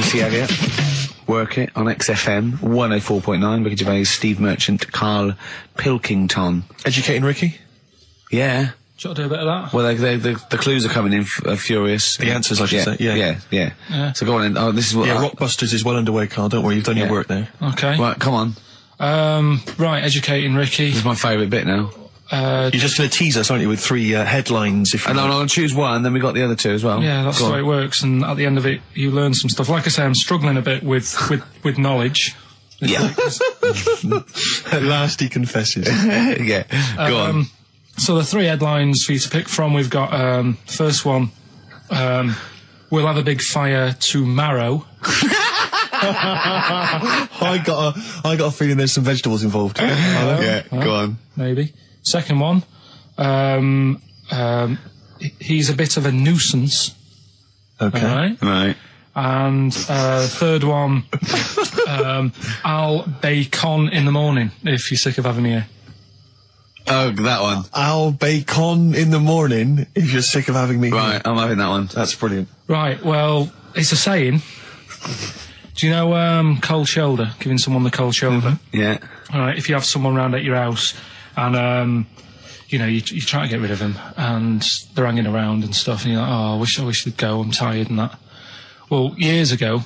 Missy Elliott. Work It on XFM 104.9. Ricky Gervais, Steve Merchant, Karl Pilkington. Educating Ricky? Yeah. Should I do a bit of that? Well, the clues are coming in furious. The answers, I should say. Yeah. So go on in. Oh, this is what... Yeah, Rockbusters is well underway, Carl. Don't worry, you've done your work there. Okay. Right, come on. Right, Educating Ricky. This is my favourite bit now. You're just going to tease us, aren't you, with 3 headlines? If you and I'll choose one, then we got the other 2 as well. Yeah, that's the way it works, and at the end of it, you learn some stuff. Like I say, I'm struggling a bit with knowledge. Yeah. At last he confesses. Yeah, go on. So the 3 headlines for you to pick from, we've got, first one, we'll have a big fire tomorrow. I got a feeling there's some vegetables involved. Yeah, go on. Maybe. Second one, he's a bit of a nuisance. Okay. Right. And third one, I'll bacon in the morning if you're sick of having me here. Oh, that one. I'll bacon in the morning if you're sick of having me here. Right, I'm having that one. That's brilliant. Right, well, it's a saying. Do you know cold shoulder? Giving someone the cold shoulder? Yeah. All right, if you have someone round at your house and, you know, you try to get rid of them and they're hanging around and stuff and you're like, oh, I wish they'd go, I'm tired and that. Well, years ago...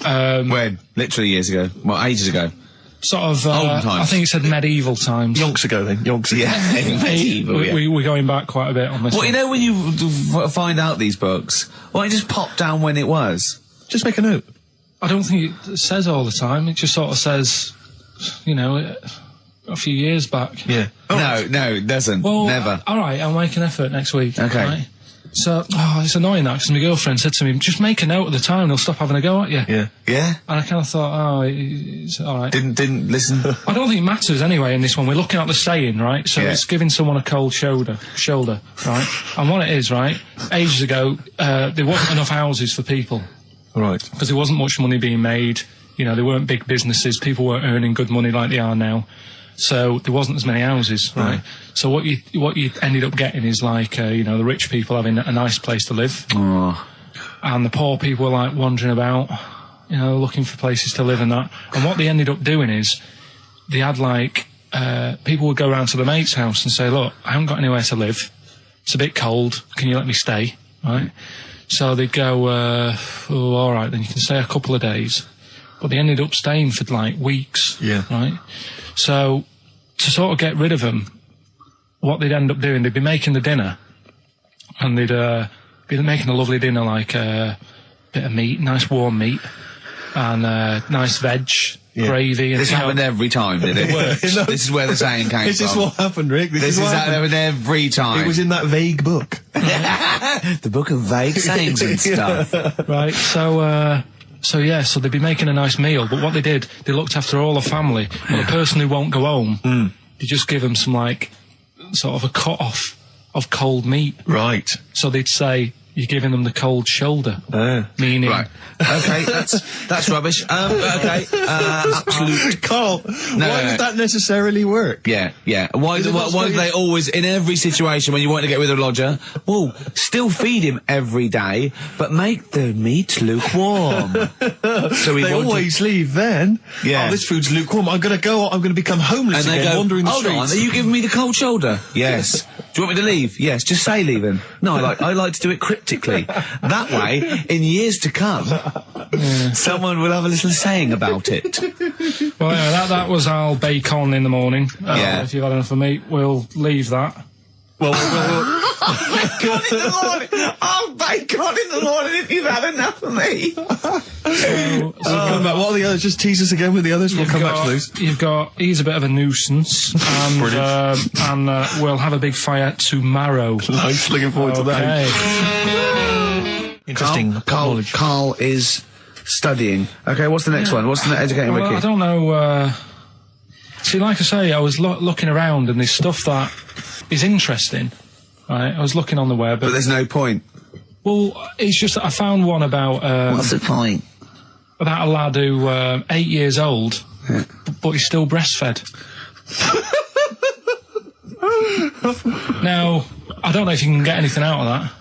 when? Literally years ago. Well, ages ago. Sort of, Olden times. I think it said medieval times. Yonks ago, then. Yonks ago. Yeah, medieval, We're going back quite a bit on this Well, one. you know when you find out these books, why don't you just pop down when it was? Just make a note. I don't think it says all the time. It just sort of says, you know, a few years back. Yeah. No, it doesn't. Well, never. All right, I'll make an effort next week. Okay. Right? So, it's annoying that, because my girlfriend said to me, just make a note at the time, they'll stop having a go at you. Yeah. Yeah? And I kind of thought, it's all right. Didn't listen. I don't think it matters anyway in this one. We're looking at the saying, right? So it's giving someone a cold shoulder, right? And what it is, right? Ages ago, there wasn't enough houses for people. Right. Because there wasn't much money being made. You know, there weren't big businesses. People weren't earning good money like they are now. So there wasn't as many houses, right? So what you ended up getting is like, you know, the rich people having a nice place to live. Oh. And the poor people were like wandering about, you know, looking for places to live and that. And what they ended up doing is they had like, people would go around to the mate's house and say, look, I haven't got anywhere to live. It's a bit cold. Can you let me stay? Right? So they'd go, all right, then you can stay a couple of days. But they ended up staying for like weeks. Yeah. Right? So to sort of get rid of them, what they'd end up doing, they'd be making the dinner and they'd be making a lovely dinner, like a bit of meat, nice warm meat and nice veg, gravy. And this happened every time, did it? This is where the saying came from. This is what happened, Rick. This is what happened every time. It was in that vague book. The book of vague sayings and stuff. Right, so they'd be making a nice meal, but what they did, they looked after all the family. But the person who won't go home, they just give them some, like, sort of a cut-off of cold meat. Right. So they'd say, you're giving them the cold shoulder. Meaning... Right. Okay, that's rubbish. Okay, absolute... Carl, why does that necessarily work? Yeah. Why do they always, in every situation when you want to get rid of a lodger, well, still feed him every day, but make the meat lukewarm. So they always leave then. Yeah. Oh, this food's lukewarm. I'm going to become homeless and again, they go, wandering the hold streets. on, are you giving me the cold shoulder? Yes. Do you want me to leave? Yes, just say leaving. No, I like to do it cryptically. That way, in years to come, someone will have a little saying about it. Well, yeah, that was our bacon in the morning. If you've had enough of meat, we'll leave that. Well, Bacon in the morning! Oh, bacon in the morning if you've had enough of me! come back. What are the others? Just tease us again with the others. We'll come back to those. You've got, he's a bit of a nuisance, and we'll have a big fire tomorrow. Nice, looking forward to that. Interesting. Karl is studying. Okay, what's the next one? What's the educating Ricky? I don't know. See, like I say, I was looking around and there's stuff that is interesting. Right, I was looking on the web. But there's no point. Well, it's just that I found one about... what's the point? About a lad who, 8 years old, but he's still breastfed. Now, I don't know if you can get anything out of that.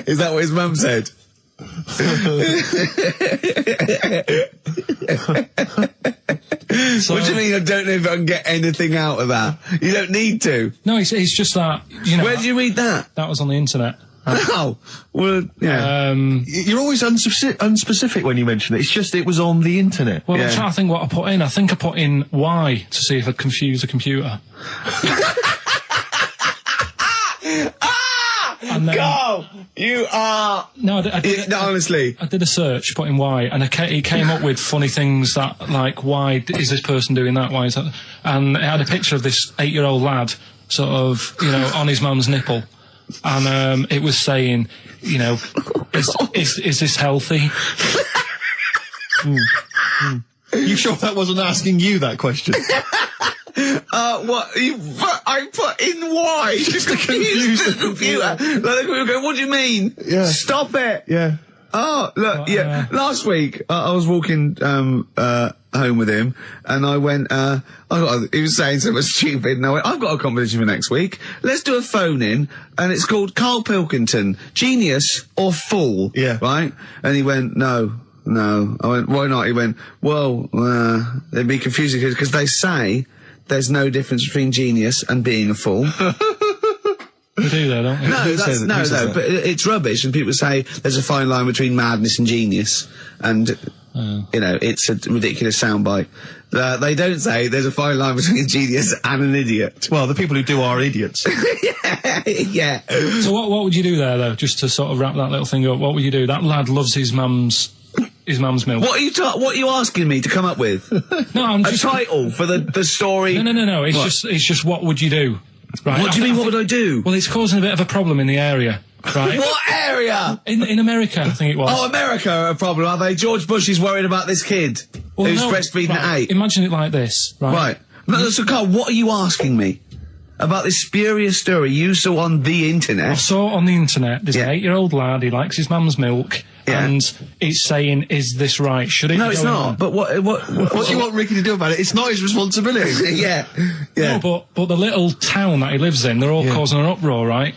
Is that what his mum said? So, What do you mean? I don't know if I can get anything out of that. You don't need to. no, it's just that, you know. Where did you read that? That was on the internet. Oh, well, yeah. You're always unspecific when you mention it. It's just it was on the internet. Well, Yeah. I'm trying to think what I put in. I think I put in Y to see if I'd confuse a computer. And then, Go! You are... no, I did, No, honestly. I did a search, put in Y, and it came up with funny things that, like, why is this person doing that? Why is that? And it had a picture of this 8-year-old lad, sort of, you know, on his mum's nipple. And it was saying, you know, is this healthy? You sure that wasn't asking you that question? What? I put in Y just to confuse the computer. Like, the computer going, what do you mean? Yeah. Stop it. Yeah. Oh, look, yeah. Last week, I was walking home with him, and I went, he was saying something stupid, and I went, I've got a competition for next week. Let's do a phone-in, and it's called Karl Pilkington, Genius or Fool. Yeah. Right? And he went, no. I went, why not? He went, well, it'd be confusing, because they say there's no difference between genius and being a fool. We do that, don't we? No, but it's rubbish, and people say there's a fine line between madness and genius, and you know, it's a ridiculous soundbite. They don't say there's a fine line between a genius and an idiot. Well, the people who do are idiots. Yeah. So what would you do there, though, just to sort of wrap that little thing up? What would you do? That lad loves his mum's milk. What are you asking me to come up with? No, I'm just... A title for the story? No. It's just what would you do? Right. What do you mean, what would I do? Well, it's causing a bit of a problem in the area, right? What area? In America, I think it was. Oh, America are a problem, are they? George Bush is worried about this kid who's breastfeeding at 8. Imagine it like this, right? Right. No, so Carl, what are you asking me? About this spurious story you saw on the internet? I saw on the internet, there's Yeah. an 8-year-old lad, he likes his mum's milk, Yeah. and it's saying, is this right? Should it No, be it's going not. on? But what What do you want Ricky to do about it? It's not his responsibility. Yeah. No, but the little town that he lives in, they're all causing an uproar, right?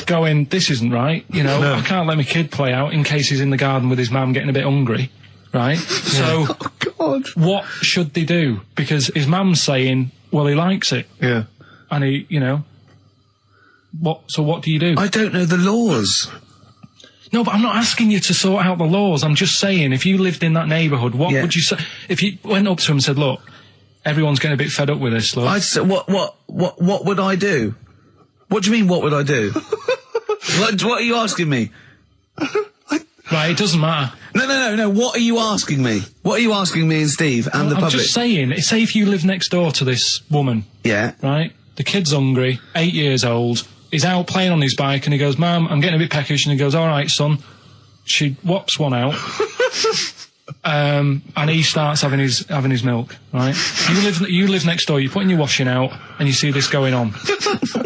Going, this isn't right, you know, I can't let my kid play out in case he's in the garden with his mum getting a bit hungry, right? So, Oh, God. what should they do? Because his mum's saying, well, he likes it. Yeah. And he, you know, so what do you do? I don't know the laws. No, but I'm not asking you to sort out the laws. I'm just saying, if you lived in that neighbourhood, what would you say? If you went up to him and said, look, everyone's getting a bit fed up with this, look. I'd say, what would I do? What do you mean, what would I do? what are you asking me? Right, it doesn't matter. No. What are you asking me? What are you asking me and Steve and the I'm public? just saying, say if you live next door to this woman, Yeah. right? The kid's hungry, 8 years old, he's out playing on his bike and he goes, Mum, I'm getting a bit peckish, and he goes, all right, son. She whops one out. And he starts having his milk, right? You live next door, you're putting your washing out, and you see this going on.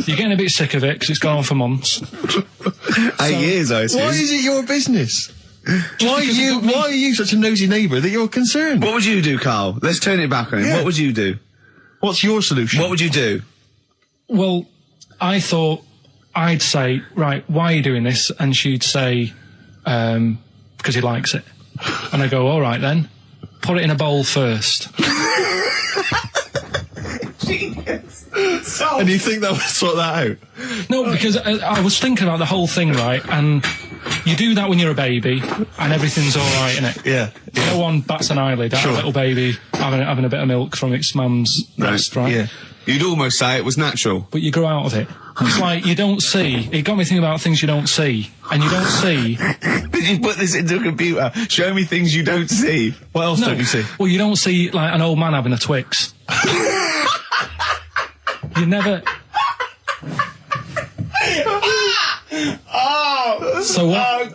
You're getting a bit sick of it because it's gone on for months. 8 years, I assume. Why is it your business? Why are you such a nosy neighbour that you're concerned? What would you do, Carl? Let's turn it back on him. Yeah. What would you do? What's your solution? What would you do? Well, I thought I'd say, right, why are you doing this? And she'd say, because he likes it. And I go, all right then, put it in a bowl first. And you think that would sort that out? No, because I was thinking about the whole thing, right? And you do that when you're a baby, and everything's all right, innit? Yeah. No one bats an eyelid at a little baby having a bit of milk from its mum's breast, right? Yeah. You'd almost say it was natural. But you grow out of it. It's like you don't see. It got me thinking about things you don't see, and you don't see. Did you put this into a computer? Show me things you don't see. What else don't you see? Well, you don't see like an old man having a Twix. You never. Oh! So what?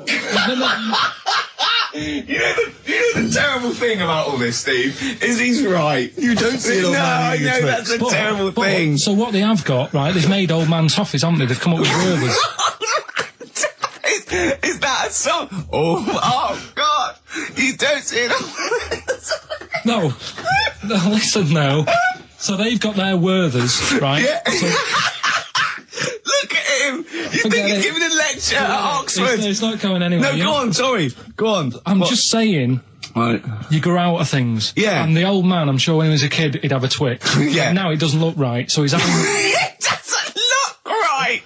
You know the terrible thing about all this, Steve, is he's right. You don't see an old No, man I eating a know Twix. that's a terrible thing. So what they have got, right? They've made old man toffees, haven't they? They've come up with Gervais. Is that a song? Oh God! You don't see it. No, listen now. So they've got their Werthers, right? Yeah. So, Look at him. You Forget think he's it. giving a lecture shirt at Oxford. It's not going anywhere. No, go on, sorry. Go on. I'm just saying, Right. you grow out of things. Yeah. And the old man, I'm sure when he was a kid, he'd have a Twix. Yeah. Now it doesn't look right, so he's having... It doesn't look right.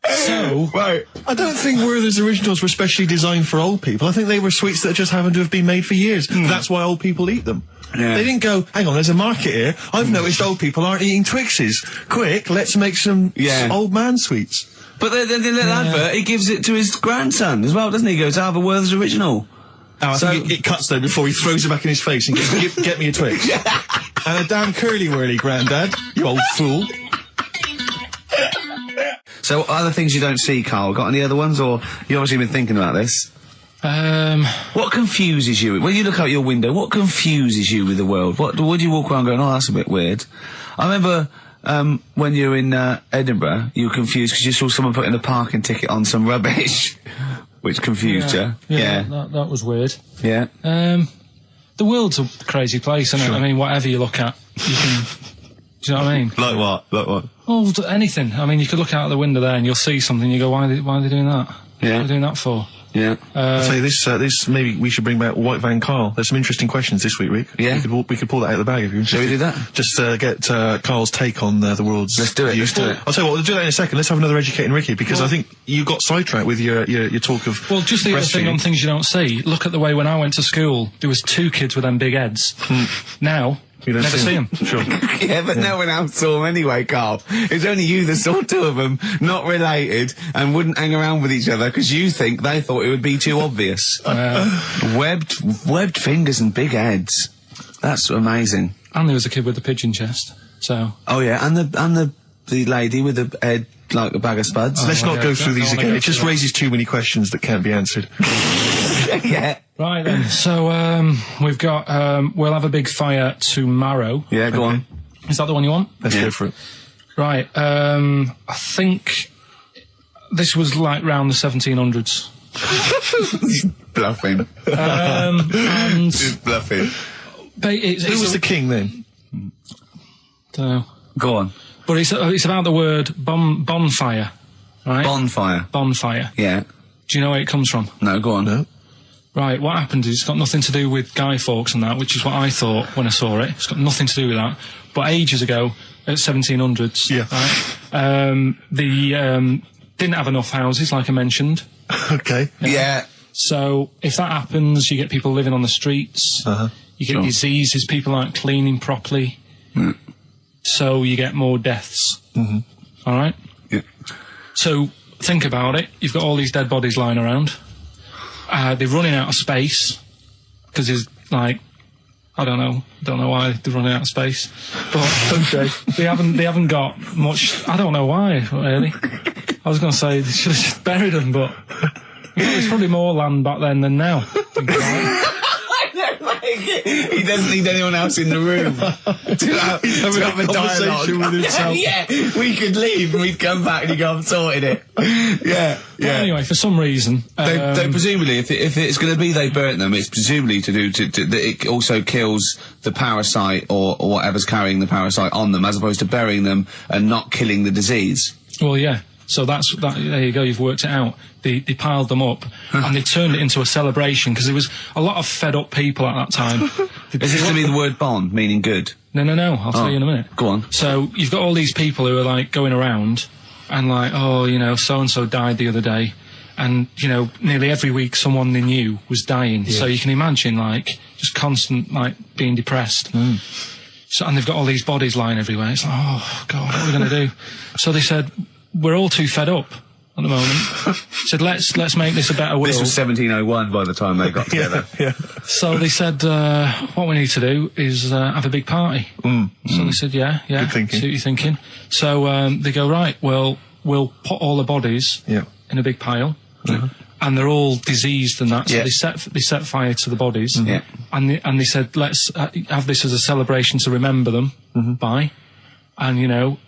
So... Right. I don't think Werther's originals were specially designed for old people. I think they were sweets that just happened to have been made for years. That's why old people eat them. Yeah. They didn't go, hang on, there's a market here. I've noticed old people aren't eating Twixes. Quick, let's make some old man sweets. But the little advert, he gives it to his grandson as well, doesn't he? He goes, have a Werther's original. Oh, I think it cuts though before he throws it back in his face and goes, get me a Twix. And a damn curly-whirly, Grandad, you old fool. So, other things you don't see, Carl? Got any other ones, or you obviously been thinking about this? What confuses you? When you look out your window, what confuses you with the world? What do you walk around going, oh, that's a bit weird? I remember, when you were in, Edinburgh, you were confused because you saw someone putting a parking ticket on some rubbish. Which confused you? Yeah. That was weird. Yeah. The world's a crazy place, isn't it? I mean, whatever you look at, you can... Do you know what I mean? Like what? Like what? Oh, anything. I mean, you could look out the window there and you'll see something and you go, why are they doing that? Yeah. What are they doing that for? Yeah. I'll tell you this, maybe we should bring back White Van Carl. There's some interesting questions this week, Rick. Yeah. We could pull that out of the bag if you're interested. Shall we do that? Just, get, Carl's take on, the world's... Let's do it, views. let's do it. I'll tell you what, we'll do that in a second. Let's have another Educating Ricky, because I think you got sidetracked with your talk of... Well, just the other thing breastfeeding. on things you don't see. Look at the way when I went to school, there was 2 kids with them big heads. Now... You don't never see them. Sure. Yeah, but no one else saw them anyway, Carl. It was only you that saw 2 of them, not related, and wouldn't hang around with each other because you think they thought it would be too obvious. Webbed fingers and big heads. That's amazing. And there was a kid with a pigeon chest. So. Oh yeah, and the lady with the head like a bag of spuds. Let's not go through these again. It just that. raises too many questions that can't be answered. Yeah. Right then. So we've got we'll have a big fire tomorrow. Yeah, go on. Is that the one you want? Let's go for it. Right. I think this was like round the 1700s. Bluffing. And Just bluffing. Who was the king then? Dunno. Go on. But it's about the word bonfire, right? Bonfire. Bonfire. Yeah. Do you know where it comes from? No, go on. No. Right, what happened is it's got nothing to do with Guy Fawkes and that, which is what I thought when I saw it. It's got nothing to do with that. But ages ago, at 1700s, right, they didn't have enough houses, like I mentioned. Okay. Yeah. So if that happens, you get people living on the streets. You get diseases, people aren't cleaning properly. So you get more deaths. All right? Yeah. So think about it. You've got all these dead bodies lying around. They're running out of space because there's like, I don't know why they're running out of space, but they haven't got much. I don't know why really. I was going to say they should have just buried them, but there's probably more land back then than now. He doesn't need anyone else in the room to have a conversation with himself. Yeah, we could leave and we'd come back and he'd go, I've sorted it. Yeah. But anyway, for some reason, They presumably, if it's going to be they burnt them, it's presumably to do that it also kills the parasite or whatever's carrying the parasite on them, as opposed to burying them and not killing the disease. well, yeah. So that. There you go. You've worked it out. They piled them up and they turned it into a celebration because there was a lot of fed up people at that time. Is this going to be the word bon, meaning good? No. I'll tell you in a minute. Go on. So you've got all these people who are like going around and like, oh, you know, so and so died the other day, and you know, nearly every week someone they knew was dying. Yeah. So you can imagine like just constant like being depressed. So and they've got all these bodies lying everywhere. It's like, oh God, what are we going to do? So they said, we're all too fed up at the moment. Said, let's make this a better world. This was 1701 by the time they got together. Yeah. So they said, what we need to do is have a big party. So they said, yeah. Good thinking. See what you're thinking. So they go, right, well, we'll put all the bodies in a big pile. And they're all diseased and that, so they set fire to the bodies. And they said, let's have this as a celebration to remember them by. And, you know,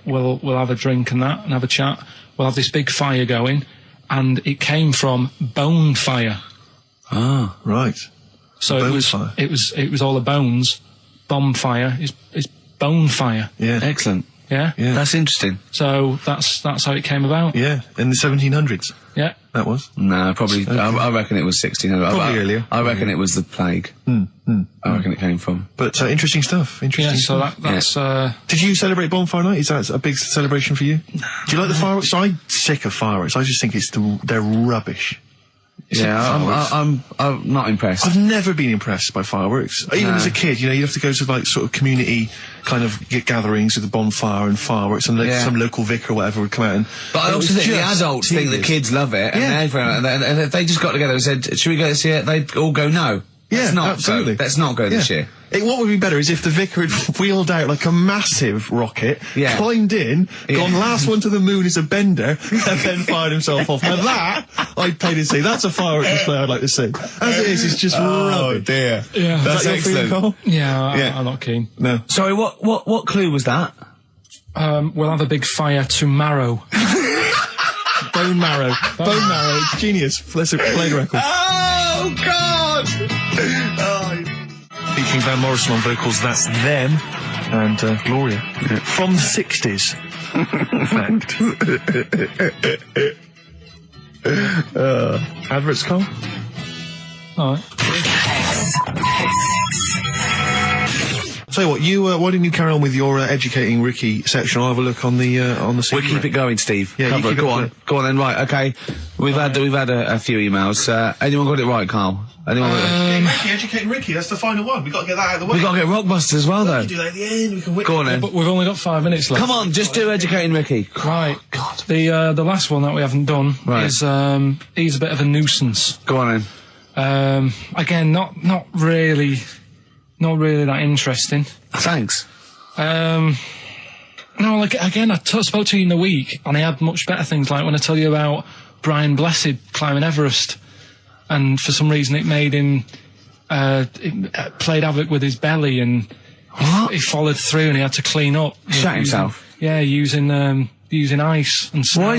we'll have a drink and that and have a chat. We'll have this big fire going. And it came from bone fire. Ah, right. So bone it was fire. it was all the bones. Bonfire is bone fire. Yeah. Excellent. Yeah. That's interesting. So that's how it came about. Yeah, in the 1700s. Yeah. That was. No, probably. I reckon it was 1600. Probably earlier. I reckon it was the plague. I reckon it came from. But interesting stuff. Interesting. Yeah. So that's. Did you celebrate Bonfire Night? Is that a big celebration for you? Do you like the fireworks? I'm sick of fireworks. I just think they're rubbish. I'm not impressed. I've never been impressed by fireworks. Even as a kid, you have to go to like sort of community kind of gatherings with a bonfire and fireworks, and some local vicar or whatever would come out. But I also think the adults think the kids love it, and if they just got together and said, "Should we go this year?" They'd all go, "No." Yeah, absolutely. Let's not go this year. What would be better is if the vicar had wheeled out like a massive rocket, climbed in, gone last one to the moon as a bender, and then fired himself off. Now that, I'd pay to see. That's a firework display I'd like to see. As it is, it's just rubbish. Oh dear. Yeah. That's excellent. Carl? Yeah, I'm not keen. No. Sorry, what clue was that? We'll have a big fire tomorrow. Bone marrow. Bone marrow. Genius. Let's play the record. Oh God! Featuring Van Morrison on vocals, that's Them, and Gloria. From the 60s, in fact. Adverts, Carl? All right. Tell you what, why didn't you carry on with your educating Ricky section? I'll have a look on the We'll keep it going, Steve. Yeah, go on then. Right, okay. We've had a few emails. Anyone got it right, Carl? Anyone got it? Educating Ricky, that's the final one. We've got to get that out of the way. We've got to get Rockbusters as well, though. We can do that at the end, we can win. Go on then. But we've only got 5 minutes left. Come on, just do Educating Ricky. Right. God. The last one that we haven't done is he's a bit of a nuisance. Go on then. Again, not really that interesting. Thanks. No, like again, I spoke to you in the week, and I had much better things. Like when I tell you about Brian Blessed climbing Everest, and for some reason it made him it played havoc with his belly, and he followed through, and he had to clean up. Shut himself. Yeah, using ice and snow. Why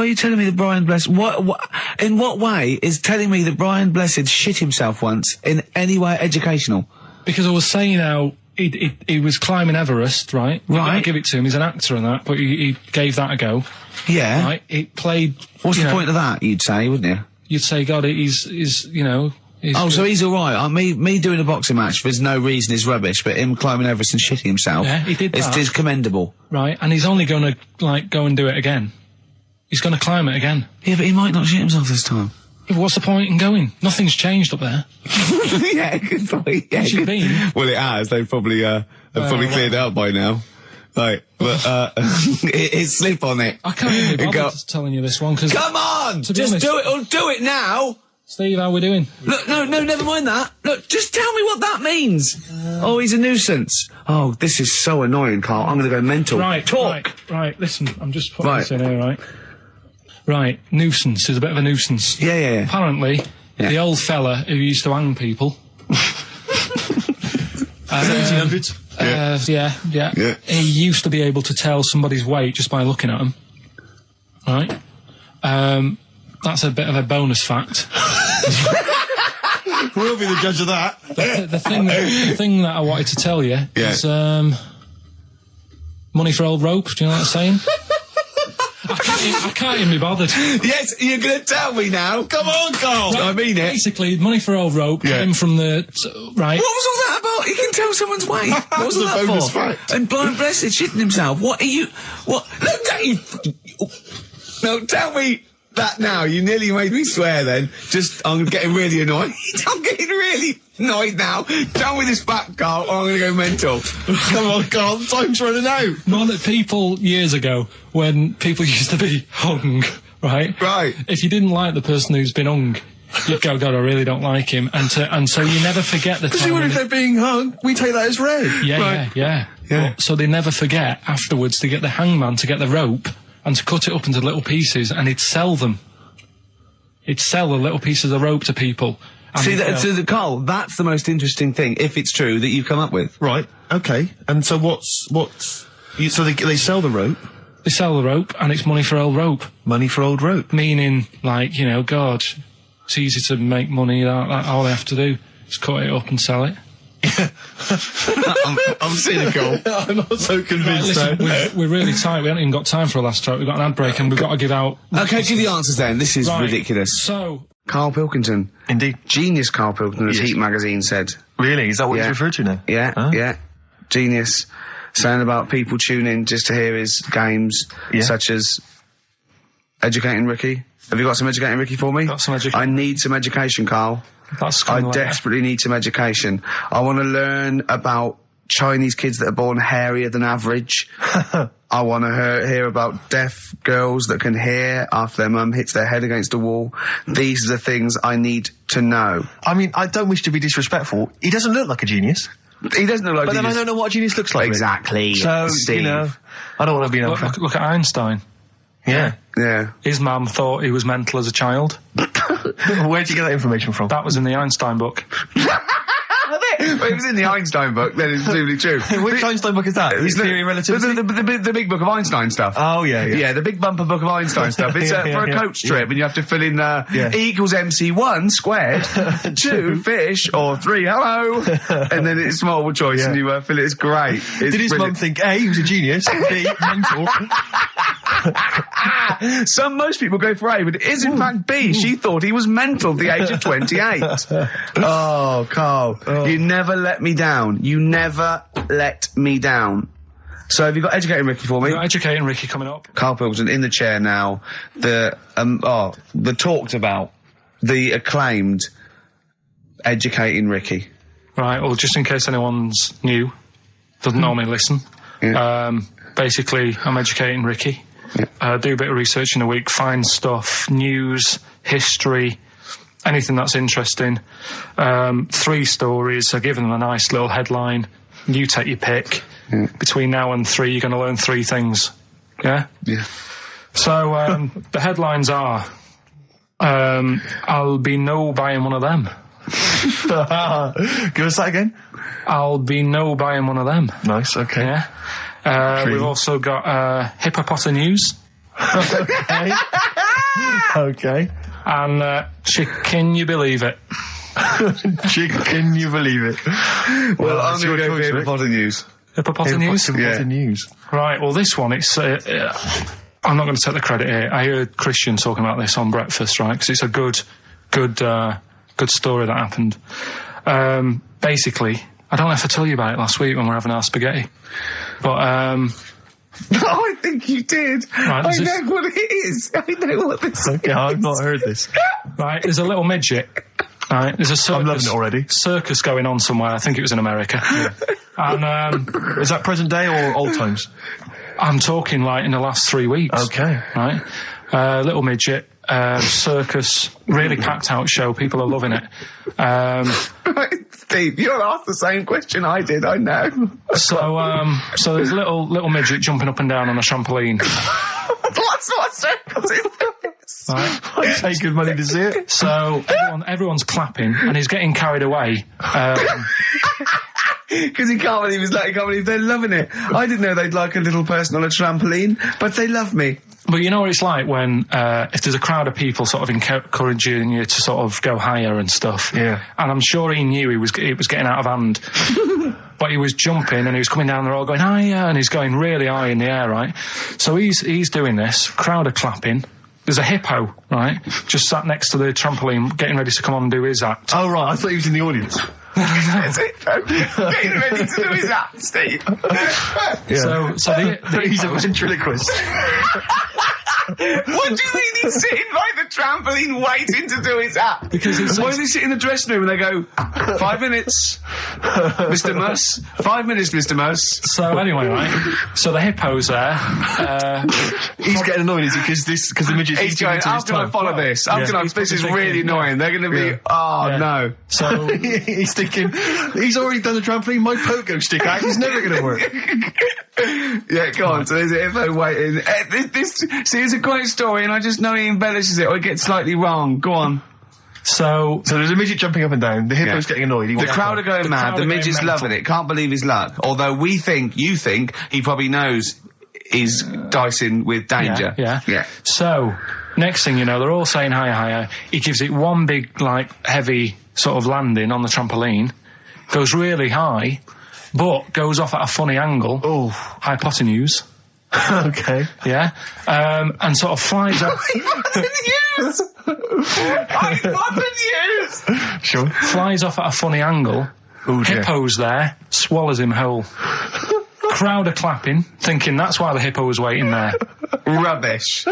are you telling me that Brian Blessed? In what way is telling me that Brian Blessed shit himself once in any way educational? Because I was saying how he was climbing Everest, right? Right. I give it to him. He's an actor and that, but he gave that a go. Yeah. Right. It played. What's the point of that? You'd say, wouldn't you? You'd say, God, he's He's so he's all right. Me doing a boxing match for no reason is rubbish, but him climbing Everest and shitting himself, he did that. Is commendable. Right, and he's only going to go and do it again. He's going to climb it again. Yeah, but he might not shit himself this time. Yeah, what's the point in going? Nothing's changed up there. Yeah, good point. Yeah, What's it been? Well, it has. They've probably cleared it up by now. Right, but it's slip on it. I can't even be bothered telling you this one because. Come on, just honest, do it. Or do it now. Steve, how we doing? Look, no, never mind that. Look, just tell me what that means. Oh, he's a nuisance. Oh, this is so annoying, Carl. I'm going to go mental. Right, talk. Right. Listen, I'm just putting this in here, right? Right, nuisance is a bit of a nuisance. Yeah. Apparently, the old fella who used to hang people. 1700s. Yeah. He used to be able to tell somebody's weight just by looking at them. Right? That's a bit of a bonus fact. We'll be the judge of that. The thing that I wanted to tell you is money for old rope. Do you know what I'm saying? I can't even be bothered. Yes, you're going to tell me now. Come on, Carl. Right, I mean it. Basically, money for old rope came from the... Right. What was all that about? You can tell someone's weight. What was all that bonus for? fact. And Brian Blessed shitting himself. What are you... What... Look at you... No, tell me that now. You nearly made me swear then. I'm getting really annoyed. I'm getting really annoyed now. Tell me this back, Carl, or I'm going to go mental. Come on, Carl, time's running out. More that people years ago, when people used to be hung, right? Right. If you didn't like the person who's been hung, you'd go, God, I really don't like him. And so you never forget the time. Because if they're being hung, we take that as read. Yeah. So they never forget afterwards to get the hangman to get the rope and to cut it up into little pieces, and he'd sell them. He'd sell the little pieces of rope to people. See, Carl, that's the most interesting thing, if it's true, that you've come up with. Right, okay. And so so they sell the rope? They sell the rope, and it's money for old rope. Money for old rope? Meaning, like, God, it's easy to make money, that all they have to do is cut it up and sell it. I'm cynical. I'm not so convinced. Listen, we're really tight. We haven't even got time for a last track. We've got an ad break and we've got to give out... Okay, give the answers then. This is ridiculous. So... Karl Pilkington. Indeed. Genius Karl Pilkington, as Heat magazine said. Really? Is that what he's referred to now? Yeah, Huh? yeah. Genius. Saying about people tune in just to hear his games, such as Educating Ricky. Have you got some Educating Ricky for me? Got some education. I need some education, Karl. I desperately need some education. I want to learn about Chinese kids that are born hairier than average. I want to hear about deaf girls that can hear after their mum hits their head against a wall. These are the things I need to know. I mean, I don't wish to be disrespectful. He doesn't look like a genius. He doesn't look like a But then genius. I don't know what a genius looks like. Exactly. So, Steve. you know, I don't want to be an Look at Einstein. Yeah. Yeah. His mum thought he was mental as a child. Where'd you get that information from? That was in the Einstein book. Well, it was in the Einstein book, then it's presumably true. Which Einstein book is that? His Theory of Relativity? The big book of Einstein stuff. Oh, yeah. Yeah, the big bumper book of Einstein stuff. It's for a coach trip, and you have to fill in E equals MC1 squared, 2 fish, or 3 hello, and then it's multiple choice, and you fill it. It's great. Did his mum think, A, he was a genius, B, mental? Most people go for A, but it is in fact B. She thought he was mental at the age of 28. Oh, Karl, you never let me down. You never let me down. So have you got Educating Ricky for me? We've got Educating Ricky coming up. Karl Pilkington in the chair now. The talked about, the acclaimed Educating Ricky. Right, well, just in case anyone's new, doesn't normally listen. Yeah. Basically, I'm Educating Ricky. Yeah. Do a bit of research in a week, find stuff, news, history, anything that's interesting. 3 stories, I give them a nice little headline. You take your pick. Yeah. Between now and 3, you're going to learn 3 things. Yeah? Yeah. So, the headlines are, I'll be no buying one of them. Give us that again. I'll be no buying one of them. Nice, okay. Yeah. We've also got Hippopotamus News. Okay. Okay. And Chicken You Believe It. Chicken, you believe it? Well, I'm going to go for Hippopotamus News. Hippopotamus News? Hippopotamus News. Right, well, this one, it's... I'm not going to take the credit here. I heard Christian talking about this on breakfast, right? Because it's a good story that happened. Basically, I don't know if I told you about it last week when we were having our spaghetti. But, I think you did. Right, I know what it is. I know what this is. Okay, I've not heard this. right, there's a little midget. Right, there's a circus. I'm loving it already. Circus going on somewhere. I think it was in America. And, is that present day or old times? I'm talking like in the last 3 weeks. Okay. Right? Little midget, circus, really packed out show. People are loving it. Steve, you'll ask the same question I did, I know. So there's a little midget jumping up and down on a trampoline. What circus is this? Right? I'd pay good money to see it. So everyone's clapping and he's getting carried away. Because he can't believe they're loving it. I didn't know they'd like a little person on a trampoline, but they love me. But you know what it's like when, if there's a crowd of people sort of encouraging you to sort of go higher and stuff. Yeah. And I'm sure he knew it was getting out of hand. But he was jumping and he was coming down, they're all going higher, and he's going really high in the air, right? So he's doing this, crowd are clapping. There's a hippo, right, just sat next to the trampoline, getting ready to come on and do his act. Oh, right, I thought he was in the audience. There's a hippo getting ready to do his act, Steve. Yeah. So he's a ventriloquist. What do you mean he's sitting by the trampoline waiting to do his act? Because why does he sit in the dressing room and they go, 5 minutes, Mr. Muss, 5 minutes, Mr. Muss. So anyway, right, so the hippo's there. He's getting annoyed, is he? Because the midget's He's going, how can I follow this? This is really annoying. They're going to be, no. So he's thinking, he's already done the trampoline, my pogo stick act is never going to work. Yeah, go on. So there's a hippo waiting. See, it's a great story, and I just know he embellishes it or it gets slightly wrong. Go on. So there's a midget jumping up and down. The hippo's getting annoyed. The crowd are going mad. The midget's loving it. Can't believe his luck. Although you think he probably knows he's dicing with danger. Yeah. So next thing you know, they're all saying higher, higher. He gives it one big, heavy sort of landing on the trampoline. goes really high, but goes off at a funny angle. Oh. Hypotenuse. Okay. Yeah. And sort of flies up. Hypotenuse! Sure. Flies off at a funny angle. Oh, dear. Hippo's there, swallows him whole. Crowd are clapping, thinking that's why the hippo was waiting there. Rubbish.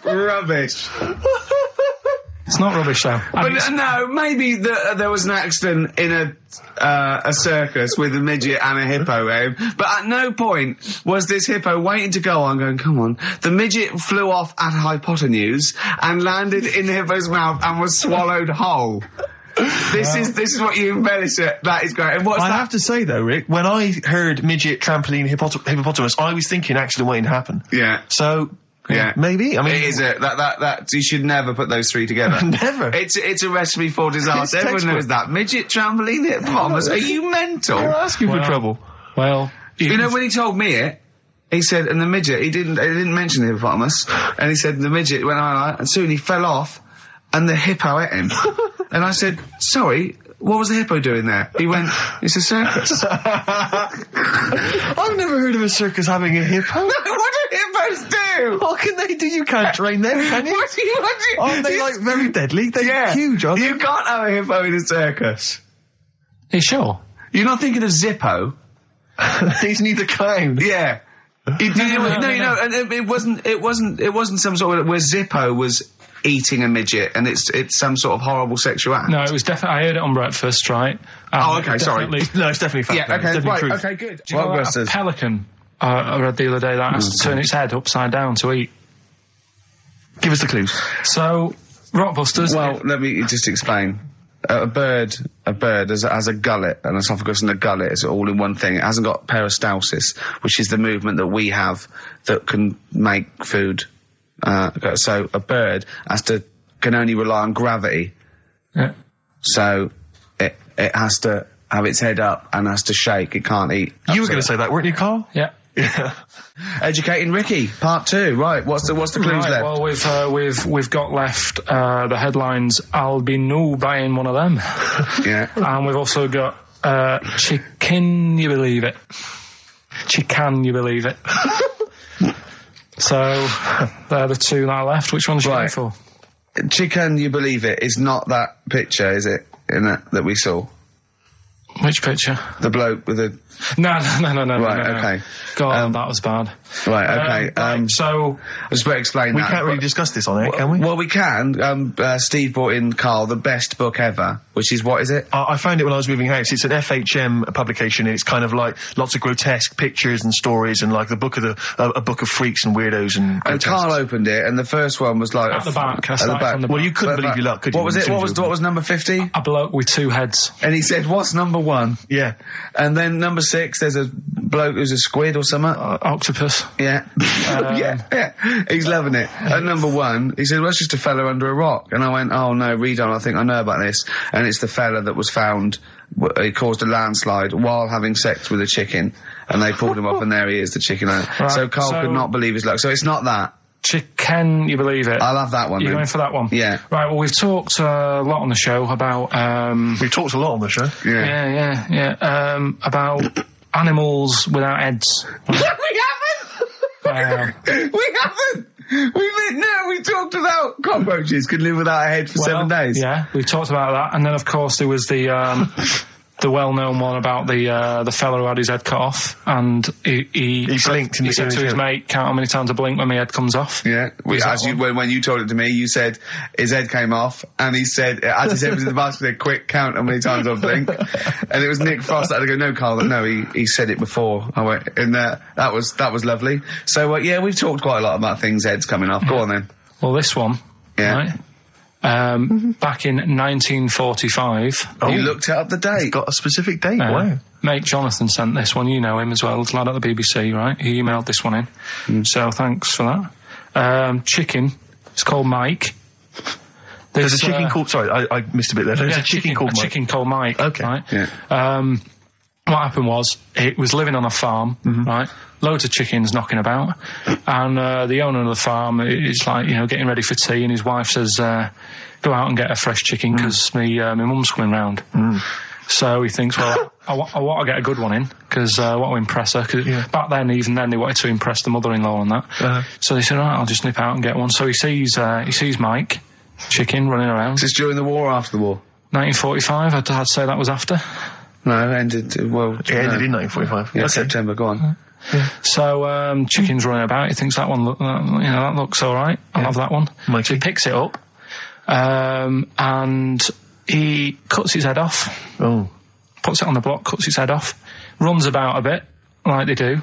Rubbish. It's not rubbish though. But no, maybe there was an accident in a circus with a midget and a hippo, but at no point was this hippo waiting to go on, going, come on. The midget flew off at hypotenuse and landed in the hippo's mouth and was swallowed whole. This is what you embellish it. That is great. And what's I that? have to say though, Rick, when I heard midget, trampoline, hippopotamus, I was thinking accident waiting to happen. Yeah. So. Yeah, maybe. I mean, it is that you should never put those three together. Never. It's a recipe for disaster. Everyone knows that. Midget, trampoline, hippopotamus. Are you mental? You're asking for trouble. Well, you know when he told me it, he said, and the midget, he didn't mention the hippopotamus, and he said the midget went on, and soon he fell off, and the hippo ate him. And I said, sorry. What was the hippo doing there? He went, it's a circus. I've never heard of a circus having a hippo. What do hippos do? What can they do? You can't train them, can you? What do you? Aren't they like very deadly? They're huge, aren't they? You can't have a hippo in a circus. Are you sure? You're not thinking of Zippo? He's neither clown. Yeah. And it wasn't some sort of where Zippo was eating a midget and it's some sort of horrible sexual act. No, it was definitely. I heard it on breakfast, right? Okay, sorry. No, it's definitely fact. Yeah, okay, right, truth. okay, good. Do you know that a pelican? I read the other day that has to turn its head upside down to eat. Give us the clues. So, Rockbusters. Well, let me just explain. A bird has a gullet, an esophagus and a gullet. It's all in one thing. It hasn't got peristalsis, which is the movement that we have that can make food. So a bird can only rely on gravity. Yeah. So it has to have its head up and has to shake. It can't eat. You were going to say that, weren't you, Carl? Yeah. Yeah. Educating Ricky, part 2. Right, what's the clues left? Well, we've got left the headlines. I'll be new buying one of them. Yeah. And we've also got chicken. You believe it? Chicken. You believe it? So they're the two that are left. Which one's you going for? Chicken. You believe it is not that picture, is it? That we saw. Which picture? The bloke with the... No. Right, okay. God, that was bad. Right, okay. So... I just better explain we that. We can't really discuss this on air, can we? Well, we can. Steve brought in, Carl, the best book ever, which is, what is it? I found it when I was moving house. It's an FHM publication, and it's kind of like lots of grotesque pictures and stories, and like a book of freaks and weirdos and grotesques. And Carl opened it, and the first one was like... At the back. At the back. Well, you couldn't believe your luck, could you? What was it? What was number 50? A bloke with two heads. And he said, what's number 1? Yeah. And then number 6, there's a bloke who's a squid or something. Octopus. Yeah. Yeah. He's loving it. At number 1, he said, well, it's just a fella under a rock. And I went, oh no, read on, I think I know about this. And it's the fella that was found, he caused a landslide while having sex with a chicken. And they pulled him up and there he is, the chicken. Right, so Carl could not believe his luck. So it's not that. Chicken, you believe it? I'll have that one. You're going for that one? Yeah. Right, well, we've talked a lot on the show about... We've talked a lot on the show. Yeah. About animals without heads. We haven't! We haven't! We talked about cockroaches could live without a head for 7 days. Yeah, we talked about that. And then, of course, there was the well-known one about the fella who had his head cut off, and he blinked. He said to his mate, "Count how many times I blink when my head comes off." Yeah, when you told it to me, you said his head came off, and he said, as his head was in the basket, he said, "Quick, count how many times I blink." And it was Nick Frost that had to go, "No, Carl, no, he said it before." I went, and that was lovely. So we've talked quite a lot about things heads coming off. Go on then. Well, this one, right? Back in 1945. You looked up the date. It's got a specific date. Wow. Mate Jonathan sent this one. You know him as well. The lad at the BBC, right? He emailed this one in. So thanks for that. Chicken. It's called Mike. There's a chicken called... Sorry, I missed a bit there. There's a chicken called Mike. Chicken called Mike. Okay. Right? Yeah. what happened was, it was living on a farm, right? Loads of chickens knocking about, and the owner of the farm is like, getting ready for tea, and his wife says, "Go out and get a fresh chicken because my mum's coming round." So he thinks, well, I want to get a good one in because I want to impress her. Cause back then, even then, they wanted to impress the mother-in-law and that. So they said, "All right, I'll just nip out and get one." So he sees Mike, chicken, running around. Is this during the war or after the war? 1945. I'd say that was after. No, it ended. Well, it ended in 1945. Yeah, September. Go on. So chicken's running about. He thinks that one, that looks all right. I'll have that one. Mikey. So he picks it up, and he cuts its head off. Oh. Puts it on the block, cuts its head off, runs about a bit, like they do.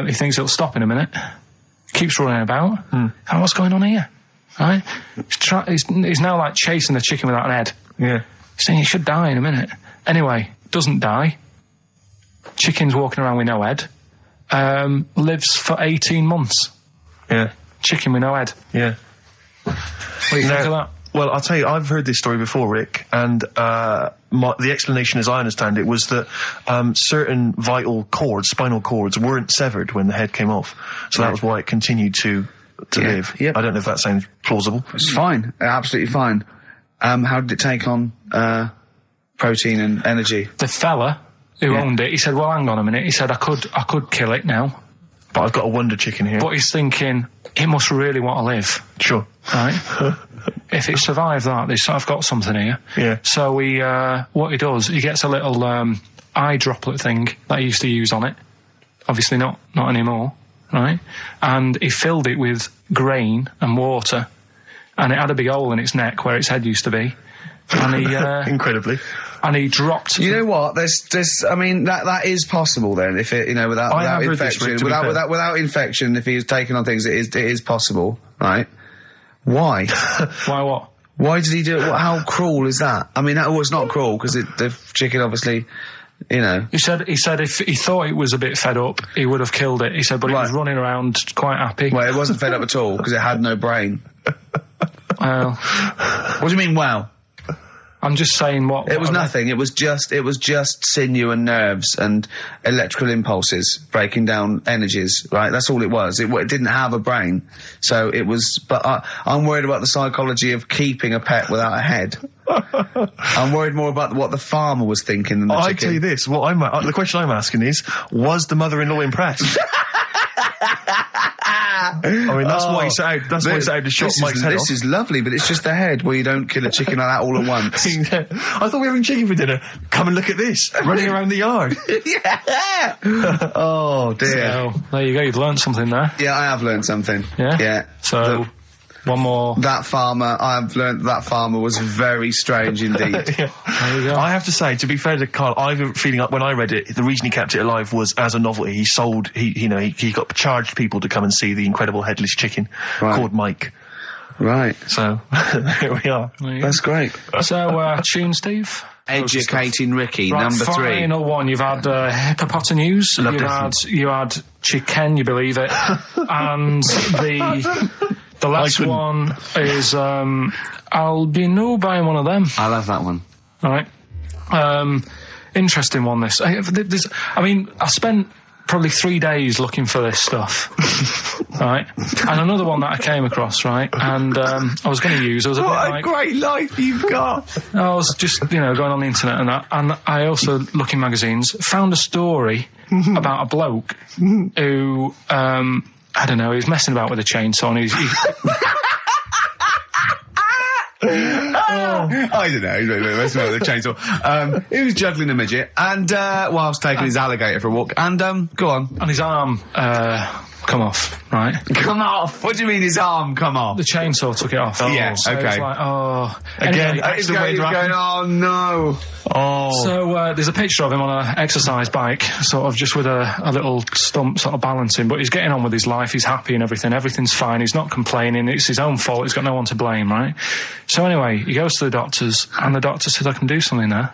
He thinks it'll stop in a minute. Keeps running about. And what's going on here? Right? He's now like chasing the chicken without an head. Yeah. He's saying it should die in a minute. Anyway, doesn't die. Chicken's walking around with no head. Lives for 18 months. Yeah. Chicken with no head. Yeah. What do you think of that? Well, I'll tell you, I've heard this story before, Rick, and the explanation, as I understand it, was that certain vital cords, spinal cords, weren't severed when the head came off. So that was why it continued to live. Yep. I don't know if that sounds plausible. It's fine. Absolutely fine. How did it take on protein and energy? The fella who owned it, he said, well, hang on a minute. He said, I could kill it now. But I've got a wonder chicken here. But he's thinking, it must really want to live. Sure. Right? If it survived that, I've got something here. Yeah. So what he does, he gets a little eye droplet thing that he used to use on it. Obviously not anymore, right? And he filled it with grain and water, and it had a big hole in its neck where its head used to be. And he incredibly. And he dropped. You know what? There's. I mean, that is possible. Then, if it, without infection, without infection, if he was taking on things, it is possible, right? Why? Why what? Why did he do it? How cruel is that? I mean, that was not cruel because the chicken obviously, He said if he thought it was a bit fed up, he would have killed it. He said, but it was running around quite happy. Well, it wasn't fed up at all because it had no brain. Well, what do you mean? Wow. I'm just saying what it was nothing. It was just sinew and nerves and electrical impulses breaking down energies, right? That's all it was. It didn't have a brain. So it was, but I'm worried about the psychology of keeping a pet without a head. I'm worried more about what the farmer was thinking than the chicken. I tell you this, the question I'm asking is, was the mother-in-law impressed? I mean, that's why he set out. That's why he set out to shot Mike's head off. This is lovely, but it's just the head where you don't kill a chicken like that all at once. I thought we were having chicken for dinner. Come and look at this, running around the yard. Yeah. Oh dear. So, there you go. You've learned something there. Yeah, I have learned something. Yeah. Yeah. So. One more. That farmer, I've learned that farmer was very strange indeed. There you go. I have to say, to be fair to Karl, I have a feeling like when I read it, the reason he kept it alive was as a novelty. He got charged people to come and see the incredible headless chicken called Mike. Right. So, here we are. That's great. So, tune, Steve? Educating Ricky, right, number 3. Final one. You've had hippopotamus. You had chicken, you believe it. And the last one is, I'll be no buying one of them. I love that one. All right. Interesting one, this. I spent probably 3 days looking for this stuff. Right. And another one that I came across, right, and I was going to use. What a great life you've got. I was just, going on the internet and that, and I also, looking magazines, found a story about a bloke who, I don't know, he was messing about with a chainsaw and I don't know, messing about with a chainsaw. He was juggling a midget and, whilst taking his alligator for a walk, and, go on. And his arm, come off, right? Come off? What do you mean his arm come off? The chainsaw took it off. Yeah, so okay. It's like, Again, he's going, oh no. Oh. So, there's a picture of him on an exercise bike, sort of just with a little stump sort of balancing, but he's getting on with his life, he's happy and everything, everything's fine, he's not complaining, it's his own fault, he's got no one to blame, right? So anyway, he goes to the doctors, and the doctor says, I can do something there.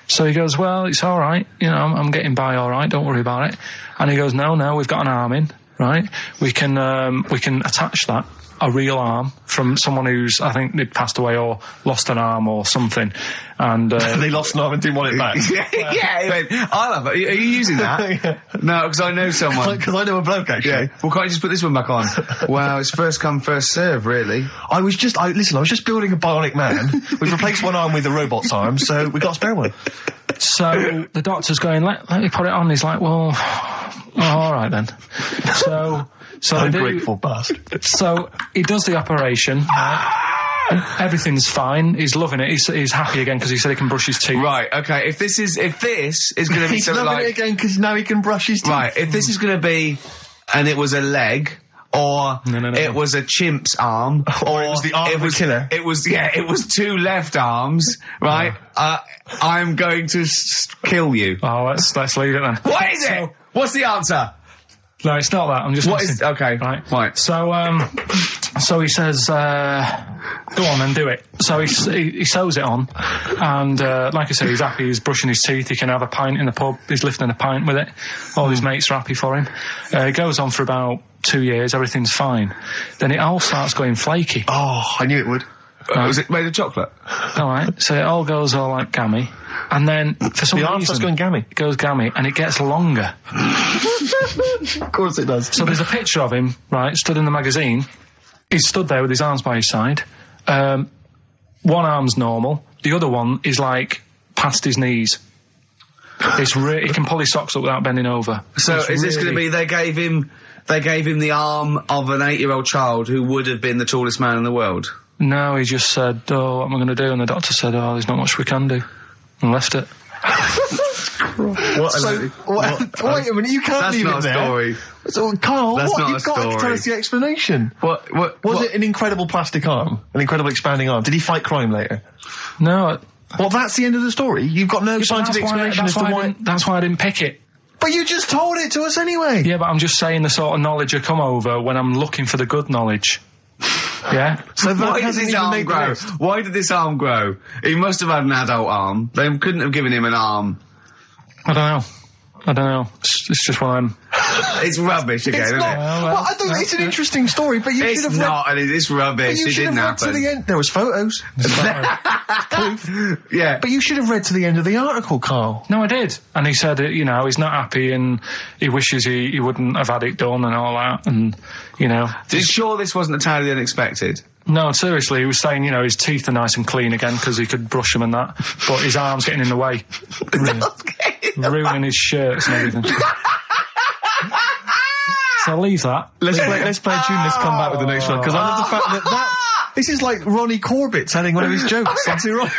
So he goes, well, it's all right, I'm getting by all right, don't worry about it. And he goes, no, we've got an arm in, right? We can attach that a real arm from someone who's, I think, they'd passed away or lost an arm or something. And they lost an arm and didn't want it back. Yeah, he went, I'll have it. Are you using that? Yeah. No, because I know someone. Because I know a bloke, actually. Yeah. Well, can't you just put this one back on? Wow, it's first come, first serve, really. I was just building a bionic man. We've replaced one arm with a robot's arm, so we got a spare one. So the doctor's going, let me put it on. He's like, well, all right then. So ungrateful bastard. So he does the operation. Everything's fine. He's loving it. He's happy again because he said he can brush his teeth. Right. Okay. If this is going to be he's something loving like it again because now he can brush his teeth. Right. If this is going to be, and it was a leg. Or it was a chimp's arm, or it was the arm of a killer. It was two left arms, right? I'm going to kill you. Oh, let's leave it then. What is it? What's the answer? No, it's not that. I'm just. What is? Okay, right. So he says, "Go on and do it." So he sews it on, and like I said, he's happy. He's brushing his teeth. He can have a pint in the pub. He's lifting a pint with it. All his mates are happy for him. It goes on for about 2 years. Everything's fine. Then it all starts going flaky. Oh, I knew it would. Was it made of chocolate? All right. So it all goes all like gammy, and then for some reason, the arm starts going gammy. It goes gammy, and it gets longer. Of course it does. So there's a picture of him, right, stood in the magazine. He's stood there with his arms by his side. One arm's normal. The other one is like past his knees. He can pull his socks up without bending over. So is this going to be? They gave him the arm of an 8-year-old child who would have been the tallest man in the world. No, he just said, "Oh, what am I going to do?" And the doctor said, "Oh, there's not much we can do," and left it. Wait a minute, you can't leave it there. That's not a story. So, Carl, That's not you've got to tell us the explanation. Was it an incredible plastic arm? An incredible expanding arm? Did he fight crime later? No. Well, that's the end of the story. You've got no scientific explanation as to why... That's why I didn't pick it. But you just told it to us anyway. Yeah, but I'm just saying the sort of knowledge I come over when I'm looking for the good knowledge. Yeah? So why did this arm grow? Why did this arm grow? He must have had an adult arm. They couldn't have given him an arm. I don't know. It's just one of them. It's rubbish again, isn't it? Well, I think it's an interesting story, but you should have read... It's rubbish. It didn't happen. To the end. There was photos. Proof. Yeah. But you should have read to the end of the article, Carl. No, I did. And he said, he's not happy and he wishes he wouldn't have had it done and all that. And, Sure this wasn't entirely unexpected? No, seriously, he was saying, his teeth are nice and clean again because he could brush them and that. But his arm's getting in the way. Ruining his shirts and everything. So I'll leave that. Let's play a tune. Let's come back with the next one because I love the fact that this is like Ronnie Corbett telling one of his jokes. That's right.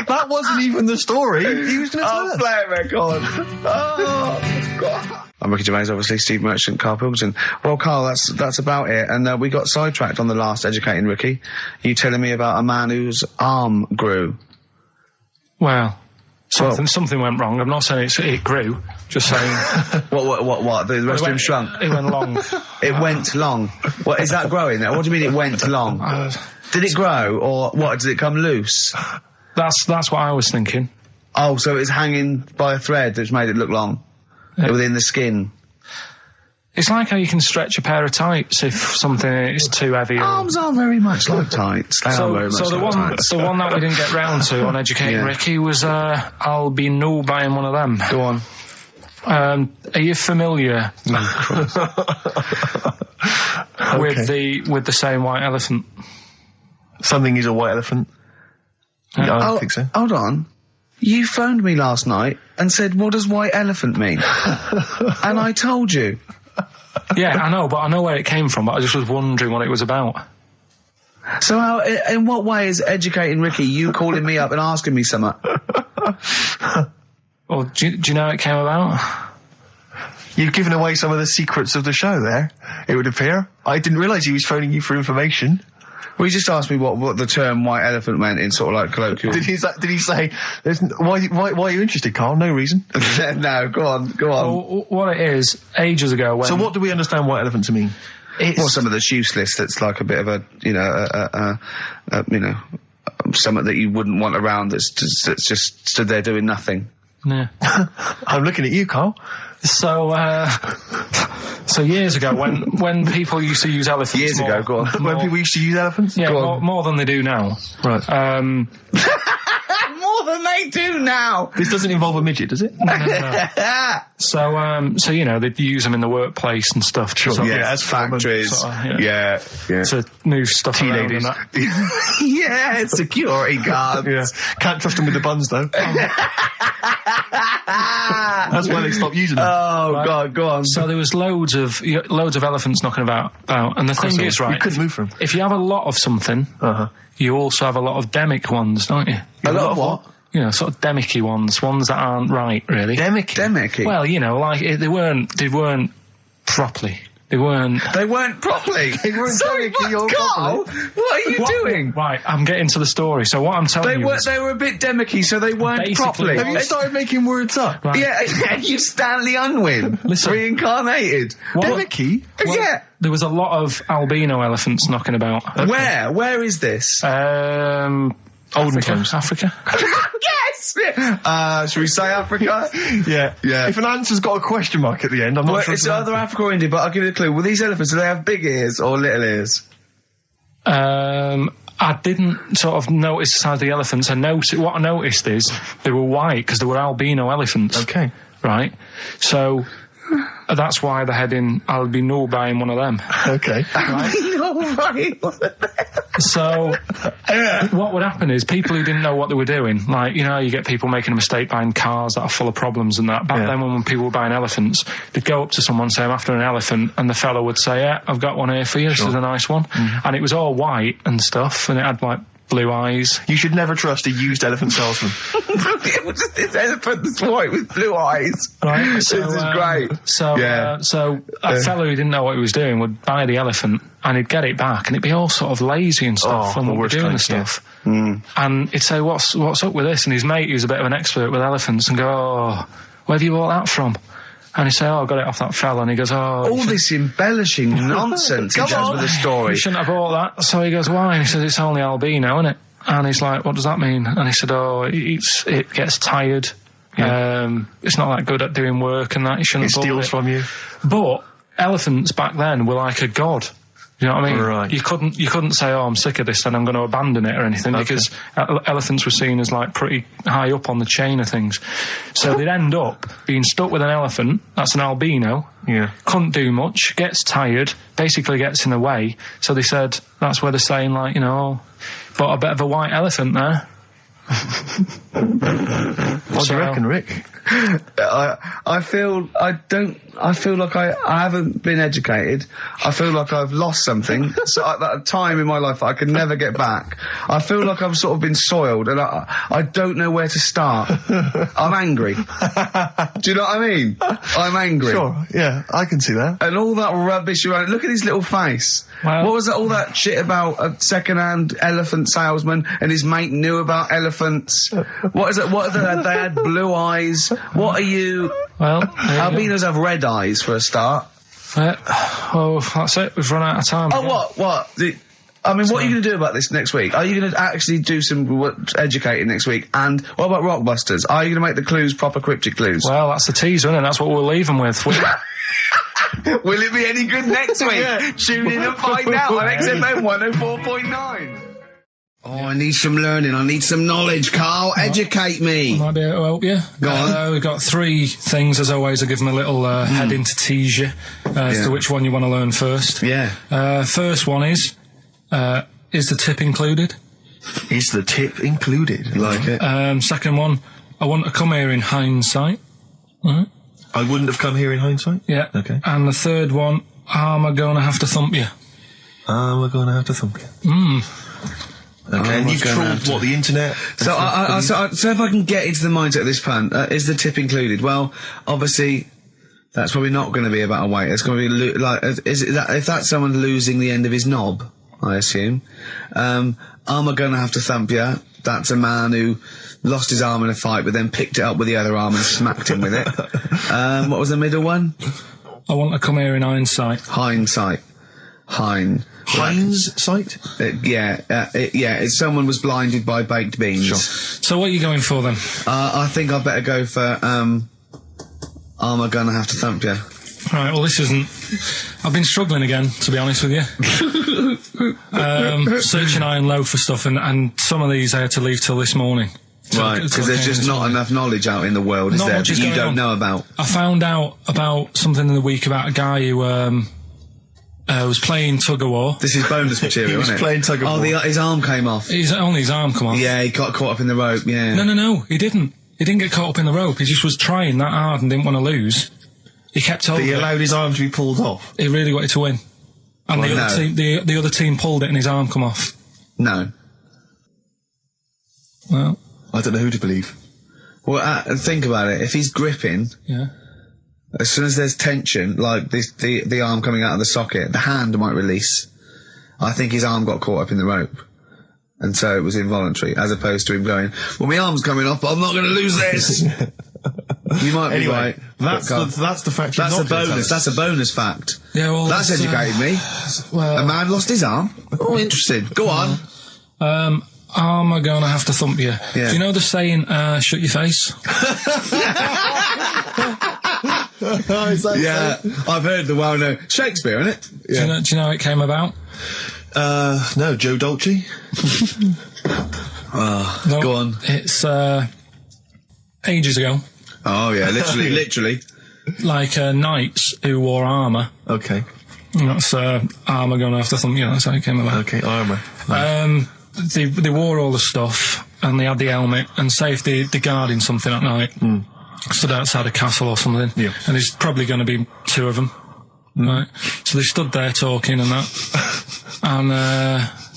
That wasn't even the story. He was going to tell us. Play it, record. Oh, God. I'm Ricky Gervais, obviously, Steve Merchant, Karl Pilkington. Well, Karl, that's about it. And we got sidetracked on the last Educating Ricky. You telling me about a man whose arm grew. Well, something went wrong. I'm not saying it grew. Just saying. What? The rest of him shrunk? It went long. It went long. What, is that growing there? What do you mean it went long? Did it grow, or what? Did it come loose? That's what I was thinking. Oh, so it's hanging by a thread that's made it look long? Within the skin? It's like how you can stretch a pair of tights if something is too heavy. Arms are very much like tights. They are very much like tights. The one that we didn't get round to on Educating Ricky was, I'll be no buying one of them. Go on. Are you familiar with the saying white elephant? Something is a white elephant? I don't think so. Hold on. You phoned me last night and said, what does white elephant mean? And I told you. Yeah, I know, but I know where it came from, but I just was wondering what it was about. So in what way is Educating Ricky you calling me up and asking me something? Well, do you know how it came about? You've given away some of the secrets of the show there, it would appear. I didn't realise he was phoning you for information. Well, he just asked me what the term white elephant meant in sort of like colloquial. Did he say, why are you interested, Carl? No reason. No, go on. Well, what it is, ages ago when... So what do we understand white elephant to mean? Well, some of that's useless, that's like a bit of a, something that you wouldn't want around that's just stood there doing nothing. Yeah. I'm looking at you, Carl. So So years ago, when people used to use elephants Years ago, go on. When people used to use elephants? Yeah, more than they do now. Right. More than they do now. This doesn't involve a midget, does it? No. So you know, they'd use them in the workplace and stuff. Sure. Sort of, Yeah, as factories. sort of, Yeah. To move stuff around and that. Yeah, security guards. Yeah. Can't trust them with the buns, though. That's why they stopped using them. Oh, Right. God, go on. So there was loads of elephants knocking about, and the thing is, right, You couldn't move from them. if you have a lot of something, you also have a lot of demic ones, don't you? A lot of what? You know, sort of demicky ones that aren't right, really. Demicky? Well, you know, like, they weren't properly. They weren't properly. They weren't Sorry, demicky or Carl? properly. What are you doing? Right, I'm getting to the story. So what I'm telling you is, They were a bit demicky, so they weren't Basically, properly. what- Have you started making words up? Right. Yeah, you Stanley Unwin. Listen. Reincarnated. Demicky? Yeah. there was a lot of albino elephants knocking about. Where? Where is this? Olden times. Africa. Yes! Should we say Africa? Yeah. Yeah. If an answer's got a question mark at the end, I'm not Well, sure. it's either Africa or India, but I'll give you a clue. Well, these elephants, do they have big ears or little ears? I didn't sort of notice the size of the elephants. What I noticed is they were white because they were albino elephants. Okay. Right? So that's why they're heading albino buying one of them. Okay. So what would happen is people who didn't know what they were doing, like, you know, you get people making a mistake buying cars that are full of problems and that. Back then when people were buying elephants, they'd go up to someone, say, I'm after an elephant, and the fellow would say, yeah, I've got one here for you, this is a nice one. And it was all white and stuff, and it had, like, blue eyes. You should never trust a used elephant salesman. This elephant's white with blue eyes. Right? This is great. So a fellow who didn't know what he was doing would buy the elephant and he'd get it back and it'd be all sort of lazy and stuff and we're doing the stuff. And he'd say, what's up with this? And his mate, who's a bit of an expert with elephants, and go, oh, where have you bought that from? And he'd say, oh, I got it off that fella. And he goes, oh... All this embellishing nonsense he does with the story. You shouldn't have bought that. So he goes, why? And he says, it's only albino, isn't it? And he's like, what does that mean? And he said, oh, it gets tired. It's not that good at doing work and that. You shouldn't have bought it. It steals from you. But elephants back then were like a god. You know what I mean? Right. You couldn't say, oh, I'm sick of this and I'm going to abandon it or anything, because elephants were seen as like pretty high up on the chain of things. So they'd end up being stuck with an elephant, that's an albino, couldn't do much, gets tired, basically gets in the way. So they said, that's where they're saying, like, you know, but a bit of a white elephant there. What do you reckon, Rick? I feel like I haven't been educated. I feel like I've lost something. So at that time in my life I could never get back. I feel like I've sort of been soiled and I don't know where to start. I'm angry. Do you know what I mean? I'm angry. Sure, yeah, I can see that. And all that rubbish around. Look at his little face. Well, what was all that shit about a second-hand elephant salesman and his mate knew about elephants? What is it? What are they had blue eyes. What are you? Well, albinos have red eyes for a start. Oh, that's it. We've run out of time. Oh, what? What are you going to do about this next week? Are you going to actually do some educating next week? And what about Rockbusters? Are you going to make the clues proper cryptic clues? Well, that's the teaser, isn't it? That's what we'll leave them with. Will it be any good next week? Tune in and find out on XFM 104.9. Oh, I need some learning. I need some knowledge, Carl. Educate me. Might be able to help you. Go on. We've got three things, as always. I'll give them a little heading to tease you as to which one you want to learn first. Yeah. First one is the tip included? Is the tip included? Like it. Second one, I want to come here in hindsight. Right. I wouldn't have come here in hindsight? Yeah. Okay. And the third one, am I going to have to thump you? We're going to have to thump you. Okay, and you've trawled, what, the internet? So if I can get into the mindset of this plan, is the tip included? Well, obviously, that's probably not going to be about a weight. It's going to be if that's someone losing the end of his knob, I assume. Am I going to have to thump you? That's a man who lost his arm in a fight, but then picked it up with the other arm and smacked him with it. What was the middle one? I want to come here in hindsight. Hindsight. Hindsight? It's someone was blinded by baked beans. Sure. So what are you going for then? I think I better go for, am I gonna have to thump you? Right, well, this isn't... I've been struggling again, to be honest with you. Searching high and low for stuff, and some of these I had to leave till this morning. Right, because there's just not enough knowledge out in the world, is there, that you don't know about? I found out about something in the week about a guy who was playing tug-of-war. This is bonus material, isn't it? He was playing tug-of-war. Oh, his arm came off. Only his arm come off. Yeah, he got caught up in the rope, yeah. No, he didn't. He didn't get caught up in the rope. He just was trying that hard and didn't want to lose. He kept holding it. But he allowed his arm to be pulled off? He really wanted to win. And the other team pulled it and his arm come off. No. Well... I don't know who to believe. Well, think about it. If he's gripping... Yeah. As soon as there's tension, like the arm coming out of the socket, the hand might release. I think his arm got caught up in the rope. And so it was involuntary, as opposed to him going, well, my arm's coming off, but I'm not going to lose this. You might be right. That's the fact. That's a bonus. That's a bonus fact. Yeah, well, that's educated me. Well, a man lost his arm. Oh, interesting. Go on. Am I going to have to thump you? Yeah. Do you know the saying, shut your face? Yeah, I've heard the well-known Shakespeare, innit? Yeah. Do you know how it came about? No, Joe Dolce. No, go on. It's ages ago. Oh yeah, literally. Like knights who wore armour. Okay. That's armour going after thump you. That's how it came about. Okay, armour. They wore all the stuff and they had the helmet. And say if they're guarding something at night. Stood outside a castle or something, yeah. And there's probably going to be two of them, right? So they stood there talking and that, and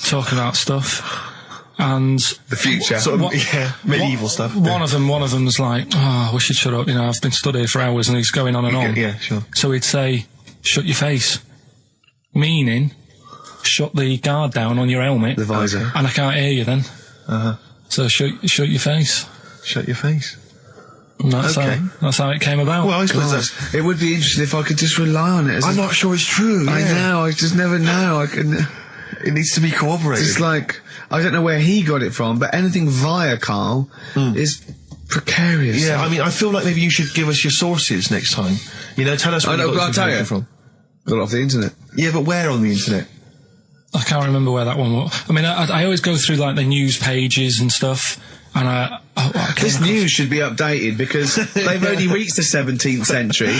talking about stuff, and the future, medieval stuff. One of them's like, "Oh, we should shut up." You know, I've been stood here for hours, and he's going on and on. Yeah, sure. So he'd say, "Shut your face," meaning, shut the guard down on your helmet, the visor, and I can't hear you then. So shut your face. Shut your face. That's how it came about. Well, I suppose it would be interesting if I could just rely on it. I'm not sure it's true. I know, I just never know. It needs to be corroborated. It's like, I don't know where he got it from, but anything via Karl is precarious. Yeah, I mean, I feel like maybe you should give us your sources next time. You know, tell us where you got this information from. Got it off the internet. Yeah, but where on the internet? I can't remember where that one was. I mean, I always go through, like, the news pages and stuff, and this news should be updated because they've only reached the 17th century,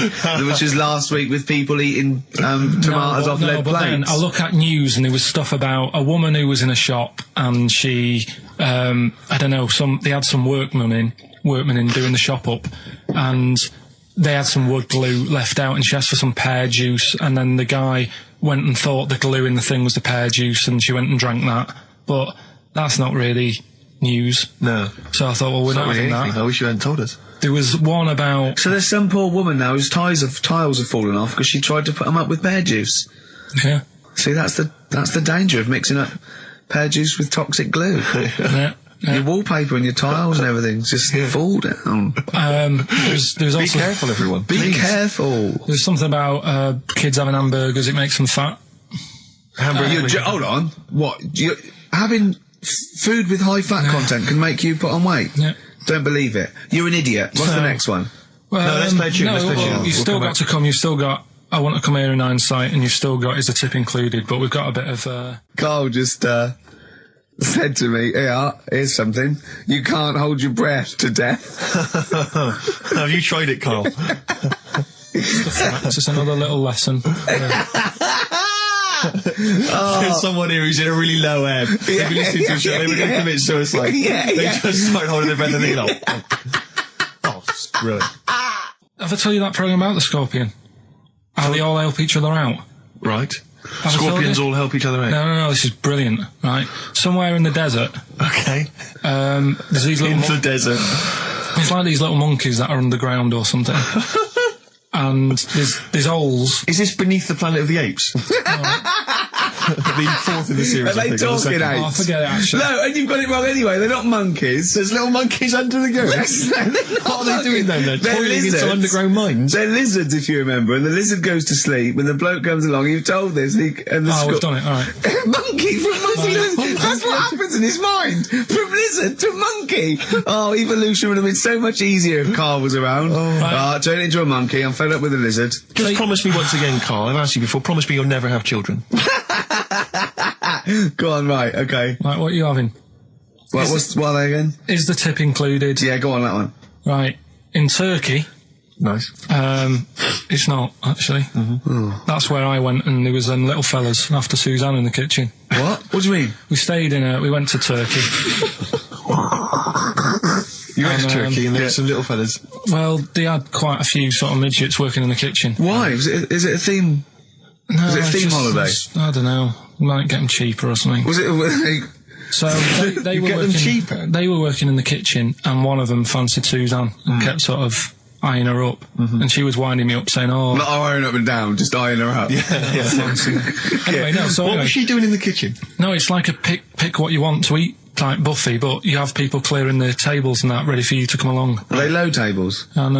which was last week with people eating tomatoes off lead plates. Then I look at news and there was stuff about a woman who was in a shop and she, I don't know, they had some workmen in doing the shop up, and they had some wood glue left out and she asked for some pear juice, and then the guy went and thought the glue in the thing was the pear juice and she went and drank that. But that's not really news. No. So I thought, well, we're not having that. I wish you hadn't told us. There was one about... So there's some poor woman now whose tiles have fallen off because she tried to put them up with pear juice. Yeah. See, that's the danger of mixing up pear juice with toxic glue. Yeah. Your wallpaper and your tiles and everything just fall down. There's also... Be careful, everyone. Be careful. There's something about kids having hamburgers, it makes them fat. Hold on. What? Having food with high fat content can make you put on weight? Yeah. Don't believe it. You're an idiot. What's the next one? Well, no, let's play a tune. You've still got to come. You've still got I Want to Come Here in Hindsight, and you've still got Is the Tip Included, but we've got a bit of... Carl just said to me, here's something. You can't hold your breath to death. Have you tried it, Carl? It's just another little lesson. There's someone here who's in a really low ebb. They've been listening to a show, they were going to commit suicide. They just start holding their breath and they like, oh, it's brilliant. Have I told you that programme about the scorpion? How they all help each other out? Right. Scorpions all help each other out? No, this is brilliant, right? Somewhere in the desert. Okay. There's these little... In the desert. It's like these little monkeys that are underground or something. And there's holes. Is this Beneath the Planet of the Apes? The fourth in the series. Are they talking Oh, apes? forget it, actually. No, and you've got it wrong anyway. They're not monkeys. There's little monkeys under the goose. What are they doing then? They're toiling into underground mines. They're lizards, if you remember. And the lizard goes to sleep. When the bloke comes along, you've told this. And We've done it. All right. Monkey from monkey. That's what happens in his mind. From lizard to monkey. Oh, evolution would have been so much easier if Karl was around. Turn it into a monkey. I'm fed up with a lizard. Just promise me once again, Karl. I've asked you before. Promise me you'll never have children. Go on, right, okay. Right, what are you having? What are they again? Is the tip included? Yeah, go on, that one. Right. In Turkey, Nice. it's not, actually. That's where I went, and there was them little fellas after Suzanne in the kitchen. What? What do you mean? We went to Turkey. You went to Turkey and there were some little fellas. Well, they had quite a few sort of midgets working in the kitchen. Why? Is it a theme? No, Was it a theme holiday? I don't know. Might get them cheaper or something. Was it? So they were get them working, cheaper? They were working in the kitchen, and one of them fancied Suzanne and kept sort of eyeing her up, and she was winding me up saying, "Oh, Not eyeing up and down, just eyeing her up. anyway, no." So What anyway, was she doing in the kitchen? no, it's like a pick what you want to eat type buffet, but you have people clearing the tables and that ready for you to come along. Are they low tables? And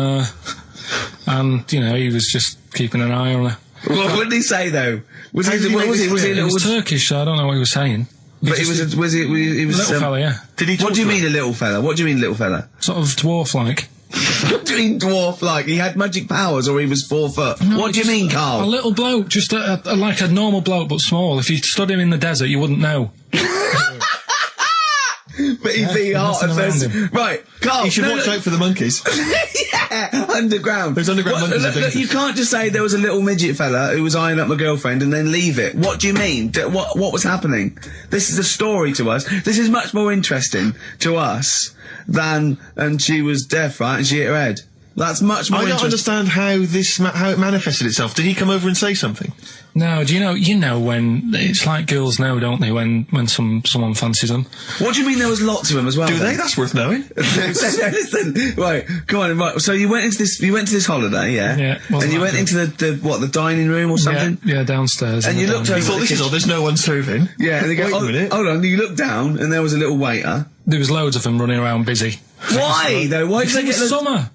you know, he was just keeping an eye on her. What did he say though? Was he? did he What make was he? this Was he a clear? It little? was Turkish, so I don't know what he was saying. But he was a Little fella, yeah. Did he talk What do you to her? mean a little fella? What do you mean little fella? Sort of dwarf-like. What do you mean dwarf like? He had magic powers or he was 4 foot? No, What do you just mean, A Karl? little bloke, just like a normal bloke, but small. If you stood him in the desert, you wouldn't know. But he'd be hot and nothing around thirsty. Right, Karl. You should watch out for the monkeys. Yeah, underground. There's underground monkeys Look, are you can't just say there was a little midget fella who was eyeing up my girlfriend and then leave it. What do you mean? What was happening? This is a story to us. This is much more interesting to us than, and she was deaf, right, and she hit her head. That's much more I don't interesting. understand how it manifested itself. Did he come over and say something? No, do you know when it's like girls know, don't they? When someone fancies them. What do you mean there was lots of them as well? Do then? they? That's worth knowing. Listen, right, come on, right. So you went to this holiday, yeah? Yeah, And you went wasn't into the dining room or something? Yeah, downstairs. And in you the looked dining over- room. Thought, this is odd, there's no one serving. Yeah, and they go, Wait a minute. hold on, you looked down and there was a little waiter. There was loads of them running around busy. Why, though? Why did Because they it get was the... summer.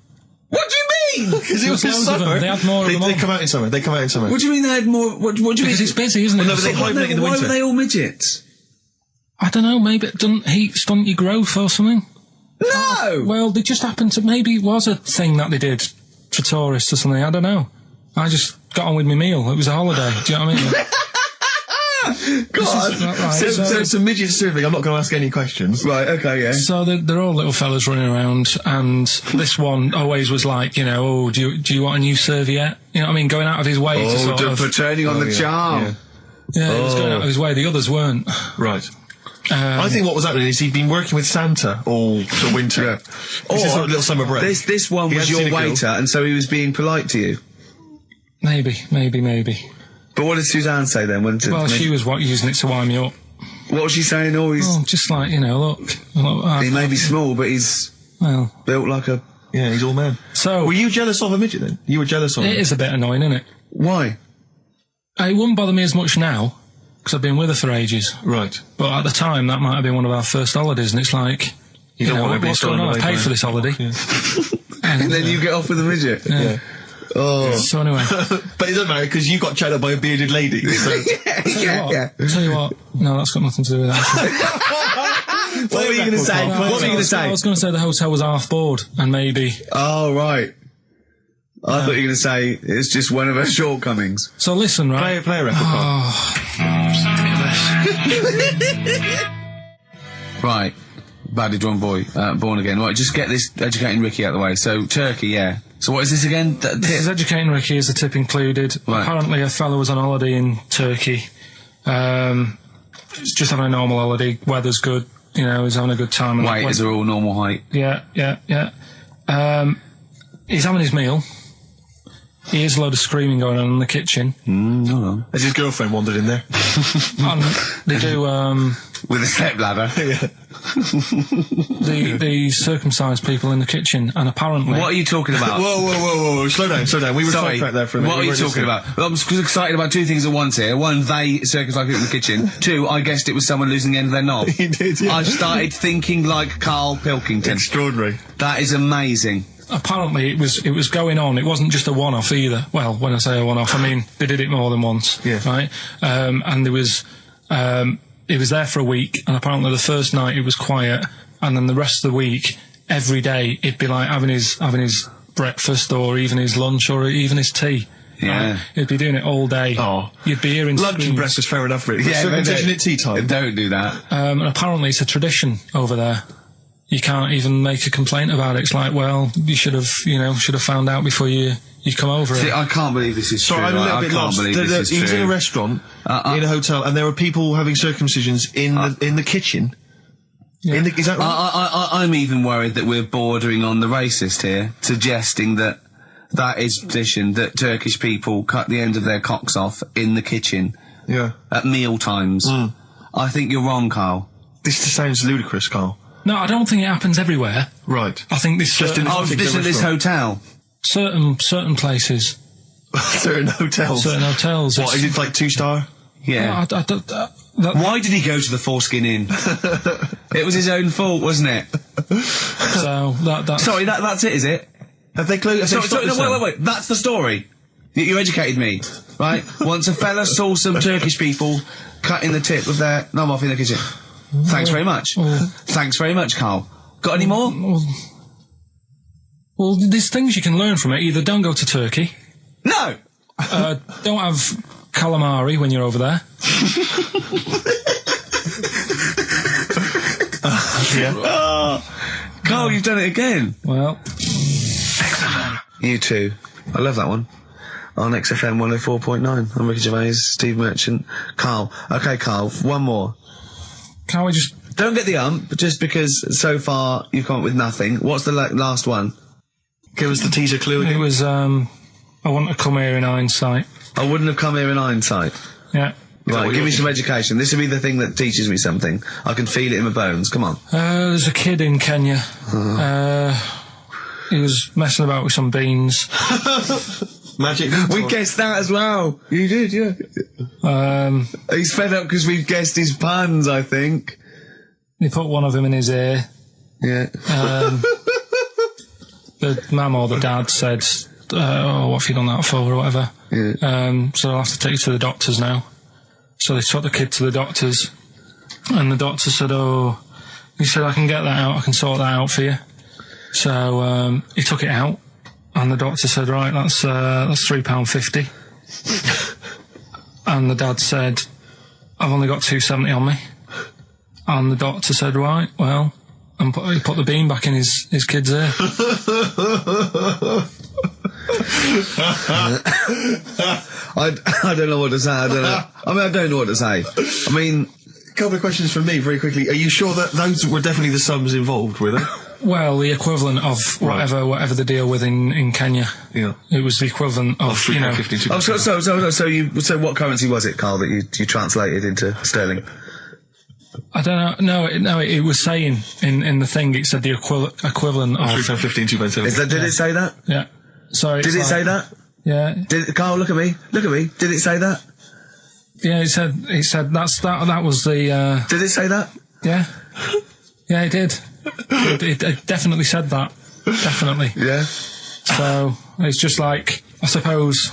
What do you mean? Because it was There was loads of summer. them. They had more of them They on. come out in summer. They come out in summer. What do you mean they had more... What do you mean? Because it's busy, isn't it? Well, no, but they hibernate in the Why winter. were they all midgets? I don't know, maybe it doesn't heat stunt your growth or something. No! Well, they just happened to, maybe it was a thing that they did for tourists or something, I don't know. I just got on with my meal. It was a holiday, do you know what I mean? God. Right, So it's a midget serving. I'm not going to ask any questions. Right, okay, yeah. So they're all little fellas running around, and this one always was like, you know, oh, do you want a new serviette? You know what I mean? Going out of his way to sort of... for turning on the charm. Yeah, he was going out of his way. The others weren't. Right. I think what was happening is he'd been working with Santa all the winter. Yeah. This is sort of little summer break. This one He was hadn't seen your a girl. waiter, and so he was being polite to you. Maybe. But what did Suzanne say then? Well, she was using it to wind me up. What was she saying? Oh, he's... Oh, just like, you know, look. He may be small, but he's Well, built like a... Yeah, he's all man. so... Were you jealous of a midget then? You were jealous of him? It is a bit annoying, isn't it? Why? It wouldn't bother me as much now, because I've been with her for ages. Right. But at the time, that might have been one of our first holidays, and it's like, you don't know, want to be what's going on? thrown I've away paid by for it. this holiday. Yeah. And then you get off with a midget? Yeah. Oh. So anyway, But it doesn't matter because you got chatted up by a bearded lady. So. yeah. tell you what, no, that's got nothing to do with that. What were you going to say? What were you going to I say? was going to say the hotel was half board, and maybe... Oh, right. I thought you were going to say it's just one of her shortcomings. So listen, right? Play a record, Carl. Right. Badly drawn boy, born again. Right, just get this educating Ricky out of the way. So, Turkey, yeah. So what is this again? This is educating Ricky, is the tip included. Right. Apparently a fella was on holiday in Turkey. He's just having a normal holiday, weather's good, you know, he's having a good time. Wait, is there all normal height? Yeah. He's having his meal. He hears a load of screaming going on in the kitchen. Hold on. Has his girlfriend wandered in there? And they do, with a stepladder. The circumcised people in the kitchen, and apparently... What are you talking about? Whoa, slow down. We were sidetracked there for a minute. What are you talking about? Well, I'm excited about two things at once here. One, they circumcised people in the kitchen. Two, I guessed it was someone losing the end of their knob. You did, yeah. I started thinking like Karl Pilkington. Extraordinary. That is amazing. Apparently it was going on. It wasn't just a one-off either. Well, when I say a one-off, I mean they did it more than once. Yeah. Right? And there was... it was there for a week, and apparently the first night it was quiet, and then the rest of the week, every day, it'd be like having his breakfast, or even his lunch, or even his tea. Yeah. Right? He'd be doing it all day. Oh. You'd be hearing Lunch and screams. breakfast, fair enough, really. Yeah, Circumcision at tea time. Don't do that. And apparently it's a tradition over there. You can't even make a complaint about it. It's like, well, you should have found out before you come over. See, I can't believe this is true. Sorry, I'm a little bit lost. He was in a restaurant, in a hotel, and there were people having circumcisions in the kitchen. Yeah. Is that right? I'm even worried that we're bordering on the racist here, suggesting that is tradition, that Turkish people cut the end of their cocks off in the kitchen. Yeah. At meal times. I think you're wrong, Karl. This just sounds ludicrous, Karl. No, I don't think it happens everywhere. Right. I think this Just in this hotel. certain places. Certain hotels. Certain hotels. What, is it like 2-star? Yeah. Why did he go to the Foreskin Inn? It was his own fault, wasn't it? So that's... Sorry, that's it, is it? Have they closed? Wait. That's the story. You educated me, right? Once a fella saw some Turkish people cutting the tip of their knob off in the kitchen. Thanks very much. Thanks very much, Karl. Got any more? Well, there's things you can learn from it. Either don't go to Turkey. No! Don't have calamari when you're over there. Karl, you've done it again. Well... You too. I love that one. On XFM 104.9. I'm Ricky Gervais, Steve Merchant, Karl. Okay, Karl, one more. Can't we just... Don't get the just because so far you've come up with nothing. What's the last one? Give us the teaser clue again. It was, I want to come here in hindsight. I wouldn't have come here in hindsight. Yeah. Right, give me some education. This will be the thing that teaches me something. I can feel it in my bones. Come on. There's a kid in Kenya. He was messing about with some beans. Magic. We guessed that as well. You did, yeah. He's fed up because we've guessed his puns, I think. He put one of them in his ear. Yeah. The mum or the dad said, what have you done that for, or whatever. Yeah. So I'll have to take you to the doctors now. So they took the kid to the doctors, and the doctor said, he said, I can get that out, I can sort that out for you. So, he took it out, and the doctor said, right, that's £3.50. And the dad said, I've only got £2.70 on me. And the doctor said, right, well, and he put the bean back in his kid's ear. I don't know what to say. I don't know what to say. I mean, a couple of questions from me very quickly. Are you sure that those were definitely the sums involved, were they? Well, the equivalent of whatever the deal with in Kenya. Yeah. It was the equivalent of, you know. So what currency was it, Karl, that you translated into sterling? I don't know. No, it was saying in the thing, it said the equivalent of £3.15, Did it say that? Yeah. So did it say that? Yeah. Karl, look at me. Did it say that? Yeah, it said that was the Did it say that? Yeah. Yeah, it did. It definitely said that. Definitely. Yeah. So it's just like, I suppose,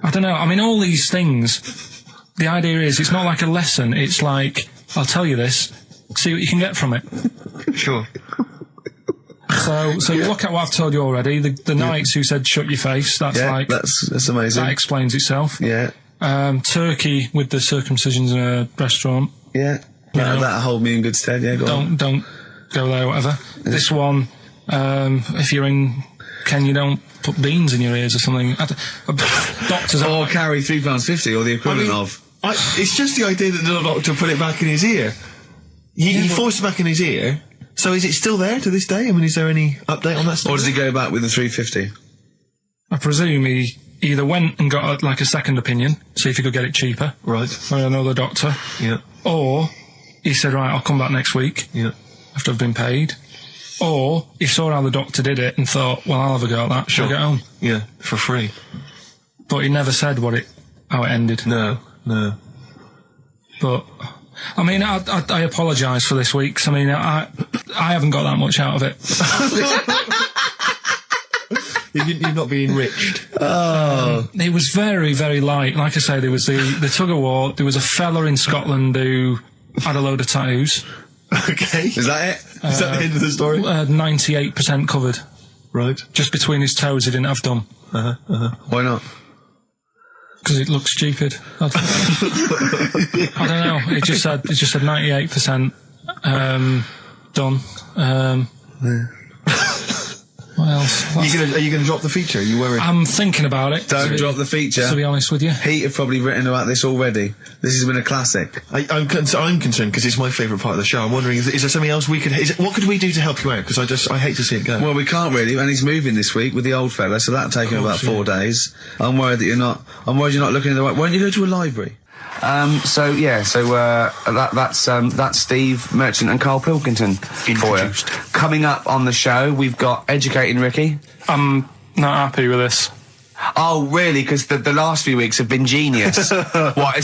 I don't know, I mean, all these things, the idea is it's not like a lesson, it's like, I'll tell you this, see what you can get from it. Sure. So you look at what I've told you already, the knights who said shut your face, that's that's amazing. That explains itself. Yeah. Turkey with the circumcisions in a restaurant. Yeah. That'll hold me in good stead, yeah, go on. Don't go there, whatever. This one, if you're in Kenya, don't put beans in your ears or something. Doctors or carry £3.50 or the equivalent of. It's just the idea that the doctor put it back in his ear. He forced it back in his ear. So is it still there to this day? I mean, is there any update on that stuff? Or does he go back with the £3.50? I presume he either went and got a second opinion, see if he could get it cheaper. Right. Or another doctor. Yeah. Or he said, right, I'll come back next week after I've been paid. Or he saw how the doctor did it and thought, well, I'll have a go at that. Sure. I'll get home. Yeah, for free. But he never said how it ended. No. But, I mean, I apologise for this week, 'cause I mean, I haven't got that much out of it. You're not being enriched. It was very, very light. Like I say, there was the tug of war. There was a fella in Scotland who had a load of tattoos. Okay. Is that it? Is that the end of the story? 98% covered. Right. Just between his toes, he didn't have done. Why not? Because it looked stupid. I don't know. It just said 98% done. What else? Are you going to drop the feature? Are you worried? I'm thinking about it. Don't drop the feature. To be honest with you, Pete have probably written about this already. This has been a classic. I'm concerned because it's my favourite part of the show. I'm wondering, is there something else we could? What could we do to help you out? Because I hate to see it go. Well, we can't really, and he's moving this week with the old fella, so that'll take him about 4 days. I'm worried you're not looking in the right. Why don't you go to a library? That's Steve Merchant and Karl Pilkington for you. Coming up on the show, we've got Educating Ricky. I'm not happy with this. Oh, really? Because the last few weeks have been genius. What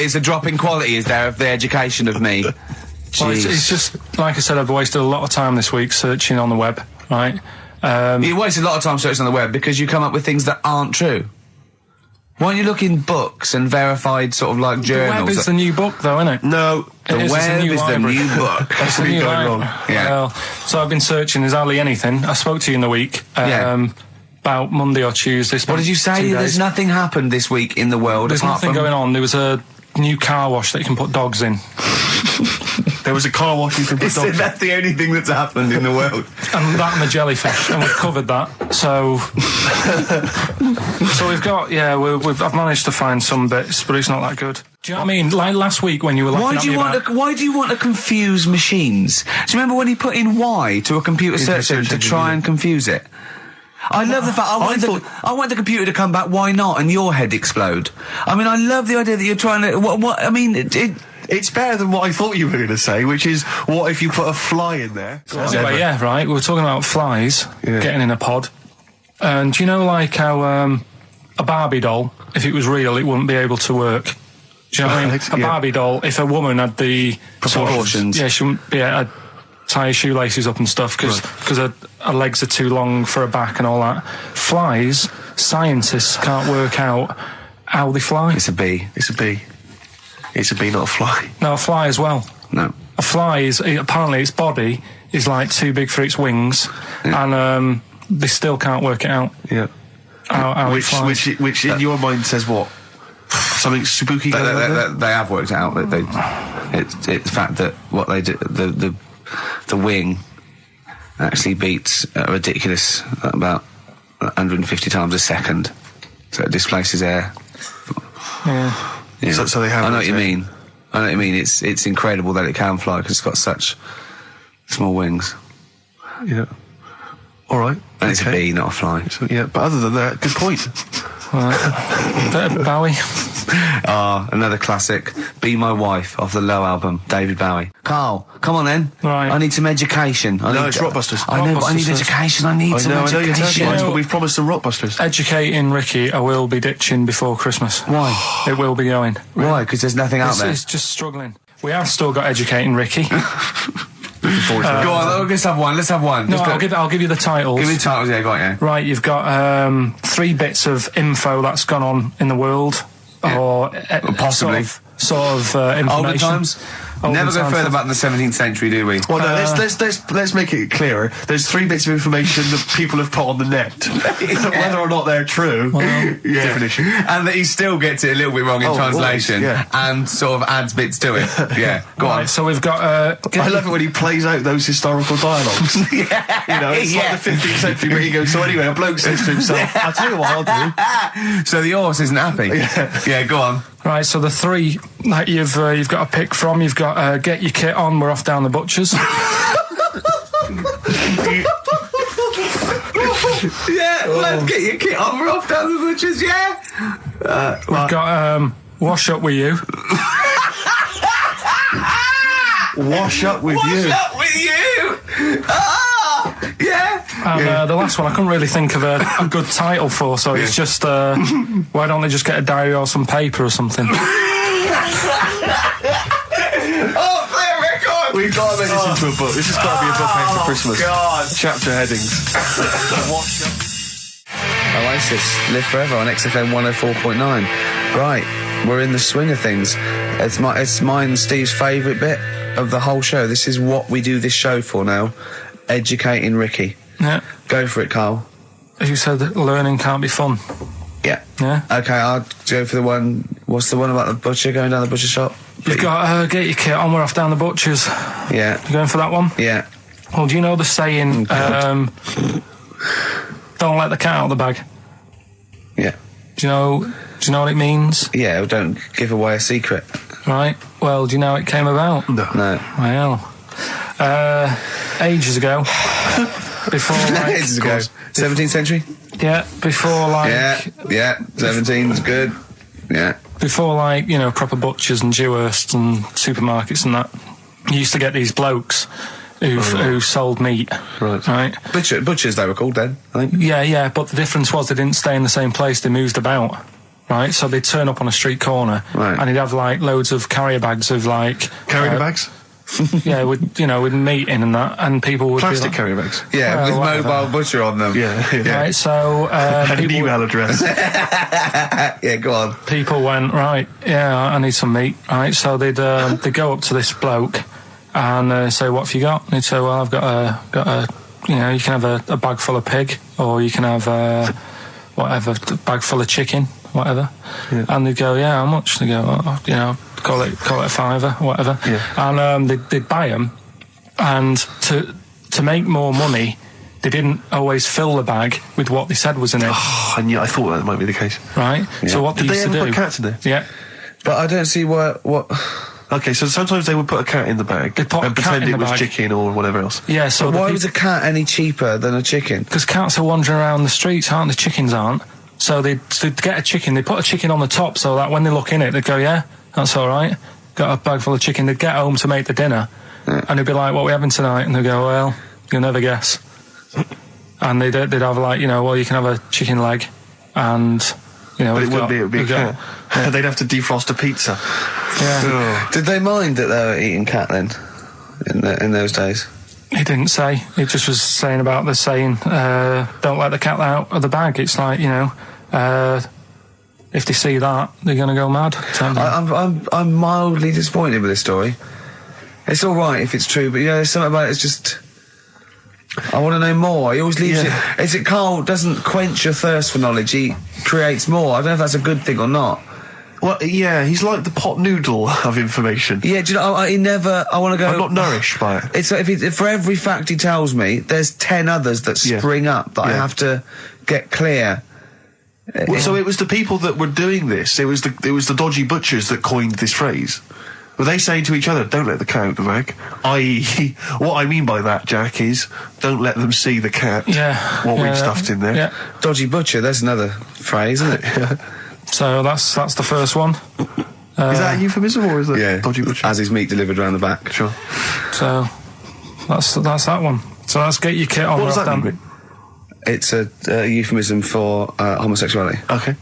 is a drop in quality, is there, of the education of me? Well, it's just, like I said, I've wasted a lot of time this week searching on the web, right? You wasted a lot of time searching on the web because you come up with things that aren't true. Why don't you look in books and verified sort of like journals? The web is the new book, though, isn't it? No, the web is the new book. That's the new wrong. Yeah. Well, so I've been searching. There's hardly anything. I spoke to you in the week. About Monday or Tuesday. What did you say? There's nothing happened this week in the world. There's nothing going on. There was a new car wash that you can put dogs in. There was a car wash you can put dogs in. That's the only thing that's happened in the world. And that and the jellyfish, and we've covered that. So we've got, I've managed to find some bits, but it's not that good. Do you know what I mean? Like last week when you were why do you want to confuse machines? Do you remember when he put in Y to a computer search engine to try and confuse it? I love the fact I want the computer to come back. Why not? And your head explode. I mean, I love the idea that you're trying to. What? I mean, it's better than what I thought you were going to say, which is, what if you put a fly in there? Anyway, yeah, right. We were talking about flies getting in a pod, and do you know, like how a Barbie doll, if it was real, it wouldn't be able to work. Do you know what I mean? A Barbie doll, if a woman had the proportions, she wouldn't be able to tie her shoelaces up and stuff because her legs are too long for her back and all that. Flies, scientists can't work out how they fly. It's a bee. It's a bee. It's a bee, not a fly. No, a fly as well. No. A fly is, apparently its body is like too big for its wings, and they still can't work it out. Yeah. How it flies. Which in your mind says what? Something spooky going on? They have worked it out. It's the fact that what they do, the wing actually beats a ridiculous about 150 times a second, so it displaces air. Yeah. Yeah. So they have. I know what you mean. It's incredible that it can fly because it's got such small wings. Yeah. All right. And it's a bee, not a fly. So, yeah, but other than that, good point. Bowie. Another classic. Be My Wife off the Low album, David Bowie. Carl, come on then. Right. I need some education. It's Rockbusters. I know, but I need education. I need some education. I know, but we've promised some Rockbusters. Educating Ricky, I will be ditching before Christmas. Why? It will be going. Why? Because there's nothing out there. It's just struggling. We have still got Educating Ricky. Go on, let's have one. No, I'll give you the titles. Give me the titles, yeah, go on, yeah. Right, you've got 3 bits of info that's gone on in the world, or possibly sort of information. Older times. Never go further back than the 17th century, do we? Well, no, let's make it clearer. There's 3 bits of information that people have put on the net. Whether or not they're true, different issue. And that he still gets it a little bit wrong in translation, and sort of adds bits to it. Yeah, go on. So we've got. I love it when he plays out those historical dialogues. You know, it's like the 15th century where he goes, so anyway, a bloke says to himself, I'll tell you what I'll do. So the horse isn't happy. Yeah, go on. Right, so the 3 that you've got to pick from, you've got Get Your Kit On, We're Off Down the Butchers. Let's get your kit on, we're off down the butchers, We've got Wash Up With You. Wash up with you. Wash up with you! Ah! Yeah! And the last one I couldn't really think of a good title for, so it's just, why don't they just get a diary or some paper or something? Oh, play a record! We've got to make this into a book. This has got to be a book made for Christmas. God. Chapter headings. Wash up. Oasis, Live Forever on XFM 104.9. Right, we're in the swing of things. It's mine and Steve's favourite bit of the whole show. This is what we do this show for now. Educating Ricky. Yeah. Go for it, Carl. You said that learning can't be fun. Yeah. Yeah. Okay, I'll go for the one. What's the one about the butcher going down the butcher shop? You've got get your kit on, we're off down the butcher's. Yeah. You going for that one? Yeah. Well, do you know the saying, don't let the cat out of the bag? Yeah. Do you know what it means? Yeah, don't give away a secret. Right. Well, do you know how it came about? No. Well, ages ago. Before, like... Ages ago. 17th century? Yeah, before, like... Yeah, 17's good. Yeah. Before, like, you know, proper butchers and Dewhursts and supermarkets and that, you used to get these blokes who sold meat. Right. Butchers, they were called then, I think. Yeah, but the difference was they didn't stay in the same place, they moved about. Right, so they'd turn up on a street corner, and he'd have, like, loads of carrier bags of, like... Carrier bags? Yeah, with meat in and that, and people would Plastic be like, carrier bags? Yeah, with mobile butcher on them. Yeah. Right, so... and an email address. Yeah, go on. People went, right, yeah, I need some meat, right, so they'd go up to this bloke and say, what have you got? And he'd say, well, I've got a you know, you can have a bag full of pig, or you can have whatever, a bag full of chicken, whatever. Yeah. And they'd go, yeah, how much? They go, you know, call it a fiver, whatever. Yeah. And they'd buy them, and to make more money, they didn't always fill the bag with what they said was in it. Oh, I thought that might be the case. Right? Yeah. So what Did they they used ever to do... put cats in there? Yeah. But I don't see what... Okay, so sometimes they would put a cat in the bag They'd put and a cat pretend in it the was bag. chicken or whatever else. Yeah, so... But why was a cat any cheaper than a chicken? Because cats are wandering around the streets, aren't they? Chickens aren't. So they'd get a chicken, they'd put a chicken on the top so that when they look in it, they'd go, yeah, that's all right. Got a bag full of chicken. They'd get home to make the dinner, and they'd be like, what are we having tonight? And they'd go, well, you'll never guess. And they'd have, like, you know, well, you can have a chicken leg, and, you know... But it would be a cat. Yeah. They'd have to defrost a pizza. Yeah. Did they mind that they were eating cat then, in those days? He didn't say. He just was saying about the saying, don't let the cat out of the bag. It's like, you know, if they see that, they're going to go mad. I'm mildly disappointed with this story. It's all right if it's true, but, you know, there's something about it, it's just... I want to know more. He always leaves it... Is it Carl doesn't quench your thirst for knowledge, he creates more. I don't know if that's a good thing or not. Well, yeah, he's like the pot noodle of information. Yeah, do you know, he never... I want to go... I'm not nourished by it. It's like if for every fact he tells me, there's 10 others that spring up that I have to get clear. Well, so it was the people that were doing this, it was the dodgy butchers that coined this phrase. Were they saying to each other, don't let the cat out the bag? I.e., what I mean by that, Jack, is don't let them see the cat. What we've stuffed in there. Yeah. Dodgy butcher, there's another phrase, isn't it? So that's the first one. Is that a euphemism or is that dodgy butcher? As his meat delivered around the back. Sure. So that's that one. So let's get your kit on. What does that mean? It's a euphemism for homosexuality. Okay.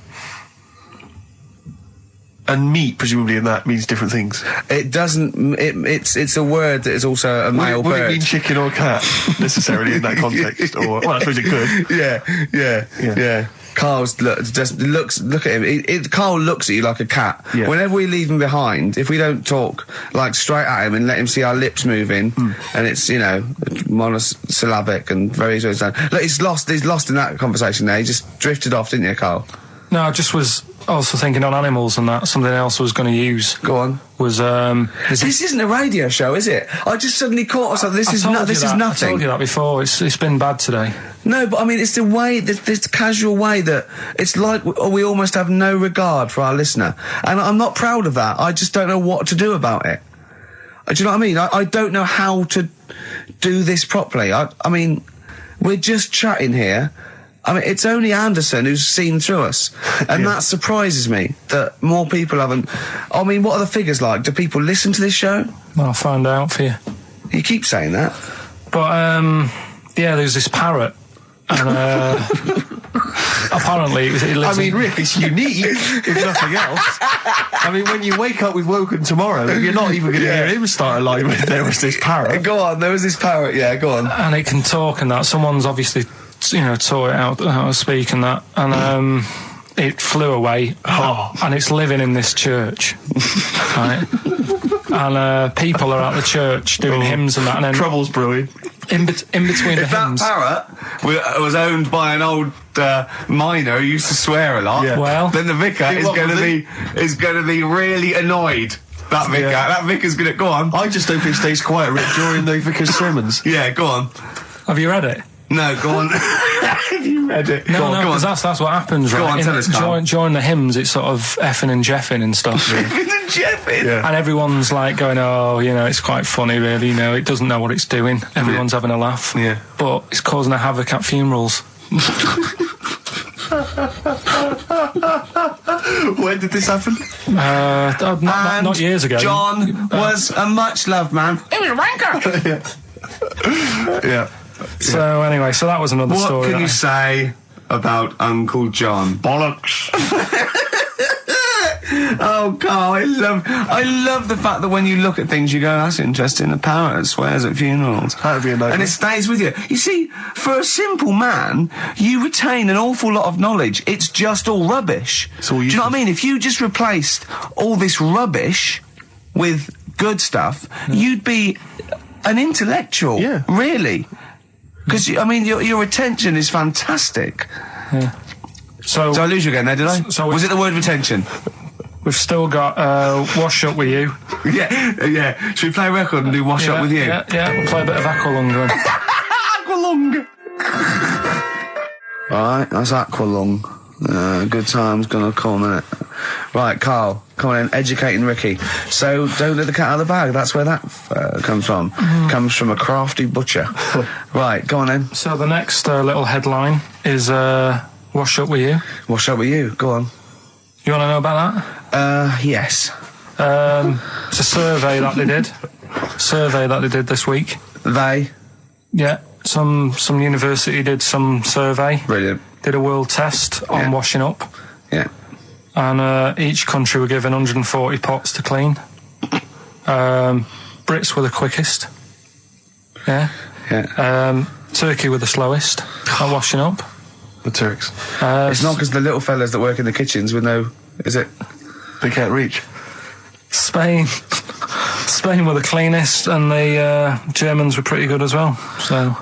And meat, presumably, in that means different things. It doesn't. It's a word that is also a male bird. Would it mean chicken or cat necessarily in that context? Or well, I suppose it could. Yeah. Carl's look at him. Carl looks at you like a cat. Yeah. Whenever we leave him behind, if we don't talk like straight at him and let him see our lips moving, and it's, you know, monosyllabic and very look, he's lost in that conversation there. He just drifted off, didn't you, Carl? No, I just was also thinking on animals and that. Something else I was going to use. Go on. Was this isn't a radio show, is it? I just suddenly caught myself. This is nothing. I told you that before. It's been bad today. No, but I mean, it's the way, this casual way that it's like we almost have no regard for our listener, and I'm not proud of that. I just don't know what to do about it. Do you know what I mean? I don't know how to do this properly. I mean, we're just chatting here. I mean, it's only Anderson who's seen through us, and that surprises me that more people haven't. I mean, what are the figures like? Do people listen to this show? I'll find out for you. You keep saying that. But, yeah, there's this parrot. And, apparently it lives Rick, it's unique, if nothing else. I mean, when you wake up with Woken Tomorrow, you're not even going to hear him start a line with there was this parrot. Go on, there was this parrot, yeah, go on. And it can talk and that. Someone's obviously, taught it how to speak and that. And, it flew away. And it's living in this church. Right? And, people are at the church doing hymns and that. And then Trouble's brewing. In between the hymns. That parrot was owned by an old miner who used to swear a lot. Yeah. Well, then the vicar is going to be really annoyed. That vicar, that vicar's going to go on. I just hope it stays quiet, Rick, during the vicar's sermons. Yeah, go on. have you read it? No, go on. Have you read it? No, because that's what happens, right? Go on, tell us, Carl. During the hymns, it's sort of effing and jeffing and stuff. Effing and jeffing? Yeah. And everyone's like going, oh, it's quite funny, really. It doesn't know what it's doing. Everyone's having a laugh. Yeah. But it's causing a havoc at funerals. When did this happen? Not years ago. John was a much-loved man. He was a wanker! Yeah. So anyway, that was another story. What can you say about Uncle John? Bollocks. Oh, Carl, I love the fact that when you look at things, you go, that's interesting. A parrot swears at funerals. That'd be a nightmare. And it stays with you. You see, for a simple man, you retain an awful lot of knowledge. It's just all rubbish. Do you know what I mean? If you just replaced all this rubbish with good stuff, you'd be an intellectual. Yeah. Really. Because, your retention is fantastic. Yeah. So Did I lose you again there, did I? Was it the word retention? We've still got Wash Up With You. Yeah. Should we play a record and do Wash Up With You? Yeah, we'll play a bit of Aqualung then. Aqualung! Right, that's Aqualung. Good time's gonna come, innit? Right, Carl, come on in, educating Ricky. So, don't let the cat out of the bag, that's where that comes from. Comes from a crafty butcher. Right, go on then. So the next little headline is Wash Up With You. Wash Up With You, go on. You want to know about that? Yes. It's a survey that they did. This week. They? Yeah, some university did some survey. Brilliant. Did a world test on washing up. Yeah. And each country were given 140 pots to clean. Brits were the quickest. Yeah. Turkey were the slowest at washing up. The Turks. It's not because the little fellas that work in the kitchens with no... Is it? They can't reach. Spain were the cleanest, and the Germans were pretty good as well. So...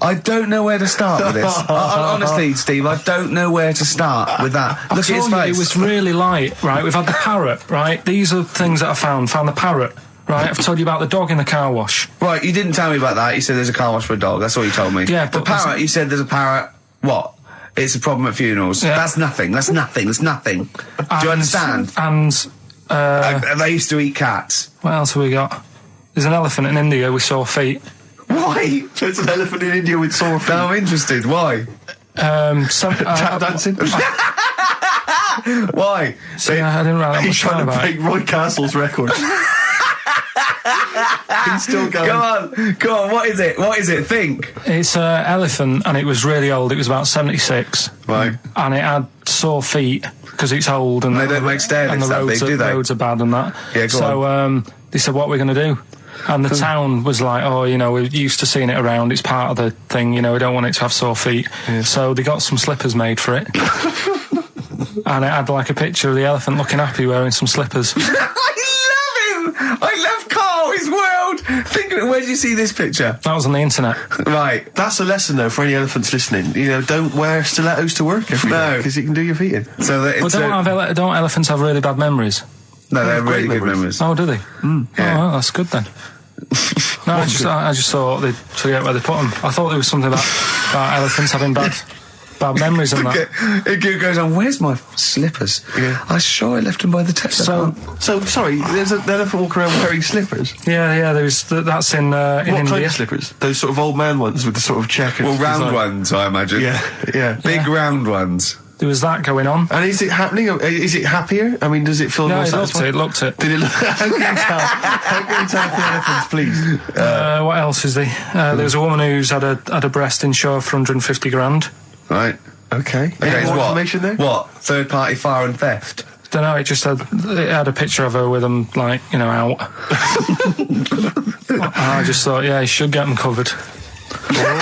I don't know where to start with this. Honestly, Steve, I don't know where to start with that. Look at his face. It was really light, right? We've had the parrot, right? These are things that I found. Found the parrot, right? I've told you about the dog in the car wash. Right, you didn't tell me about that. You said there's a car wash for a dog. That's all you told me. Yeah, the but parrot, you said there's a parrot. What? It's a problem at funerals. Yeah. That's nothing. That's nothing. Do you understand? And they used to eat cats. what else have we got? There's an elephant in India with sore feet. Why? There's an elephant in India with sore feet. I'm interested. Why? Tap dancing. Why? I didn't write that He's much trying down to about break it. Roy Castle's record. He's still going. Go on. What is it? Think. It's an elephant, and it was really old. It was about 76. Right. And it had sore feet because it's old, and They don't make stair and the lifts that roads, big, do they? roads are bad and that. Yeah, go so they said, "What are we going to do?" And the town was like, "Oh, we're used to seeing it around. It's part of the thing. We don't want it to have sore feet." Yeah. So they got some slippers made for it, and it had like a picture of the elephant looking happy wearing some slippers. I love him. I love Carl. His world. Think of it. Where did you see this picture? That was on the internet. Right. That's a lesson, though, for any elephants listening. Don't wear stilettos to work every day, because it can do your feet in. So that But it's don't elephants have really bad memories? no, they're great really good memories. memories. Oh, do they? Yeah. Oh, well, that's good then. No, I just thought they'd forget where they put them. I thought there was something about elephants having bad memories and that. It goes on. Where's my slippers? Yeah. I'm sure I left them by the test. So sorry, there's an elephant walking around wearing slippers. Yeah. That's in What India. kind of slippers? Those sort of old man ones with the sort of checkered round design. ones, I imagine. Yeah. Big round ones. there was that going on. And is it happening? Is it happier? I mean, does it feel No, more it satisfying? looked it. Did it look? How can you tell? How can you tell for elephants, please? What else is there? There was a woman who's had a breast insured for 150 grand. Right. Okay. Any more information there? What? Third-party fire and theft? Don't know. It just had a picture of her with them, like, you know, out. I just thought, yeah, he should get them covered. He's done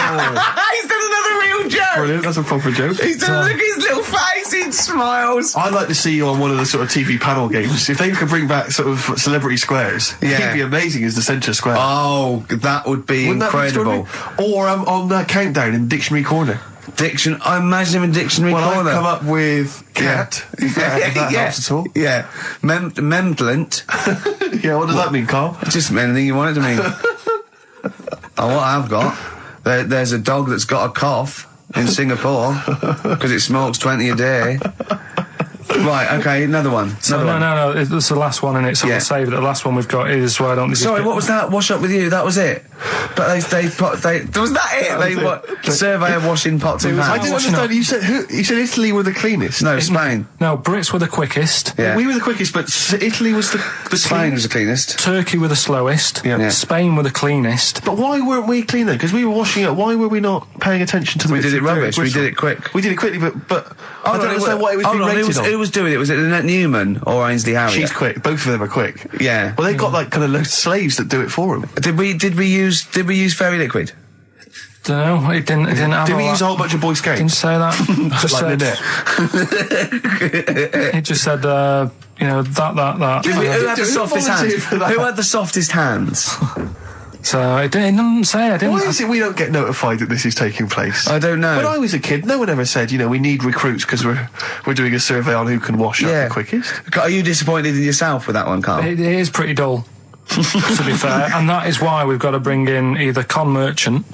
another real joke. Brilliant. That's a proper joke. He's done look at his little face. He smiles. I'd like to see you on one of the sort of TV panel games. If they could bring back sort of celebrity squares, he'd be amazing as the centre square. Oh, that would be incredible. Or on the countdown in Dictionary Corner. I imagine him in Dictionary Corner. I've come up with cat. If that helps at all. Yeah. Memblent. Yeah, what does that mean, Carl? Just anything you want it to mean. What I've got, there's a dog that's got a cough in Singapore because it smokes 20 a day. Right, okay, another one. No, it's the last one in it, so we'll save it. The last one we've got is why don't they just Sorry, what was that? Wash up with you, that was it? But was that it? Survey of washing pots and pans. I didn't understand, you said Italy were the cleanest. No, Spain. No, Brits were the quickest. Yeah. We were the quickest, but Italy was the Spain was the cleanest. Turkey were the slowest. Yeah. Spain were the cleanest. But why weren't we cleaner? Because we were washing up. Why were we not paying attention to the We did it rubbish, we did it quick. We did it quickly, but I don't understand why it was being rated on. Who was doing it? Was it Annette Newman or Ainsley Harriott? She's quick. Both of them are quick. Yeah. Well, they've got like kind of loads of slaves that do it for them. Did we use fairy liquid? Don't know. It didn't have. Did we use a whole bunch of Boy Scouts? Didn't say that. It just said, you know, that. Who had the softest hands? Who had the softest hands? So it didn't say. I didn't. Why is it we don't get notified that this is taking place? I don't know. When I was a kid, no one ever said, you know, we need recruits because we're doing a survey on who can wash up the quickest. Are you disappointed in yourself with that one, Carl? It is pretty dull. To be fair, and that is why we've got to bring in either con merchant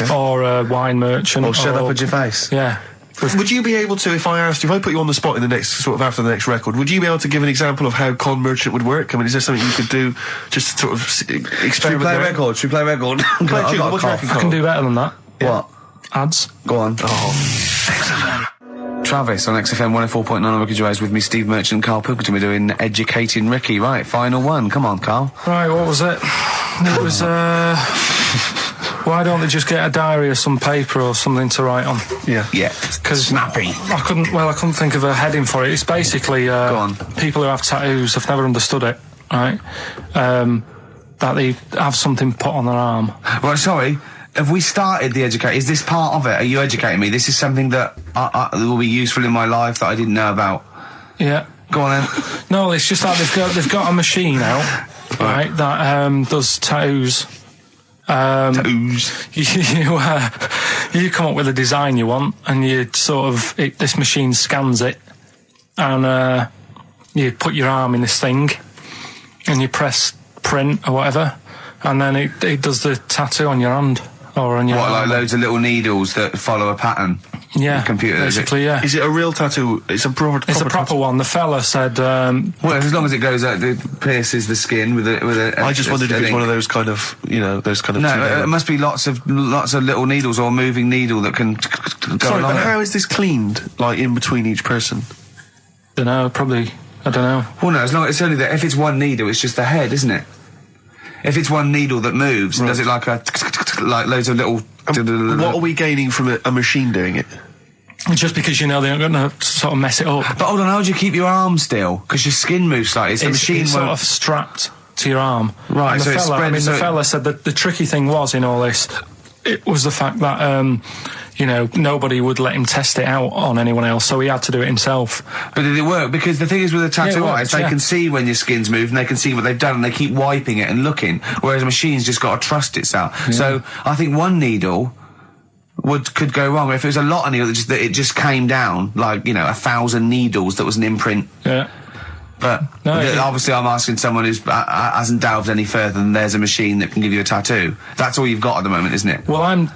or a wine merchant or shut up at your face. Yeah. Would you be able to, if I put you on the spot in the next, sort of after the next record, would you be able to give an example of how con merchant would work? I mean, is there something you could do just to sort of experiment? Should we play record? I can do better than that. What? Ads. Go on. Travis on XFM 104.9 on Ricky Gervais with me, Steve Merchant and Karl Pilkington. We're doing Educating Ricky. Right, final one. Come on, Carl. Right, what was it? It was, why don't they just get a diary or some paper or something to write on? Yeah. Because snappy. I couldn't think of a heading for it. It's basically, Go on. people who have tattoos, I've never understood it, right? That they have something put on their arm. Right, sorry. Have we started the educate? Is this part of it? Are you educating me? This is something that will be useful in my life that I didn't know about. Yeah. Go on then. No, it's just that they've got a machine out, right, that does tattoos. You come up with a design you want, and you sort of this machine scans it, and you put your arm in this thing, and you press print or whatever, and then it does the tattoo on your hand. Or on your like loads of little needles that follow a pattern? Yeah, the computer, basically, yeah. Is it a real tattoo? It's a proper one. The fella said, well, as long as it goes out, it pierces the skin with a I just wondered if it's one of those kind of, you know, those kind of... No, it must be lots of little needles or a moving needle that can go Sorry, along but it. how is this cleaned, like, in between each person? Don't know, probably, I don't know. Well, no, as long as it's only that, if it's one needle, it's just the head, isn't it? If it's one needle that moves, and does it like like loads of little... What are we gaining from a machine doing it? Just because you know they're not going to sort of mess it up. But hold on, how do you keep your arm still? Because your skin moves slightly. So the machine it's sort of strapped to your arm. Right, and so it's spread. the fella said that the tricky thing was in all this, it was the fact that you know, nobody would let him test it out on anyone else, so he had to do it himself. But did it work? Because the thing is with the tattoo artists, they can see when your skin's moved and they can see what they've done and they keep wiping it and looking, whereas a machine's just got to trust itself. Yeah. So I think one needle could go wrong. If it was a lot of needles that it just came down, like, you know, 1,000 needles that was an imprint. Yeah. But obviously I'm asking someone who hasn't delved any further than there's a machine that can give you a tattoo. That's all you've got at the moment, isn't it? Well,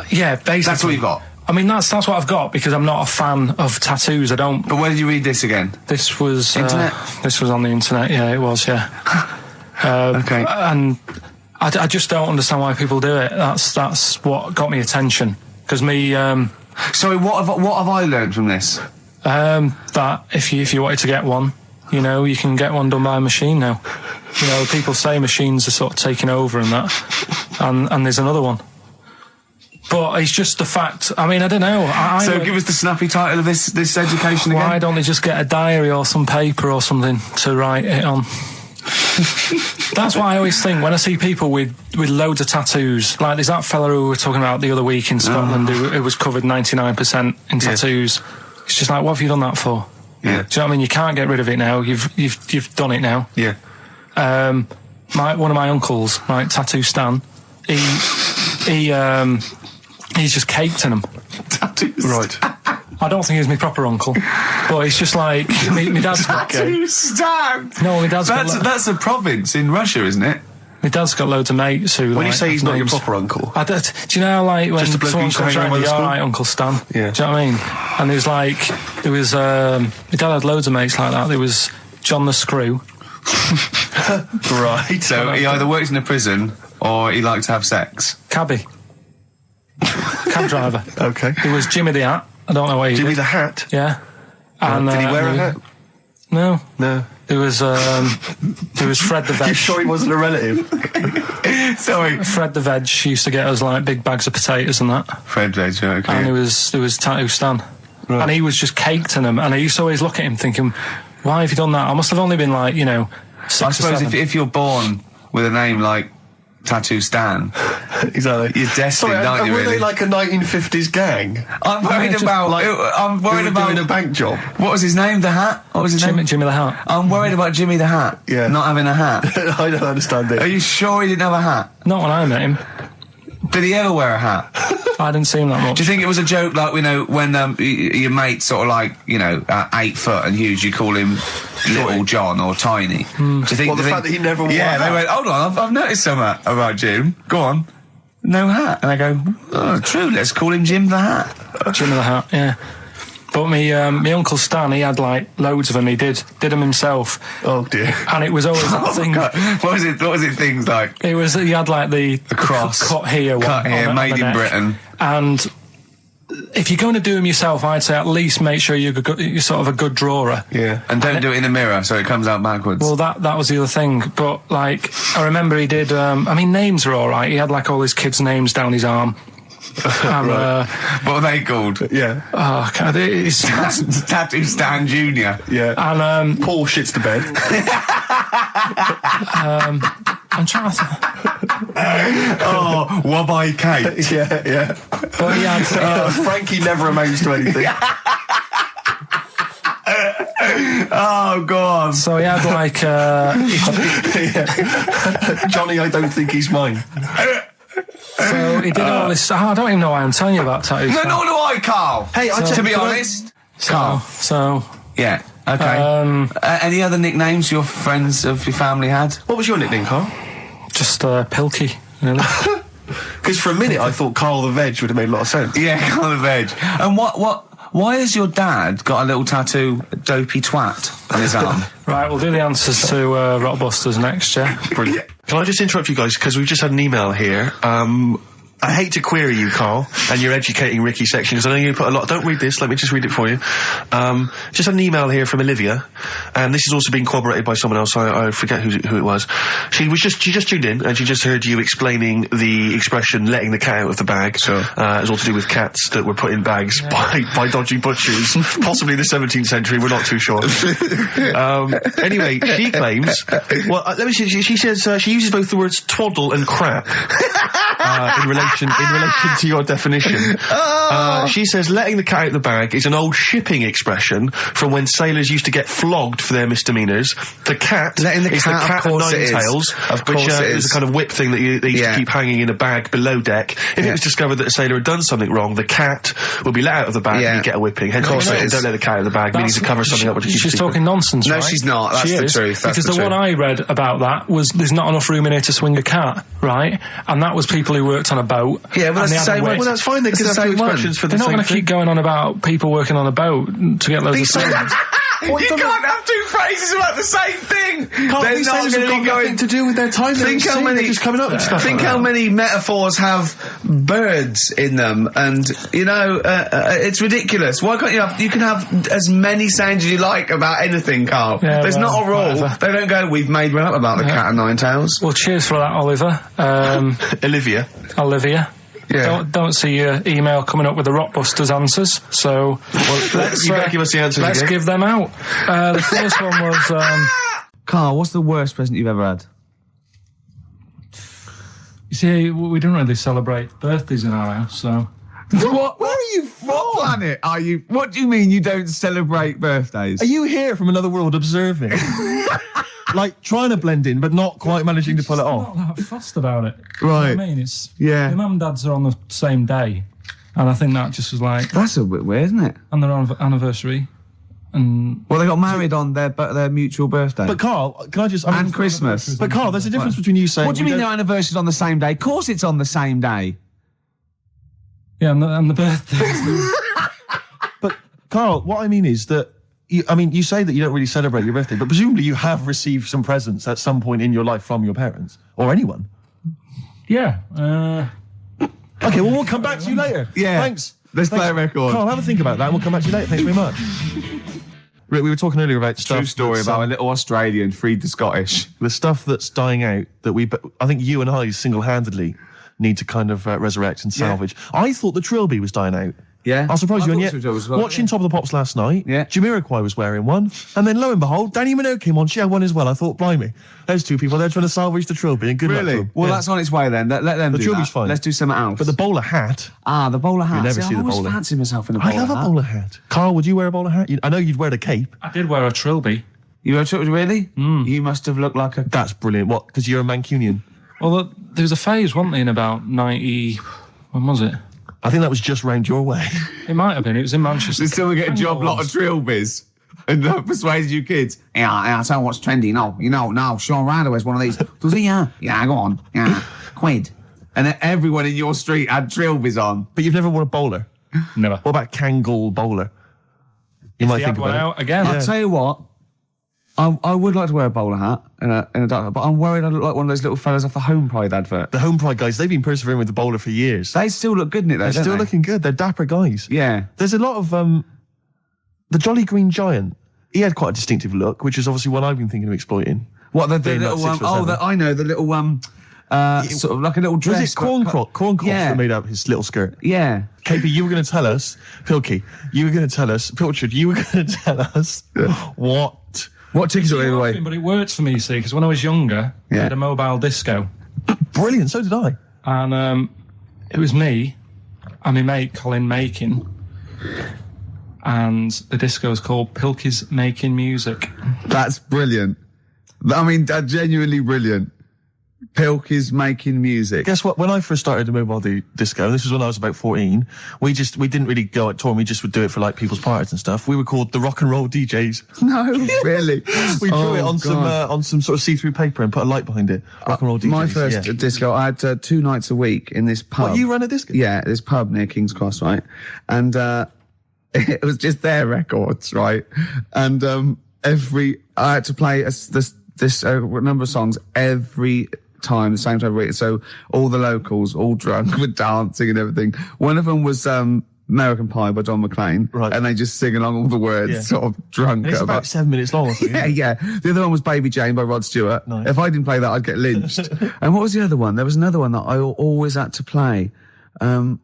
yeah, basically. That's all you've got? I mean, that's what I've got, because I'm not a fan of tattoos. I don't... But where did you read this again? This was... Internet? This was on the internet, yeah, it was, yeah. Okay. And I just don't understand why people do it. That's what got me attention. Because me... Sorry, what have I learned from this? That if you wanted to get one, you know, you can get one done by a machine now. You know, people say machines are sort of taking over and that, and there's another one. But it's just the fact. I mean, I don't know. So give us the snappy title of this education again. Why don't they just get a diary or some paper or something to write it on? That's what I always think when I see people with loads of tattoos. Like there's that fella who we were talking about the other week in Scotland who was covered 99% in tattoos. It's just like, what have you done that for? Yeah. Do you know what I mean? You can't get rid of it now. You've done it now. Yeah. One of my uncles, right, Tattoo Stan, he's just caked in them. Tattoos. Right. I don't think he's my proper uncle, but it's just like my dad's got Tattoo Stan. No, my dad's got. That's a province in Russia, isn't it? My dad's got loads of mates who. When like, you say he's not your names. proper uncle, Do you know, like when Just a bloke someone who used to comes hang around around, with the all school? right, Uncle Stan. Yeah. Do you know what I mean? And there was my dad had loads of mates like that. There was John the Screw. right? So he either works in a prison or he likes to have sex. Cabbie. Cab driver. Okay. There was Jimmy the Hat. I don't know where he Jimmy did. the Hat. Yeah. And, Did he wear a hat? No. No. There was Fred the Veg. You sure he wasn't a relative? Sorry. Fred the Veg used to get us like big bags of potatoes and that. Fred Veg, okay. And there was Tattoo Stan. Right. And he was just caked in them. And I used to always look at him thinking, why have you done that? I must have only been like, 6 I or suppose 7. if you're born with a name like Tattoo Stan, Exactly. you're destined, aren't you, were really? they like a 1950s gang? I'm worried about... I'm worried about... doing a bank job. What was his name? The Hat? What was his name? Jimmy the Hat. I'm worried about Jimmy the Hat. Yeah. Not having a hat. I don't understand Are it. you sure he didn't have a hat? Not when I met him. Did he ever wear a hat? I didn't see him that much. Do you think it was a joke, like, when your mate's sort of like, 8 foot and huge, you call him Little John or Tiny? Do you think... Well, the fact that he never wore a Yeah, hat. they went, hold on, I've noticed something about Jim. Go on. No hat. And I go, oh, true, let's call him Jim the Hat. Jimmy the Hat, yeah. But my Uncle Stan, he had like loads of them. He did them himself. Oh dear. And it was always that thing. God. What was it things like? He had like the cross. cut here, Cut here, on made the in neck. Britain. And if you're going to do them yourself, I'd say at least make sure you're sort of a good drawer. Yeah. And don't do it in the mirror so it comes out backwards. Well, that was the other thing. But like, I remember he did. Names are all right. He had like all his kids' names down his arm. And, what are they called? Yeah. oh, God, it's Tattoo Stan Jr. Yeah. and Paul shits the bed. I'm trying to. Oh, Wobbai Kate. yeah. But he had. Frankie never amounts to anything. Oh, God. So he had like. Johnny, I don't think he's mine. So he did all this. I don't even know why I'm telling you about tattoos. No, nor do I, Carl. Hey, to be honest, Carl. So Yeah. Okay. Any other nicknames your friends of your family had? What was your nickname, Carl? just Pilky, really. Because for a minute I thought Karl the Veg would have made a lot of sense. Yeah, Carl the Veg. And why has your dad got a little tattoo, dopey twat, on his arm? Right, we'll do the answers to Rockbusters next, yeah? Brilliant. Can I just interrupt you guys, because we've just had an email here. I hate to query you, Carl, and your educating Ricky section, because I know you put a lot... Don't read this, let me just read it for you. Just had an email here from Olivia, and this has also been corroborated by someone else, I forget who it was. She just tuned in, and she just heard you explaining the expression, letting the cat out of the bag. Sure. It was all to do with cats that were put in bags by dodgy butchers, possibly the 17th century, we're not too sure. Anyway, she claims... Well, let me see, she says she uses both the words twaddle and crap in relation to your definition. She says letting the cat out of the bag is an old shipping expression from when sailors used to get flogged for their misdemeanours. The cat letting the is cat, the cat of of course nine it is. tails, Of course which it is is. a kind of whip thing that they used to keep hanging in a bag below deck. If it was discovered that a sailor had done something wrong, the cat would be let out of the bag and he'd get a whipping. Hence, Of course don't it is. let the cat out of the bag, meaning to cover something up. Which is She's talking nonsense, No, right? she's not. That's She the is, truth. That's because the the one truth. I read about that was there's not enough room in here to swing a cat, right? And that was people who worked on a boat. Yeah, well, and that's they the had same a one. whip. Well, that's fine. They It's could the have two same one. expressions for the They're not same going to thing. keep going on about people working on a boat to get loads of sand. You can't have two phrases about the same thing. These things have got nothing to do with their time. Think how many just coming up with stuff. Think how many metaphors have birds in them, and it's ridiculous. Why can't you can have as many sounds as you like about anything, Carl? Yeah, There's not a rule. Whatever. They don't go, we've made one up about the cat and nine tails. Well, cheers for that, Oliver. Olivia. Yeah. Don't see your email coming up with the Rockbusters answers, so You better give us the answers let's again. give them out. The first one was, Carl, what's the worst present you've ever had? you see, we don't really celebrate birthdays in our house, so... What? Where are you from? What planet are you? What do you mean you don't celebrate birthdays? Are you here from another world observing? Like, trying to blend in, but not quite managing to pull it off? Not that fussed about it. Right. You know what I mean? It's... Yeah. My mum and dad's are on the same day, and I think that just was like... That's a bit weird, isn't it? And their anniversary, and... Well, they got married on their mutual birthday. But Carl, can I just... and Christmas. But Carl, there's a difference between you saying... What do you we mean don't- their anniversary's on the same day? Of course it's on the same day. Yeah, and the birthday. But Carl, what I mean is that you say that you don't really celebrate your birthday, but presumably you have received some presents at some point in your life from your parents or anyone. Yeah. Okay, well we'll come back to you later. Yeah. Thanks. Let's play a record. Carl, have a think about that and we'll come back to you later. Thanks very much. Rick, we were talking earlier about stuff. True story that's, about a little Australian freed the Scottish. the stuff that's dying out that I think you and I single-handedly need to kind of resurrect and salvage. I thought the Trilby was dying out. Yeah. I'll surprise you, and thought yet, so as well, watching Top of the Pops last night, Yeah. Jamiroquai was wearing one, and then lo and behold, Danny Minogue came on, she had one as well. I thought, blimey, there's two people there trying to salvage the Trilby, and good luck to them. Well, Yeah. that's on its way then. Let them The do Trilby's that. fine. Let's do something else. But the bowler hat, the bowler hat. never see I the always bowler. fancy myself in a bowler I love hat. a bowler hat. Carl, would you wear a bowler hat? I know you'd wear the cape. I did wear a trilby. You were really? You must have looked like a... That's brilliant. What? Because you're a Mancunian. Well, there was a phase, wasn't there, in about 90... When was it? I think that was just round your way. It might have been. It was in Manchester. Did someone get a job lot of trilbies? And persuaded you kids? Yeah, I tell you what's trendy. No, Sean Ryder wears one of these. Does he? Yeah, go on. Yeah, quid. And then everyone in your street had trilbies on. But you've never worn a bowler. Never. What about Kangol bowler? You might They think had one about out again. I'll tell you what. I would like to wear a bowler hat in a dark, but I'm worried I look like one of those little fellas off the Home Pride advert. it. The Home Pride guys, they've been persevering with the bowler for years. They still look good in it, though. They're don't still they? looking good. They're dapper guys. Yeah. There's a lot of the Jolly Green Giant. He had quite a distinctive look, which is obviously one I've been thinking of exploiting. What the Being little about 6 foot 7. I know the little sort of like a little dress. Was it Corncroft Yeah. that made up his little skirt? Yeah. KP, you were going to tell us, Pilchard, you were going to tell us What tickets are we away? But it worked for me, see, because when I was younger, I Yeah. had a mobile disco. Brilliant, so did I. And it was me and my mate Colin Makin. And the disco was called Pilky's Making Music. That's brilliant. I mean, that's genuinely brilliant. Pilk is making music. Guess what? When I first started the mobile disco, and this was when I was about 14, we didn't really go out touring, we just would do it for like people's parties and stuff. We were called the rock and roll DJs. No, really. We drew Oh, it on some sort of see-through paper and put a light behind it. Rock and roll DJs. My first yeah. disco, I had 2 nights a week in this pub. What, you ran a disco? Yeah, this pub near King's Cross, right? And it was just their records, right? And I had to play this number of songs every time, the same time of week. So all the locals, all drunk with dancing and everything. One of them was American Pie by Don McLean. Right. And they just sing along all the words, Yeah. sort of drunk. And it's about 7 minutes long or something. Yeah. The other one was Baby Jane by Rod Stewart. Nice. If I didn't play that, I'd get lynched. And what was the other one? There was another one that I always had to play. It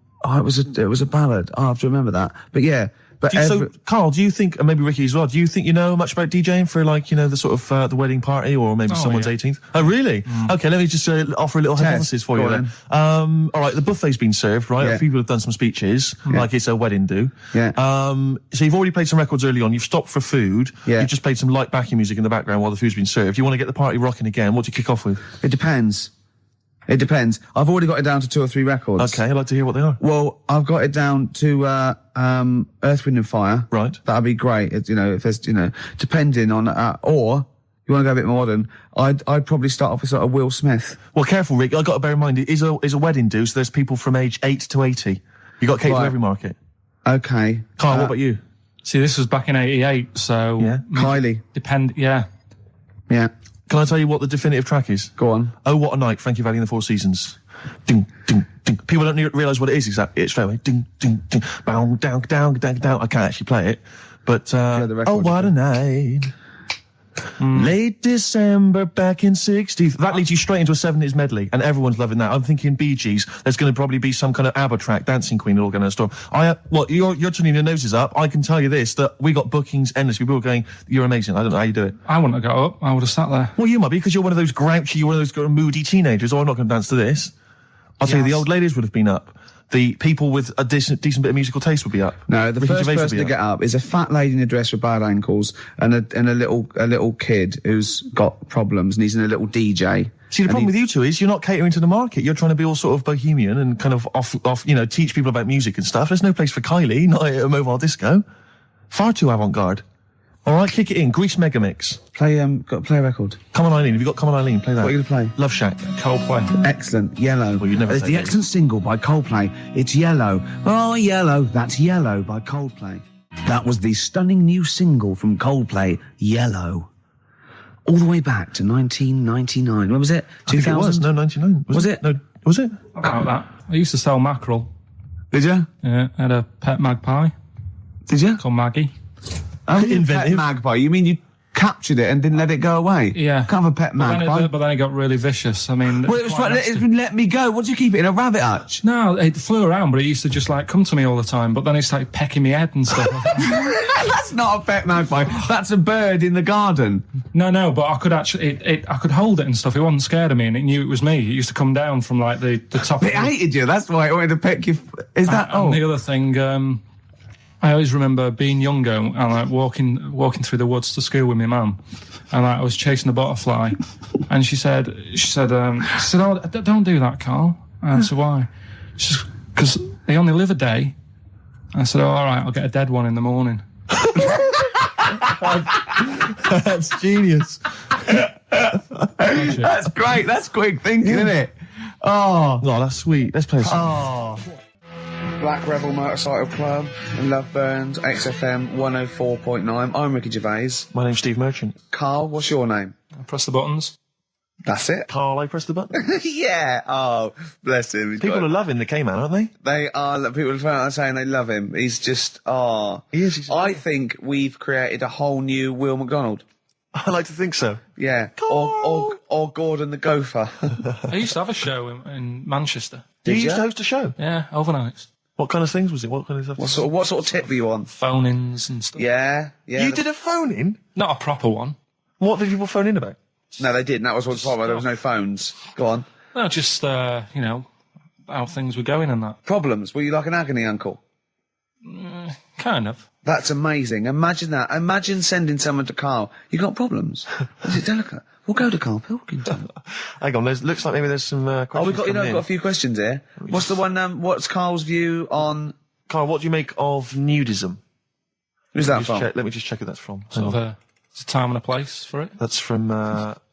was a ballad. I have to remember that. But yeah. But So, Carl, do you think, and maybe Ricky as well, do you think you know much about DJing for like, the sort of the wedding party or maybe someone's yeah. 18th? Oh, really? Okay, let me just offer a little hypothesis for Go you on then. All right, the buffet's been served, right? Yeah. People have done some speeches, like it's a wedding do. Yeah. So you've already played some records early on, you've stopped for food, Yeah. you've just played some light backing music in the background while the food's been served. You want to get the party rocking again, what do you kick off with? it depends. It depends. I've already got it down to 2 or 3 records. Okay, I'd like to hear what they are. Well, I've got it down to Earth, Wind and Fire. Right. That'd be great. If there's, depending on, or you want to go a bit more modern, I'd probably start off with sort of Will Smith. Well, careful, Rick, I've got to bear in mind, it is a wedding do, so there's people from age 8 to 80. You got cake for Right. every market. Okay. Carl, what about you? See, this was back in '88, so Yeah. Kylie. Yeah. Yeah. Can I tell you what the definitive track is? Go on. Oh, What a Night, Frankie Valli and the Four Seasons. Ding, ding, ding. People don't realise what it is exactly. It's straight away. Ding, ding, ding. Bow, down, down, down, down. I can't actually play it. But, the record, oh, what a night. Late December back in 60s. That leads you straight into a 70s medley, and everyone's loving that. I'm thinking Bee Gees. There's going to probably be some kind of ABBA track, Dancing Queen, all going to storm. You're turning your noses up. I can tell you this, that we got bookings endlessly. People were going, you're amazing. I don't know how you do it. I wouldn't have got up. I would have sat there. Well, you might be, because you're one of those grouchy, you're one of those moody teenagers. Oh, I'm not going to dance to this. I'll tell you, the old ladies would have been up. The people with a decent bit of musical taste would be up. No, the Ricky first Gervais would person be to get up is a fat lady in a dress with bad ankles and a little kid who's got problems and he's in a little DJ. See, the problem with you two is you're not catering to the market. You're trying to be all sort of bohemian and kind of off, teach people about music and stuff. There's no place for Kylie, not at a mobile disco. Far too avant-garde. All right, kick it in. Grease Megamix. Play a record. Come on, Eileen. Have you got Come on, Eileen? Play that. What are you going to play? Love Shack. Coldplay. Excellent. Yellow. Well, you'd never It's say the that. excellent single by Coldplay. It's Yellow. Oh, Yellow. That's Yellow by Coldplay. That was the stunning new single from Coldplay, Yellow. All the way back to 1999. When was it? I think it was. 2000? No, 99. Was it? No, was it? About that. I used to sell mackerel. Did you? Yeah, I had a pet magpie Did you? called Maggie. Oh, you Inventive. pet magpie. You mean you captured it and didn't let it go away? Yeah. Can't have a pet magpie. But then it got really vicious. I mean, Well, it was quite right. nasty. Let me go. What do you keep it in a rabbit hutch? No, it flew around, but it used to just like come to me all the time. But then it started pecking me head and stuff. That's not a pet magpie. That's a bird in the garden. No, but I could actually, I could hold it and stuff. It wasn't scared of me, and it knew it was me. It used to come down from like the top. It hated you. That's why it wanted to peck you. Is that? And the other thing, I always remember being younger and like walking through the woods to school with my mum, and like, I was chasing a butterfly, and she said, "Oh, don't do that, Carl." And I said, "Why?" She said, "Because they only live a day." I said, "Oh, all right, I'll get a dead one in the morning." That's genius. That's great. That's quick thinking, isn't it? Oh, that's sweet. Let's play a song. Black Rebel Motorcycle Club and Love Burns, XFM 104.9. I'm Ricky Gervais. My name's Steve Merchant. Carl, what's your name? I press the buttons. That's it. Carl, I press the button. Yeah. Oh, bless him. He's People got- are loving the K-Man, aren't they? They are. People are saying they love him. He's just. He is. He's I think we've created a whole new Will McDonald. I like to think so. Yeah. Or Gordon the Gopher. I used to have a show in Manchester. You Did used ya? to host a show. Yeah, overnights. What kind of things was it? What kind of stuff? What sort of tip were you on? Phone-ins and stuff. Yeah. You did a phone-in? Not a proper one. What did people phone in about? No, they didn't. That was what's problem. There was no phones. Go on. No, just, how things were going and that. Problems. Were you like an agony uncle? Kind of. That's amazing. Imagine that. Imagine sending someone to Carl. You got problems? Is it delicate? We'll go to Karl Pilkington. Hang on, looks like maybe there's some questions. We've got coming in. a few questions here. What's the one? What's Carl's view on? Carl, what do you make of nudism? Who's that from? Let me just check who that's from. Sort of it's a time and a place for it. That's from.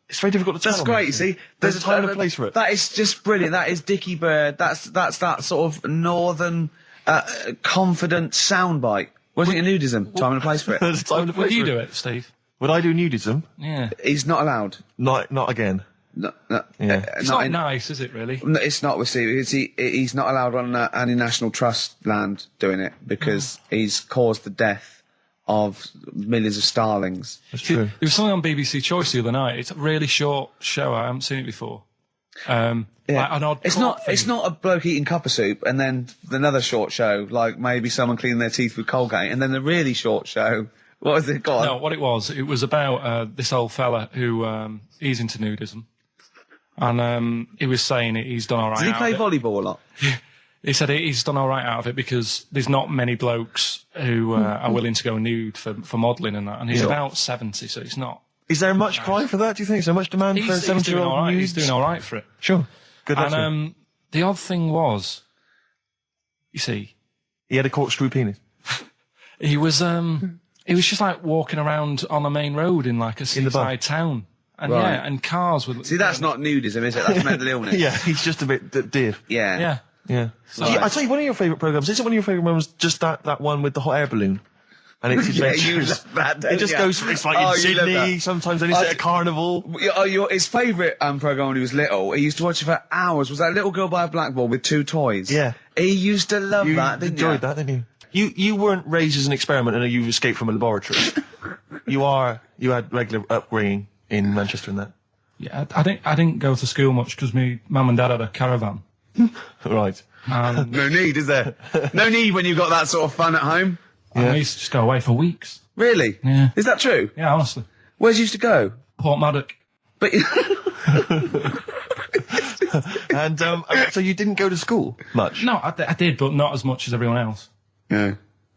It's very difficult to tell. That's on great. this You thing. see, There's a time and a place for it. That is just brilliant. That is Dickie Bird. That's that sort of northern confident soundbite. Wasn't it nudism? Time and a place for it. There's a time and a place Would you for do it, Steve? Would I do nudism? Yeah. He's not allowed. Not again. No, Yeah. It's not nice, is it, really? No, it's not with Steve. He's not allowed on any National Trust land doing it because he's caused the death of millions of starlings. That's true. There was something on BBC Choice the other night. It's a really short show. I haven't seen it before. Like an odd It's court not. It's thing. not a bloke eating cup of soup and then another short show like maybe someone cleaning their teeth with Colgate and then the really short show. What was it? Go on. No, what it was about this old fella who he's into nudism, and he was saying he's done all right. Did he out play of it. volleyball a lot? He said he's done all right out of it because there's not many blokes who are willing to go nude for modelling and that, and he's about 70, so it's not. Is there much cry for that? Do you think? Is there much demand for a He's doing 70-year-old all right. nude? He's doing all right for it. Sure. Good luck to him. And the odd thing was, you see, He had a corkscrew penis. he was just like walking around on a main road in like a the bar. seaside town. And Right. yeah, and cars would... See, that's not nudism, is it? That's mental illness. Yeah, he's just a bit dear. Yeah. Yeah. Yeah. So I tell you, one of your favourite programmes, is it one of your favourite ones, just that one with the hot air balloon? And it's adventures. you love that, don't It just you? goes, it's like in You love Sydney, that. sometimes then it's at a carnival. His favourite programme when he was little, he used to watch it for hours, was that Little Girl by a Blackboard with 2 toys. Yeah. He used to love You that, didn't you? enjoyed that, didn't you? You weren't raised as an experiment and you escaped from a laboratory. You had regular upbringing in Manchester and that. Yeah, I didn't go to school much because my mum and dad had a caravan. Right. And No need, is there? No need when you've got that sort of fun at home. I used to just go away for weeks. Really? Yeah. Is that true? Yeah, honestly. Where'd you used to go? Port Maddock. But And so you didn't go to school much? No, I did, but not as much as everyone else. yeah.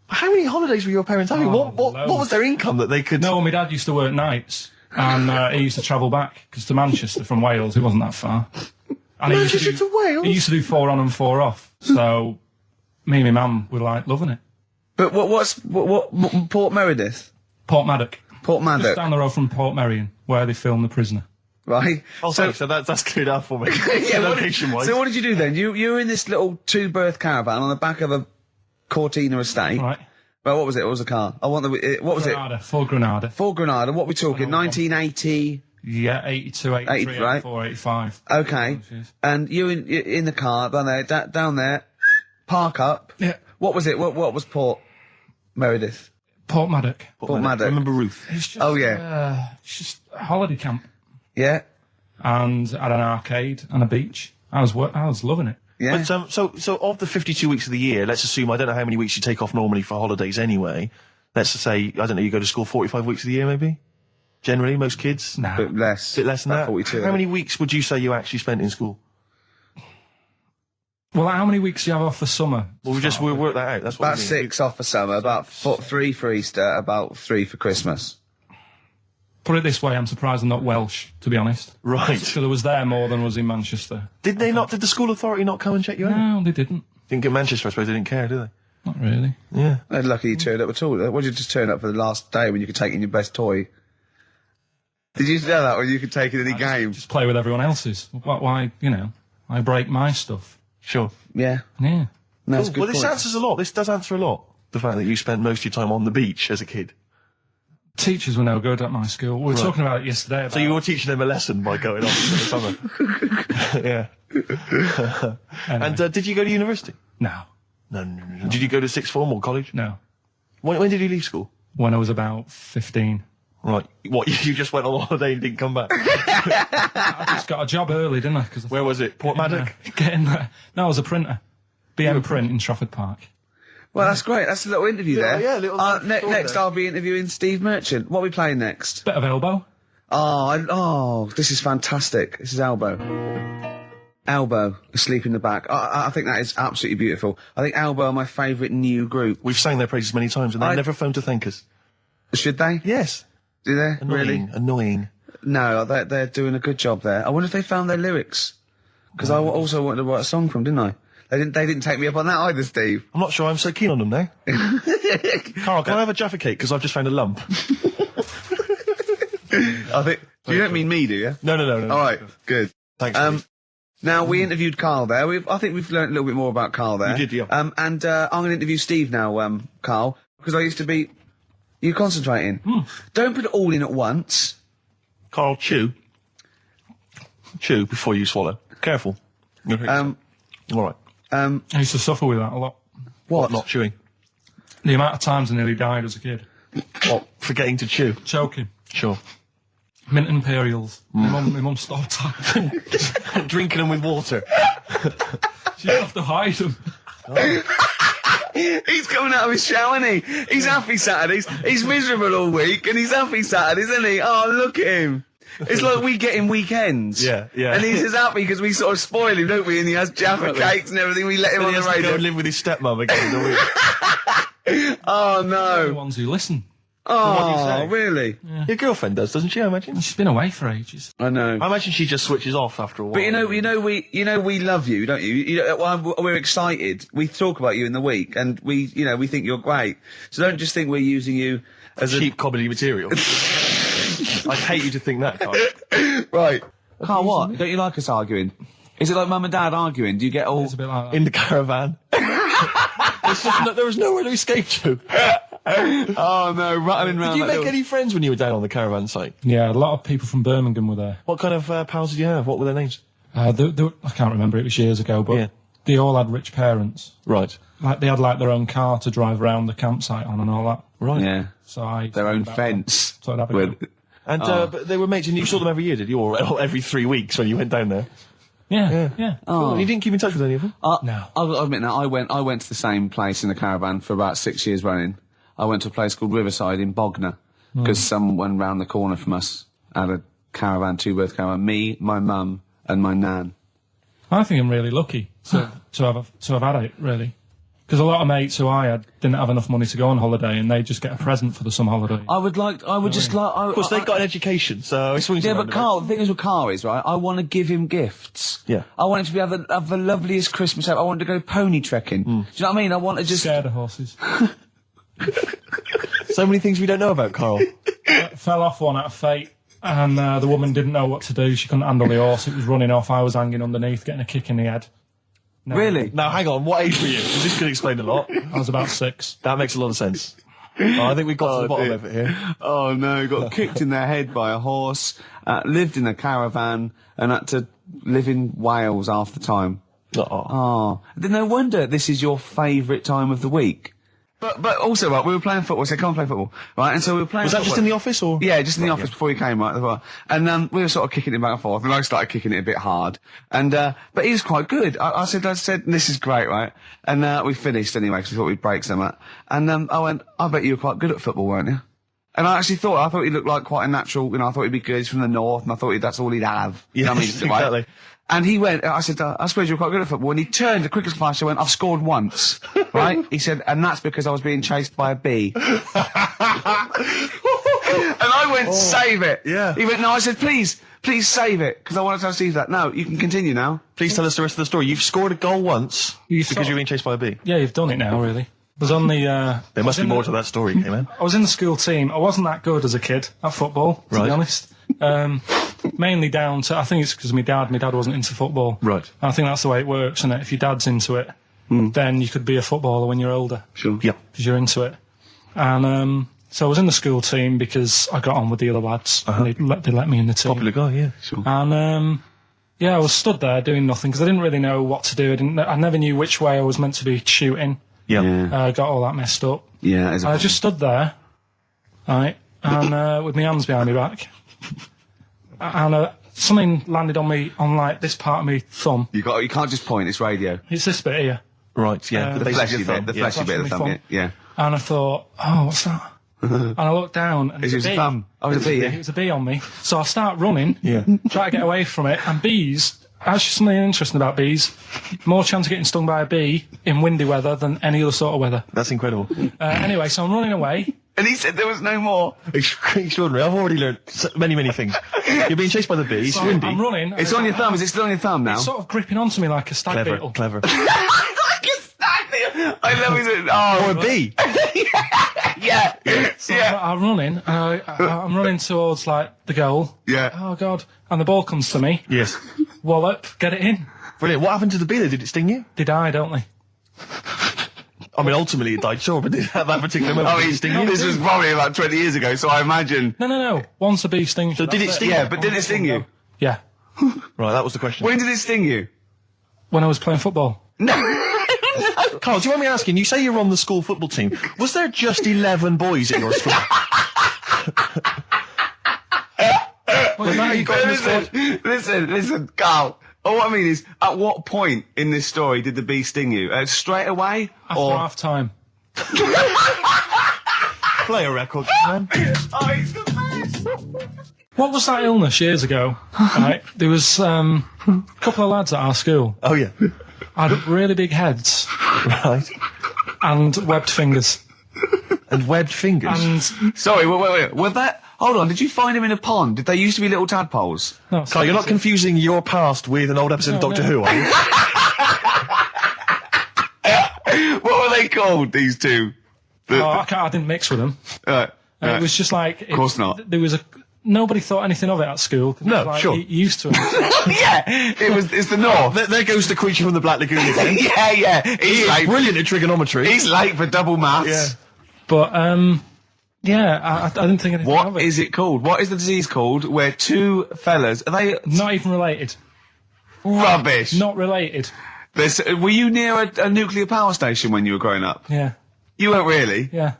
How many holidays were your parents having? Oh, What loads. was their income that they could... No, my dad used to work nights, and he used to travel back, because to Manchester from Wales, it wasn't that far. And he used Manchester to Wales? He used to do 4 on and 4 off, so me and my mum were, like, loving it. But what Port Meredith? Port Maddock. Port Just Maddock, down the road from Port Merion, where they filmed The Prisoner. right? Oh, so that's cleared up for me. Yeah, Location-wise. so what did you do then? You were in this little 2-berth caravan on the back of a Cortina estate. Right. Well, what was it? What was the car? What was Granada, full Granada. it? Ford Granada. What we talking? 1980. Yeah, 82, 83, 80, right? 84, 85. Okay. Jeez. And you in the car down there, park up. Yeah. What was it? What was Port Meredith? Port Maddock. Port Maddock. Remember Ruth? It's just, Oh, yeah. it's just a holiday camp. Yeah. And had an arcade and a beach. I was loving it. Yeah. But so of the 52 weeks of the year, let's assume, I don't know how many weeks you take off normally for holidays anyway. Let's just say, I don't know, you go to school 45 weeks of the year maybe? Generally, most kids? Nah. Bit less. Bit less than About that? 42. How many weeks would you say you actually spent in school? Well, how many weeks do you have off for summer? Well, we'll work that out. That's what About I mean. 6 off for summer, about 3 for Easter, about 3 for Christmas. Put it this way, I'm surprised I'm not Welsh, to be honest. Right. Because I was there more than was in Manchester. Did the school authority not come and check you out? No, they didn't. Didn't get Manchester, I suppose they didn't care, do they? Not really. Yeah. They're lucky you turned up at all. What did you just turn up for the last day when you could take in your best toy? Did you know that when you could take in any game? Just play with everyone else's. Why, I break my stuff. Sure. Yeah. Yeah. No, that's a good Well, this point. answers a lot. This does answer a lot. The fact that you spent most of your time on the beach as a kid. Teachers were no good at my school. We were talking about it yesterday. About So you were teaching them a lesson by going off for the summer. Yeah. Anyway. And did you go to university? No. No. Did you go to sixth form or college? No. When did you leave school? When I was about 15. Right. What, you just went on holiday and didn't come back? I just got a job early, didn't I? Where was it? Port Maddock? Getting there. No, I was a printer. BM Print in Trafford Park. Well, that's great. That's a little interview there. yeah, little next, there. I'll be interviewing Steve Merchant. What are we playing next? Bit of elbow. Oh, this is fantastic. This is Elbow. Elbow, Asleep in the Back. I think that is absolutely beautiful. I think Elbow are my favourite new group. We've sang their praises many times and they never phoned to thank us. Should they? Yes. Do they? Really? Annoying. No, they're doing a good job there. I wonder if they found their lyrics. Because I also wanted to write a song from, didn't I? They didn't take me up on that either, Steve. I'm not sure I'm so keen on them now. Carl, can I have a Jaffa cake? Because I've just found a lump. I think. You don't mean me, do you? No. All right, good. Thanks, Steve. Now, we interviewed Carl there. I think we've learned a little bit more about Carl there. We did, yeah. And I'm going to interview Steve now, Carl, because I used to be... You concentrating. Don't put it all in at once. Carl, chew. Chew before you swallow. Careful. All right. I used to suffer with that a lot. What? Not chewing. The amount of times I nearly died as a kid. What? Forgetting to chew. Choking. Sure. Mint Imperials. My mum stopped. Drinking them with water. She'd have to hide them. He's coming out of his shower, isn't he? He's happy Saturdays. He's miserable all week, and he's happy Saturdays, isn't he? Oh, look at him. It's like we get him weekends. Yeah. And he's just happy because we sort of spoil him, don't we? And he has Jaffa cakes and everything. We let him on the He has to go radio. and live with his stepmom again in a week. Oh, The no. ones who listen. Oh, say? really? Your girlfriend does, doesn't she, I imagine? She's been away for ages. I know. I imagine she just switches off after a while. But we love you, don't you? We're excited. We talk about you in the week, and we think you're great. So don't just think we're using you as cheap comedy material. I'd hate you to think that, Carl. right. Carl, what? Don't you like us arguing? Is it like mum and dad arguing? Do you get all It's a bit like that. In the caravan. There was nowhere to escape to. Oh no, rattling round. Did you that make little- any friends when you were down on the caravan site? Yeah, a lot of people from Birmingham were there. What kind of pals did you have? What were their names? I can't remember, it was years ago, but Yeah. they all had rich parents. Right. Like, they had, like, their own car to drive around the campsite on and all that. Right. Yeah. So Their own fence. So I'd have a With- go. And but they were mates, and you saw them every year, did you? Or every 3 weeks when you went down there? Yeah. Cool. And you didn't keep in touch with any of them? No. I'll admit now, I went to the same place in the caravan for about 6 years running. I went to a place called Riverside in Bognor, because someone round the corner from us had a caravan, two-berth caravan. Me, my mum, and my nan. I think I'm really lucky to have had it, really. Because a lot of mates who I had didn't have enough money to go on holiday, and they just get a present for the summer holiday. Of course, they got an education, so it swings Yeah, around but a bit. Carl, the thing is with Carl is, right, I want to give him gifts. Yeah. I want him to have the loveliest Christmas ever. I want him to go pony trekking. Do you know what I mean? I want to just... Scared of horses. So many things we don't know about Carl. Fell off one out of fate, and the woman didn't know what to do. She couldn't handle the horse. It was running off. I was hanging underneath, getting a kick in the head. No, Really? Now, hang on, what age were you? 'Cause this could explain a lot. I was about 6. That makes a lot of sense. I think we've got to the bottom dear. of it here. Oh no, got kicked in the head by a horse, lived in a caravan, and had to live in Wales half the time. Oh, then no wonder this is your favourite time of the week. But also, right, we were playing football, so I can't play football, right? And so we were playing Was that football. just in the office, or? Yeah, just in the office before he came, right? as well. And we were sort of kicking it back and forth, and I started kicking it a bit hard. And but he was quite good. I said, this is great, right? And we finished anyway, because we thought we'd break something. And I went, I bet you were quite good at football, weren't you? And I thought he looked like quite a natural, I thought he'd be good. He's from the north, and I thought that's all he'd have. You know what I mean? Exactly. And he went, I said, I suppose you're quite good at football. And he turned, the quickest flash, and went, I've scored once. Right? He said, and that's because I was being chased by a bee. And I went, save it. Yeah. He went, no, I said, please save it, because I wanted to see that. No, you can continue now. Please tell us the rest of the story. You've scored a goal once because you were being chased by a bee. Yeah, you've done it now, really. I was on the... There must be more to that story, Cayman. I was in the school team. I wasn't that good as a kid at football, to be honest. Mainly down to, I think it's because my dad wasn't into football. Right. And I think that's the way it works, isn't it? If your dad's into it, then you could be a footballer when you're older. Sure. Yeah. Because you're into it. And so I was in the school team because I got on with the other lads. And they let me in the team. Popular guy, yeah. Sure. And yeah, I was stood there doing nothing because I didn't really know what to do. I never knew which way I was meant to be shooting. Yeah. I got all that messed up. Yeah. I just stood there, right, and with my hands behind my back, and something landed on me, on like this part of my thumb. You can't just point, it's radio. It's this bit here. Right, yeah. The base of fleshy your thumb. bit, the fleshy bit of the thumb, yeah. And I thought, oh, what's that? And I looked down, and It was a a bee. thumb. Oh, it was a bee, It yeah. was a bee on me. So I start running, Yeah. try to get away from it, and bees. Actually, something interesting about bees: more chance of getting stung by a bee in windy weather than any other sort of weather. That's incredible. Anyway, so I'm running away. And he said there was no more. Extraordinary. I've already learned many, many things. You're being chased by the bee. It's So windy. I'm running. It's on your thumb, is it still on your thumb now? It's sort of gripping onto me like a stag beetle. Clever. I love it. Oh, Or a bee. yeah. So Yeah. I'm running. I'm running towards like the goal. Yeah. Oh God! And the ball comes to me. Yes. Wallop, get it in. Brilliant. What happened to the bee though? Did it sting you? They die, don't they? I mean, ultimately it died, sure, but did that particular moment I did mean, it sting you? this was probably about 20 years ago, so I imagine. No. Once a bee stings. So you, did that's it sting Yeah, you? but did it sting you? Yeah. Right, that was the question. When did it sting you? When I was playing football. Carl, do you mind me asking, you say you're on the school football team. Was there just 11 boys at your school? Well, now you got in the squad. Listen, Carl. All I mean is, at what point in this story did the bee sting you? Straight away? After or half time. Play a record, man. Oh, he's the best! What was that illness years ago? Right, there was a couple of lads at our school Oh, yeah. had really big heads Right. and webbed fingers. And webbed fingers. And Sorry, wait. Was that... Hold on, did you find him in a pond? Did they used to be little tadpoles? no, Carl, you're not confusing your past with an old episode of Doctor Who, are you? What were they called, these two? I didn't mix with them. It was just like... Of course not. There was nobody thought anything of it at school. 'Cause it No, was like, sure. you're used to it. Yeah, it's the North. There goes the creature from the Black Lagoon again. Yeah. He's He's late. brilliant at trigonometry. He's late for double maths. Yeah. But, yeah, I didn't think anything of What it. is it called? What is the disease called where two fellas, are they Not even related. rubbish? Not related. Were you near a nuclear power station when you were growing up? Yeah. You weren't really? Yeah.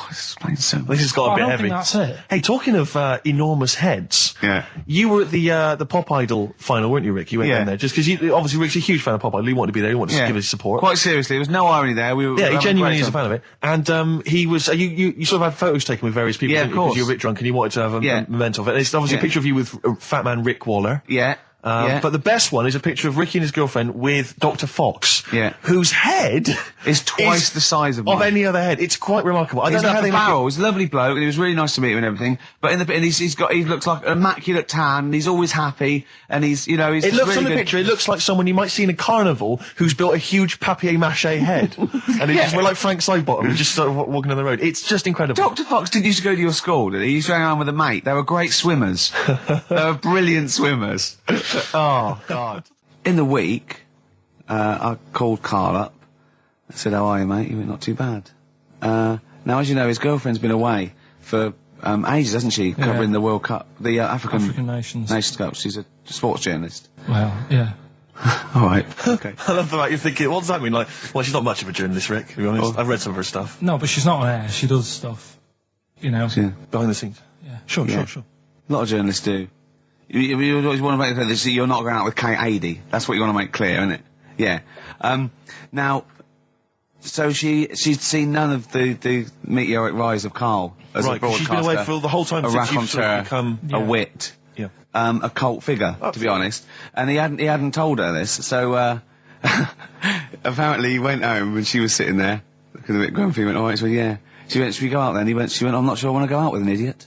This explains so much. This has got I a bit don't heavy. think that's it. Hey, talking of enormous heads, Yeah. you were at the Pop Idol final, weren't you, Rick? You went Yeah. down there just because obviously Rick's a huge fan of Pop Idol. He wanted to be there. He wanted to give his support. Quite seriously, there was no irony there. We were Yeah, he having genuinely great is a time. fan of it. And he was. You sort of had photos taken with various people. Yeah, didn't of you? 'Cause course. you were a bit drunk and you wanted to have a memento of it. It's obviously a Yeah. picture of you with Fat Man Rick Waller. Yeah. Yeah. But the best one is a picture of Ricky and his girlfriend with Dr. Fox. Yeah. Whose head It's twice the size of mine. any other head. It's quite remarkable. I He's don't know how like they a make it. barrel. He's a lovely bloke, and it was really nice to meet him and everything. But and he looks like an immaculate tan. And he's always happy, and he's he's. It just looks really on the good. picture, it looks like someone you might see in a carnival who's built a huge papier-mâché head. And it just, we're like Frank Sidebottom, and just sort of walking down the road. It's just incredible. Dr. Fox didn't used to go to your school, did he? He used to hang around with a mate. They were great swimmers. They were brilliant swimmers. Oh, God. In the week, I called Karl up. I said, how are you, mate? He went, not too bad. Now, as you know, his girlfriend's been away for ages, hasn't she? Covering the World Cup, the African Nations Cup. She's a sports journalist. Well, yeah. All right. Okay. I love the fact you're thinking, what does that mean? Like, well, she's not much of a journalist, Rick, to be honest. I've read some of her stuff. No, but she's not on air. She does stuff, you know. Yeah. Behind the scenes. Yeah. Sure. A lot of journalists do. You always want to make clear that you're not going out with Kate Adie. That's what you want to make clear, isn't it? Yeah. Now, so she'd seen none of the meteoric rise of Karl as a Right, 'cause broadcaster. she's been away for the whole time a since you've sort of raconteur, become... a wit, Yeah. a cult figure, to be honest. And he hadn't told her this, so apparently he went home and she was sitting there, looking a bit grumpy. He went, all right, so yeah. She went, should we go out then? She went, I'm not sure I want to go out with an idiot.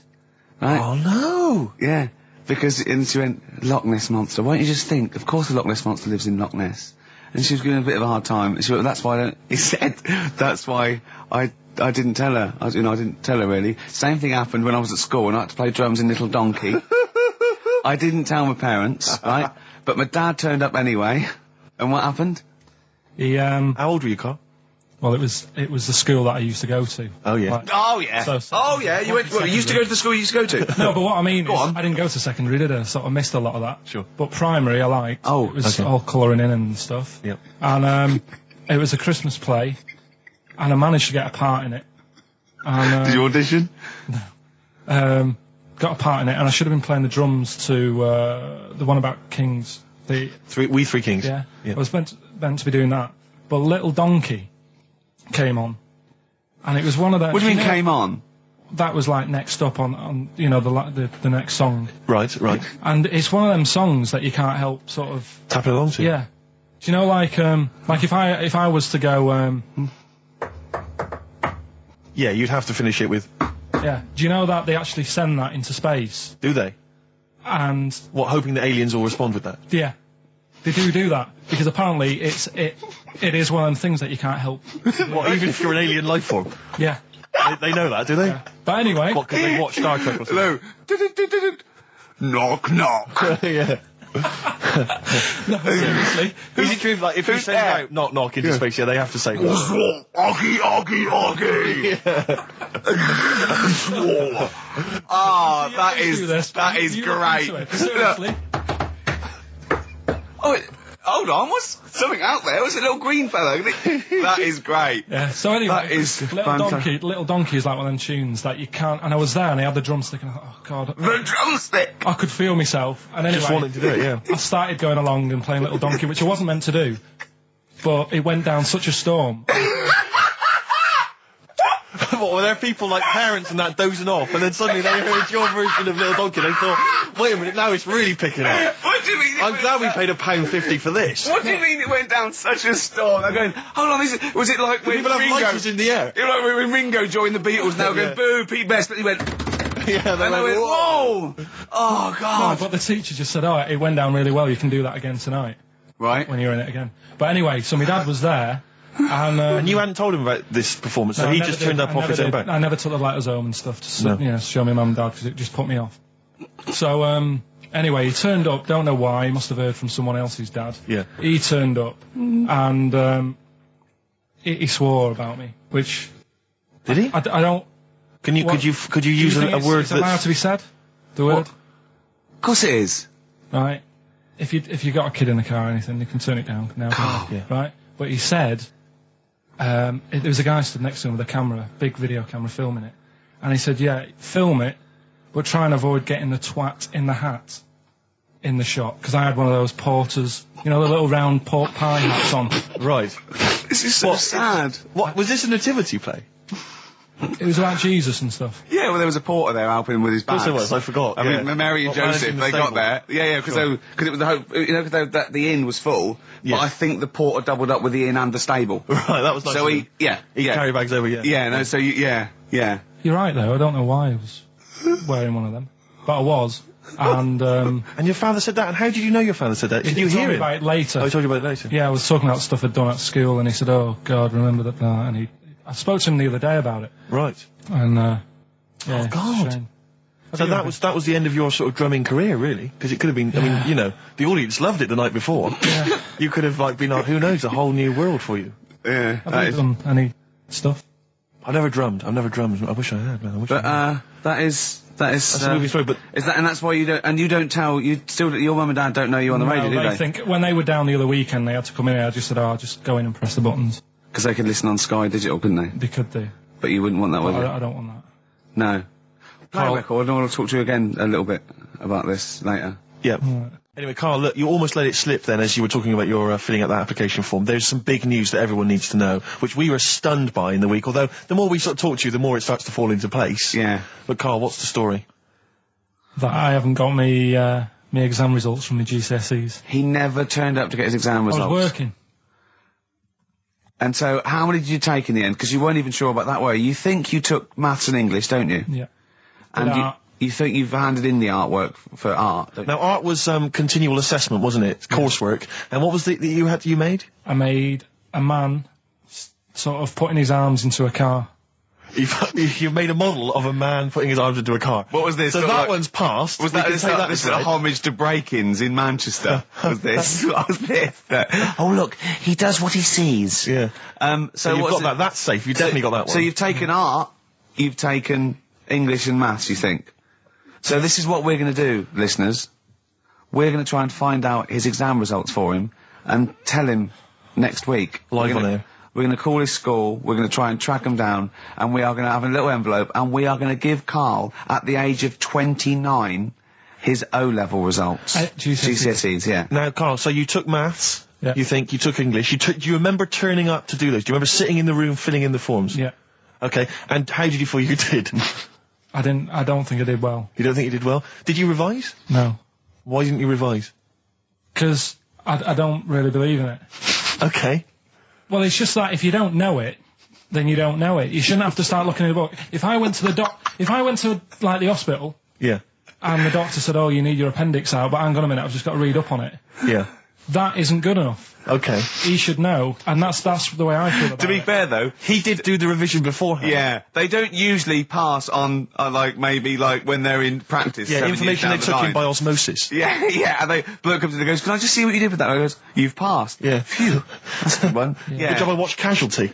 Right? Oh, no! Yeah, and she went, Loch Ness Monster. Why don't you just think? Of course the Loch Ness Monster lives in Loch Ness. And she was giving a bit of a hard time. And she went, that's why he said, that's why I didn't tell her. I didn't tell her really. Same thing happened when I was at school and I had to play drums in Little Donkey. I didn't tell my parents, right? But my dad turned up anyway. And what happened? He, How old were you, Carl? well, it was the school that I used to go to. Oh, yeah. Like, Oh, yeah. So- You went, you used to go to the school you used to go to? no, but what I mean is, on. I didn't go to secondary, did I? Sort of missed a lot of that. Sure. But primary, I liked. Oh, it was okay. all colouring in and stuff. Yep. And it was a Christmas play, and I managed to get a part in it. And, Did you audition? got a part in it, and I should have been playing the drums to the one about Kings. We Three Kings. Yeah. I was meant to be doing that, but Little Donkey came on, and it was one of those. What do you mean came on? That was like next up on the next song, Right. and it's one of them songs that you can't help sort of. Tapping along to. Yeah. Do you know, like if I was to go, Yeah, you'd have to finish it with... yeah. Do you know that they actually send that into space? Do they? And What, hoping that aliens will respond with that? yeah, they do that because apparently it is one of them things that you can't help. What, even if you're an alien life form? Yeah. They know that, do they? Yeah. But anyway, What, because they watch Star Trek or something? Hello. Knock, knock. Yeah. no, seriously. Is it true, like, if you who's send there? out knock knock into space, yeah, they have to say... Oggy, oggy. Oh, that You do this. is You look great. into it. Seriously. Oh, hold on, what's something out there? What's a little green fellow? That is great. Yeah. So anyway, That is Little Donkey is like one of them tunes that you can't. And I was there, and I had the drumstick, and I thought, oh god, The drumstick. I could feel myself. And anyway, Just wanting to do it, yeah. I started going along and playing Little Donkey, which I wasn't meant to do, but it went down such a storm. What, were there people like parents and that dozing off, and then suddenly they heard your version of Little Donkey, and they thought, wait a minute, now it's really picking up. What do you mean? I'm glad we paid £1.50 for this. What do you mean it went down such a storm? I'm going, hold on, was it like when People have Ringo... lights in the air. You know, like when Ringo joined the Beatles, now going, Yeah. boo, Pete Best, but he went... Yeah, they And I went, whoa. whoa! Oh, God. But the teacher just said, oh, it went down really well, you can do that again tonight, Right. when you're in it again. But anyway, so my dad was there, and... And you hadn't told him about this performance, so no, I he never just did. turned up I off never his own did. back. I never took the letters home and stuff to No. show my mum and dad, because it just put me off. So, anyway, he turned up, don't know why, he must have heard from someone else's dad. Yeah. He turned up, and he swore about me, which Did he? I don't... Could you use a word it's allowed that's... to be said? The word? Of course it is. Right. If you got a kid in the car or anything, you can turn it down now. Yeah. Right? But he said, there was a guy stood next to him with a camera, big video camera filming it. And he said, yeah, film it, but try and avoid getting the twat in the hat in the shot. Because I had one of those porters, you know, the little round pork pie hats on. Right. This is so sad. What, was this a nativity play? It was about Jesus and stuff. Yeah, well, there was a porter there helping him with his bags. Of course there was, I forgot. I mean, Mary and Joseph, they got there. Yeah, because it was the hope, you know, because the inn was full. Yeah. But I think the porter doubled up with the inn and the stable. Right, that was nice. So he carry bags over, yeah. Yeah, no, so yeah. You're right, though. I don't know why I was wearing one of them. But I was. And your father said that? And how did you know your father said that? Did you hear it? About it later. Oh, he told you about it later? Yeah, I was talking about stuff I'd done at school, and he said, oh, God, remember that. And I spoke to him the other day about it. Right. And, yeah. Oh, God. So that was the end of your sort of drumming career, really? Because it could have been, I mean, you know, the audience loved it the night before. Yeah. You could have, like, been, who knows, a whole new world for you. Yeah. Have you done any stuff? I've never drummed. I wish I had, man. That is that's a movie story, but... Is that, and that's why you don't tell, your mum and dad don't know you on the radio, do they? I think when they were down the other weekend, they had to come in, I just said, oh, just go in and press the buttons. Because they could listen on Sky Digital, couldn't they? They could do. But you wouldn't want that, would you? I don't want that. No. Play a record, and I want to talk to you again a little bit about this later. Yeah. Right. Anyway, Karl, look, you almost let it slip then as you were talking about your filling out that application form. There's some big news that everyone needs to know, which we were stunned by in the week, although the more we sort of talk to you, the more it starts to fall into place. Yeah. But Karl, what's the story? That I haven't got me exam results from the GCSEs. He never turned up to get his exam results. I was working. And so, how many did you take in the end? Because you weren't even sure about that, were you? You think you took maths and English, don't you? Yeah. And you think you've handed in the artwork for art, don't you? Now, art was continual assessment, wasn't it? Coursework. And what was that you made? I made a man sort of putting his arms into a car. You've made a model of a man putting his arms into a car. What was this? So that one's passed. Was that this a homage to break-ins in Manchester? Was this? What was this? Oh, look, he does what he sees. Yeah. So you've got that. That's safe. You definitely got that one. So you've taken art, you've taken English and maths, you think? So this is what we're going to do, listeners. We're going to try and find out his exam results for him and tell him next week. Live on air. We're going to call his school, we're going to try and track him down, and we are going to have a little envelope, and we are going to give Karl, at the age of 29, his O-level results. GCSEs, yeah. Now, Karl, so you took maths, yeah. You think, you took English, do you remember turning up to do those? Do you remember sitting in the room filling in the forms? Yeah. Okay, and how did you feel you did? I don't think I did well. You don't think you did well? Did you revise? No. Why didn't you revise? Because I don't really believe in it. Okay. Well, it's just that if you don't know it, then you don't know it. You shouldn't have to start looking at a book. If I went to like the hospital, yeah, and the doctor said, "Oh, you need your appendix out," but hang on a minute, I've just got to read up on it. Yeah, that isn't good enough. Okay, he should know, and that's the way I feel about it. To be fair, though, he did do the revision beforehand. Yeah, they don't usually pass on, maybe when they're in practice. Yeah, information they took in by osmosis. Yeah, yeah, and bloke comes in and goes, "Can I just see what you did with that?" And I goes, "You've passed." Yeah. Phew. That's a good one. Yeah. Good job I watched Casualty.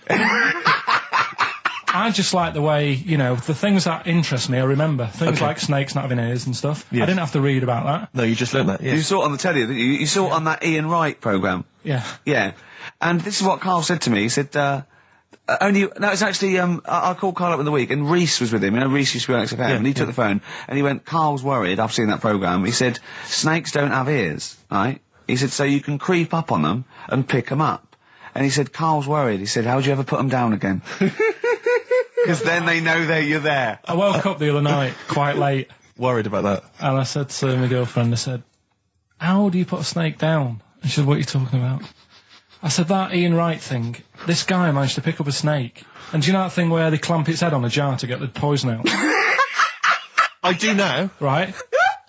I just like the way, the things that interest me, I remember. Things like snakes not having ears and stuff. Yeah. I didn't have to read about that. No, you just learned that, yeah. You saw it on the telly, didn't you? You saw it on that Ian Wright programme. Yeah. Yeah. And this is what Karl said to me. He said, it's actually, I called Karl up in the week, and Reese was with him. Reese used to be on XFM, and he took the phone, and he went, "Karl's worried, I've seen that programme." He said, "Snakes don't have ears, right?" He said, "So you can creep up on them and pick them up." And he said, "Karl's worried." He said, "How do you ever put them down again?" Because then they know you're there. I woke up the other night, quite late. Worried about that. And I said to my girlfriend, I said, "How do you put a snake down?" And she said, "What are you talking about?" I said, "That Ian Wright thing, this guy managed to pick up a snake. And do you know that thing where they clamp its head on a jar to get the poison out?" I do now. Right?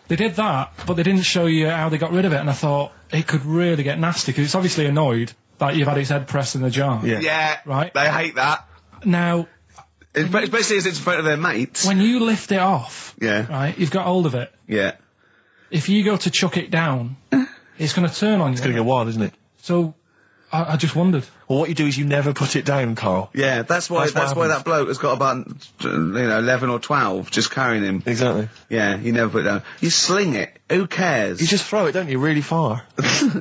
They did that, but they didn't show you how they got rid of it, and I thought, it could really get nasty, because it's obviously annoyed that you've had its head pressed in the jar. Yeah. Yeah. Right? They hate that. Now... Especially as it's in front of their mates. When you lift it off, yeah, right, you've got hold of it. Yeah. If you go to chuck it down, it's going to turn on you. It's going to go wild, isn't it? So, I just wondered. Well, what you do is you never put it down, Carl. Yeah, that's why that bloke has got about 11 or 12 just carrying him. Exactly. Yeah, you never put it down. You sling it. Who cares? You just throw it, don't you, really far.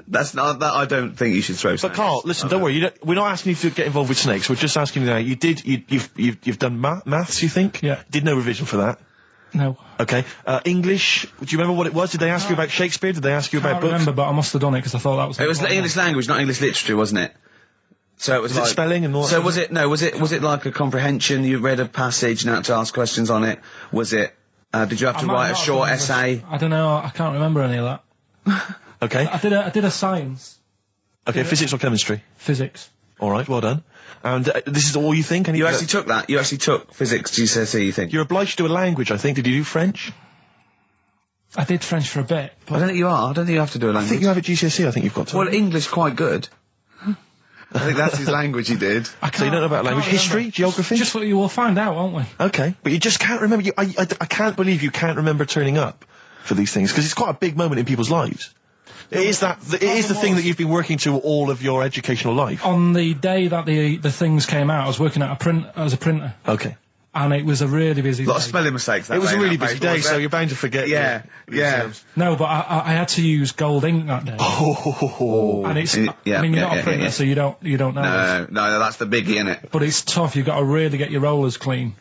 That's not that. I don't think you should throw. But Carl, listen, don't worry. We're not asking you to get involved with snakes. We're just asking you now. You've done maths, you think? Yeah. Did no revision for that? No. Okay. English. Do you remember what it was? Did they ask you about Shakespeare? Did they ask you about I books? remember, but I must have done it because I thought that was. It was English language, not English literature, wasn't it? So it was like spelling and all. So was it? No, was it like a comprehension? You read a passage and had to ask questions on it. Was it? Did you have to write a short essay? I don't know. I can't remember any of that. Okay. I did a science. Okay, physics or chemistry? Physics. All right, well done. And this is all you think? You actually took that? You actually took physics GCSE, you think? You're obliged to do a language, I think. Did you do French? I did French for a bit. I don't think you are. I don't think you have to do a language. I think you have a GCSE, I think you've got to. Well, English quite good. I think that's his language he did. So you don't know about language? History? Geography? Just what you will find out, won't we? Okay. But you just can't remember. I can't believe you can't remember turning up for these things, because it's quite a big moment in people's lives. It is the thing that you've been working to all of your educational life. On the day that the things came out, I was working as a printer. Okay. And it was a really busy day. A lot of spelling mistakes that It was day, a really that busy paper, day, so you're bound to forget. Yeah, yeah. No, but I had to use gold ink that day. Oh. And it's, Yeah, I mean, you're yeah, not a printer, yeah. so you don't know. No, that's the biggie, innit? But it's tough, you've got to really get your rollers clean.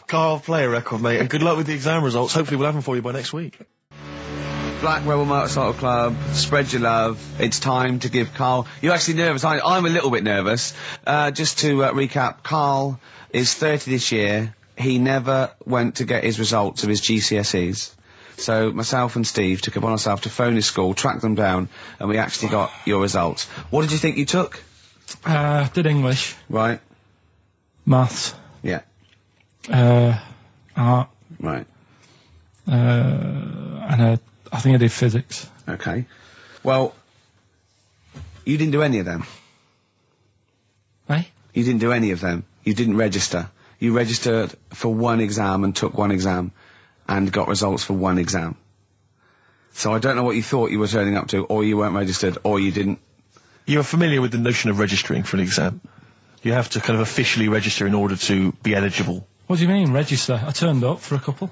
Carl, play a record, mate, and good luck with the exam results. Hopefully we'll have them for you by next week. Black Rebel Motorcycle Club, spread your love. It's time to give Carl... You're actually nervous, aren't you? I'm a little bit nervous. Just to recap, Carl is 30 this year. He never went to get his results of his GCSEs. So myself and Steve took it upon ourselves to phone his school, track them down, and we actually got your results. What did you think you took? Did English. Right. Maths. Yeah. Art. Right. And I think I did physics. Okay. Well, you didn't do any of them. Eh? You didn't do any of them. You didn't register. You registered for one exam and took one exam and got results for one exam. So I don't know what you thought you were turning up to, or you weren't registered, or you didn't. You're familiar with the notion of registering for an exam. You have to kind of officially register in order to be eligible. What do you mean, register? I turned up for a couple.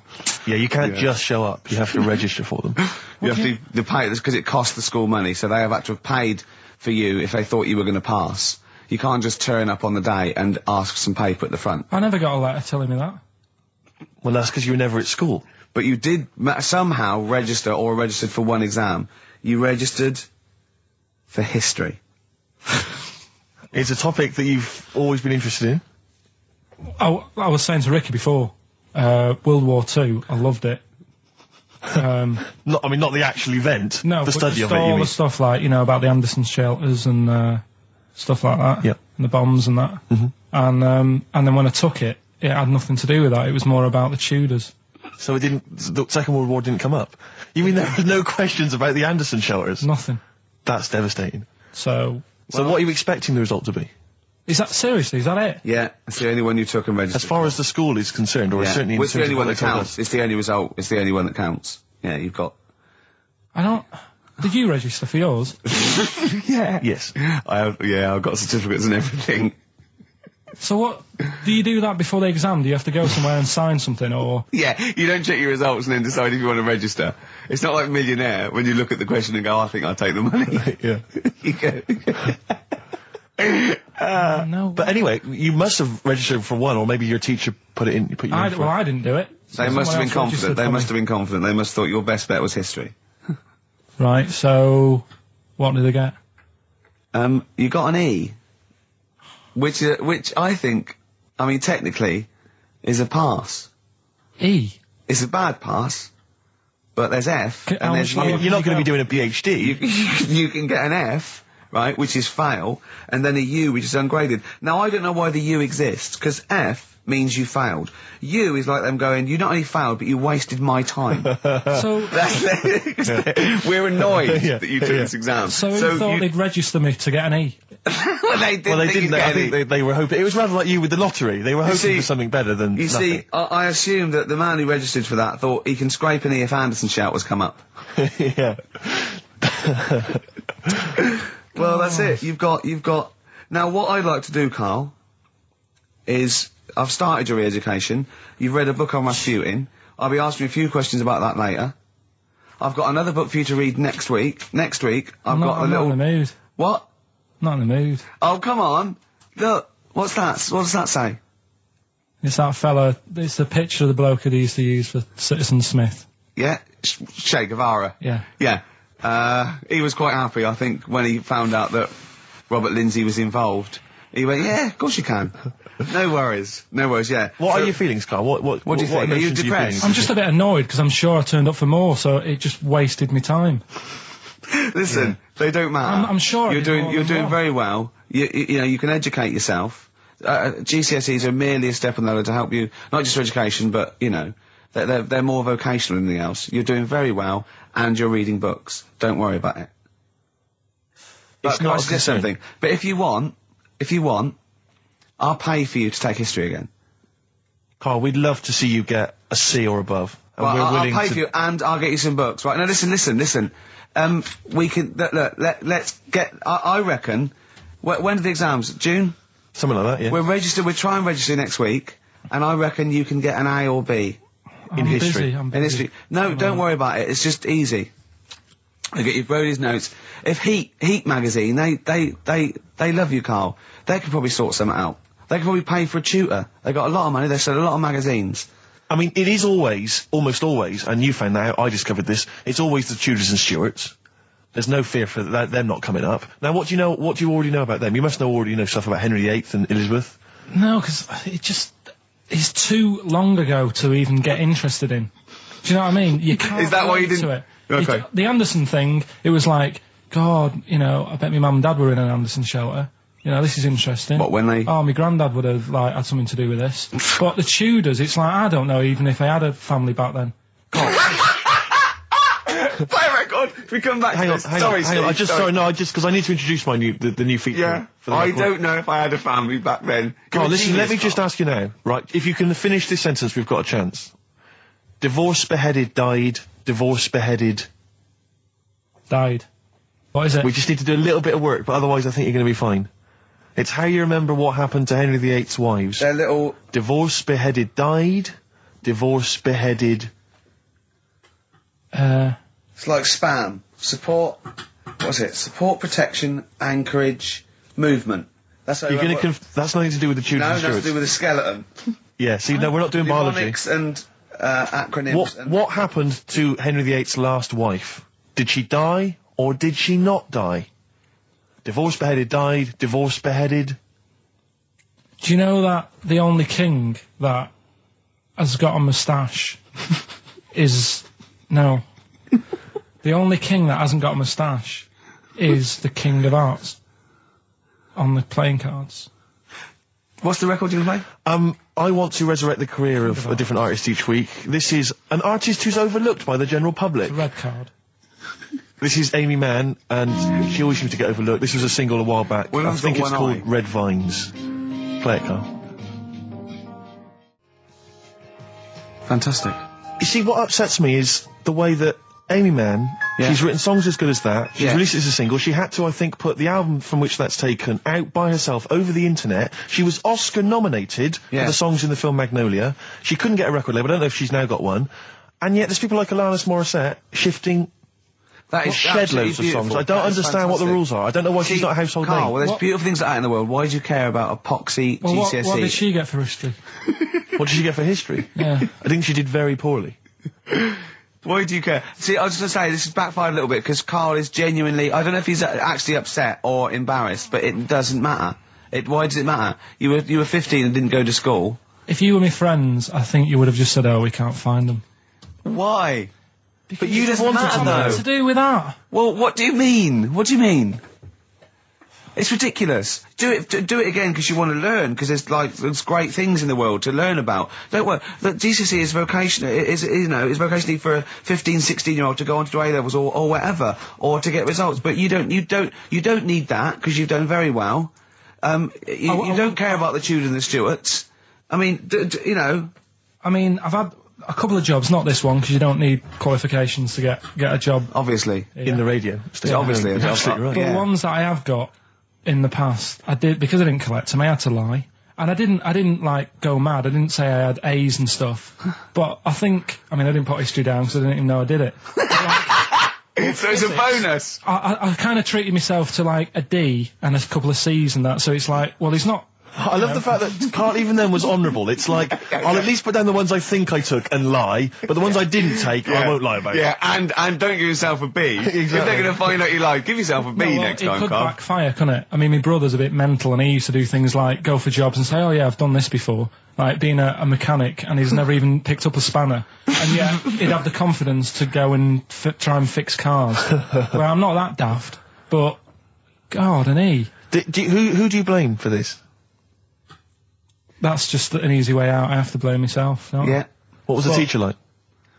Yeah, you can't just show up. You have to register for them. You have to pay this because it costs the school money, so they have had to have paid for you if they thought you were going to pass. You can't just turn up on the day and ask for some paper at the front. I never got a letter telling me that. Well, that's because you were never at school. But you did somehow register, or registered for one exam. You registered for history. It's a topic that you've always been interested in. Oh, I was saying to Ricky before, World War II, I loved it. Not the actual event. No, the study of it. all the stuff like, about the Anderson shelters and stuff like that. Yeah. And the bombs and that. Mm-hmm. And then when I took it, it had nothing to do with that. It was more about the Tudors. So the Second World War didn't come up? You mean there were no questions about the Anderson shelters? Nothing. That's devastating. So what are you expecting the result to be? Is that seriously? Is that it? Yeah, it's the only one you took and registered. As far as the school is concerned, or certainly in it's the only one that counts. counts. It's the only result. It's the only one that counts. Yeah, you've got. I don't. Did you register for yours? Yeah. Yes. I have. Yeah, I've got certificates and everything. So what? Do you do that before the exam? Do you have to go somewhere and sign something, or? Yeah, you don't check your results and then decide if you want to register. It's not like Millionaire when you look at the question and go, I think I'll take the money. Yeah. You go. No. But anyway, you must have registered for one, or maybe your teacher put you in for it. Well, I didn't do it. So They must have been someone else confident. They registered must for have been confident. They must have thought your best bet was history. me. Right. So, what did they get? You got an E, which I think, technically, is a pass. E. It's a bad pass, but there's F, and there's how much You're not going to be you doing a PhD. you can get an F, right, which is fail, and then a U, which is ungraded. Now, I don't know why the U exists, because F means you failed. U is like them going, you not only failed, but you wasted my time. So We're annoyed that you took this exam. So you thought they'd register me to get an E? Well, they didn't. Well, they think didn't. you'd I get think any. they were hoping. It was rather like you with the lottery. They were hoping see- for something better than You nothing. see, I assume that the man who registered for that thought he can scrape an E if Anderson shelters come up. Yeah. Well, that's it. You've got. Now, what I'd like to do, Carl, is I've started your re-education. You've read a book on Rasputin. I'll be asking you a few questions about that later. I've got another book for you to read next week. Next week, I'm not in the mood. What? Not in the mood. Oh, come on. Look, what's that? What does that say? It's that fella, it's the picture of the bloke that he used to use for Citizen Smith. Yeah? Che Guevara. Yeah. Yeah. He was quite happy, I think, when he found out that Robert Lindsay was involved. He went, yeah, of course you can. No worries, yeah. What are your feelings, Carl? What do you think? Are you depressed? I'm just a bit annoyed because I'm sure I turned up for more, so it just wasted me time. Listen, they don't matter. I'm sure you're doing very well. You know, you can educate yourself. GCSEs are merely a step on the ladder to help you, not just for education, but, you know, they're more vocational than anything else. You're doing very well, and you're reading books. Don't worry about it. But can I suggest something? But if you want, I'll pay for you to take history again. Carl, we'd love to see you get a C or above. And well, we're willing I'll pay for you, and I'll get you some books. Right, now listen. We can, let's get, I reckon, when are the exams? June? Something like that, yeah. We'll try and register next week, and I reckon you can get an A or B. I'm history. Busy. In history. No, don't worry about it, it's just easy. I get you Brody's notes. If Heat magazine, they love you, Carl. They could probably sort something out. They could probably pay for a tutor. They got a lot of money, they sell a lot of magazines. I mean, it is almost always, and you found that out, I discovered this, it's always the Tudors and Stuarts. There's no fear for them not coming up. Now, what do you already know about them? You must already know stuff about Henry VIII and Elizabeth. No, because it's too long ago to even get interested in. Do you know what I mean? You can't. Is that why you didn't? To it. Okay. The Anderson thing, it was like, God, you know, I bet my mum and dad were in an Anderson shelter. You know, this is interesting. What, when they... Oh, my granddad would have, like, had something to do with this. But the Tudors, it's like, I don't know even if they had a family back then. Play a record. If we come back Hang to on, this. hang Sorry, on. I just because I need to introduce the new feature. Yeah. For the I record. don't know if I had a family back then. Carl, listen, let me just ask you now, right? If you can finish this sentence, we've got a chance. Divorced, beheaded, died. Divorced, beheaded. Died. What is it? We just need to do a little bit of work, but otherwise I think you're going to be fine. It's how you remember what happened to Henry VIII's wives. They're little... Divorced, beheaded, died. Divorced, beheaded... It's like spam. Support... What's it? Support, protection, anchorage, movement. That's how You're going to... That's nothing to do with the Tudors and No, Stuarts. nothing to do with the skeleton. Yeah, see, no, we're not doing biology. Mnemonics and acronyms. What happened to Henry VIII's last wife? Did she die, or did she not die? Divorced, beheaded, died. Divorced, beheaded. Do you know that the only king that has got a moustache is... No. The only king that hasn't got a moustache is the King of Hearts on the playing cards. What's the record you're going to play? I want to resurrect the career of a different artist each week. This is an artist who's overlooked by the general public. The red card. This is Amy Mann, and she always seems to get overlooked. This was a single a while back. Well, I think it's one called eye. Red Vines. Play it, Carl. Fantastic. You see, what upsets me is the way that Amy Mann, she's written songs as good as that, she's released it as a single, she had to, I think, put the album from which that's taken out by herself over the internet. She was Oscar nominated for the songs in the film Magnolia. She couldn't get a record label, I don't know if she's now got one. And yet there's people like Alanis Morissette shifting... That is shed loads of songs. I don't understand what the rules are. I don't know why she's not a household Carl, name. well, there's beautiful things like that in the world. Why do you care about epoxy GCSE? What did she get for history? What did she get for history? Yeah. I think she did very poorly. Why do you care? See, I was just going to say, this has backfired a little bit, because Carl is genuinely... I don't know if he's actually upset or embarrassed, but it doesn't matter. Why does it matter? You were 15 and didn't go to school. If you were my friends, I think you would have just said, oh, we can't find them. Why? But you just wanted matter, to know. What's to do with that? Well, what do you mean? What do you mean? It's ridiculous. Do it again because you want to learn, because there's great things in the world to learn about. Don't worry. Look, GCSE is vocational. Is vocationally for a 15, 16-year-old to go on to do A levels or whatever, or to get results. But you don't need that because you've done very well. You don't care about the Tudors and the Stuarts. I mean, you know. I mean, I've had a couple of jobs, not this one, because you don't need qualifications to get a job. Obviously. In the radio. Obviously. You're absolutely right. But the ones that I have got in the past, I did, because I didn't collect them, I had to lie. And I didn't like go mad. I didn't say I had A's and stuff. But I didn't put history down because I didn't even know I did it. So it's a bonus. I kind of treated myself to like a D and a couple of C's and that. So it's like, well, he's not. I love the fact that Karl even then was honourable. It's like, I'll at least put down the ones I think I took and lie, but the ones I didn't take, I won't lie about. Yeah, and don't give yourself a B. Exactly. If they're going to find out you lied, give yourself a B next time, It could Karl. backfire, couldn't it? I mean, my brother's a bit mental and he used to do things like go for jobs and say, oh yeah, I've done this before. Like being a mechanic and he's never even picked up a spanner. And yet, he'd have the confidence to go and try and fix cars. Well, I'm not that daft, but, God, and he. Who do you blame for this? That's just an easy way out. I have to blame myself. No? Yeah. What was the teacher like?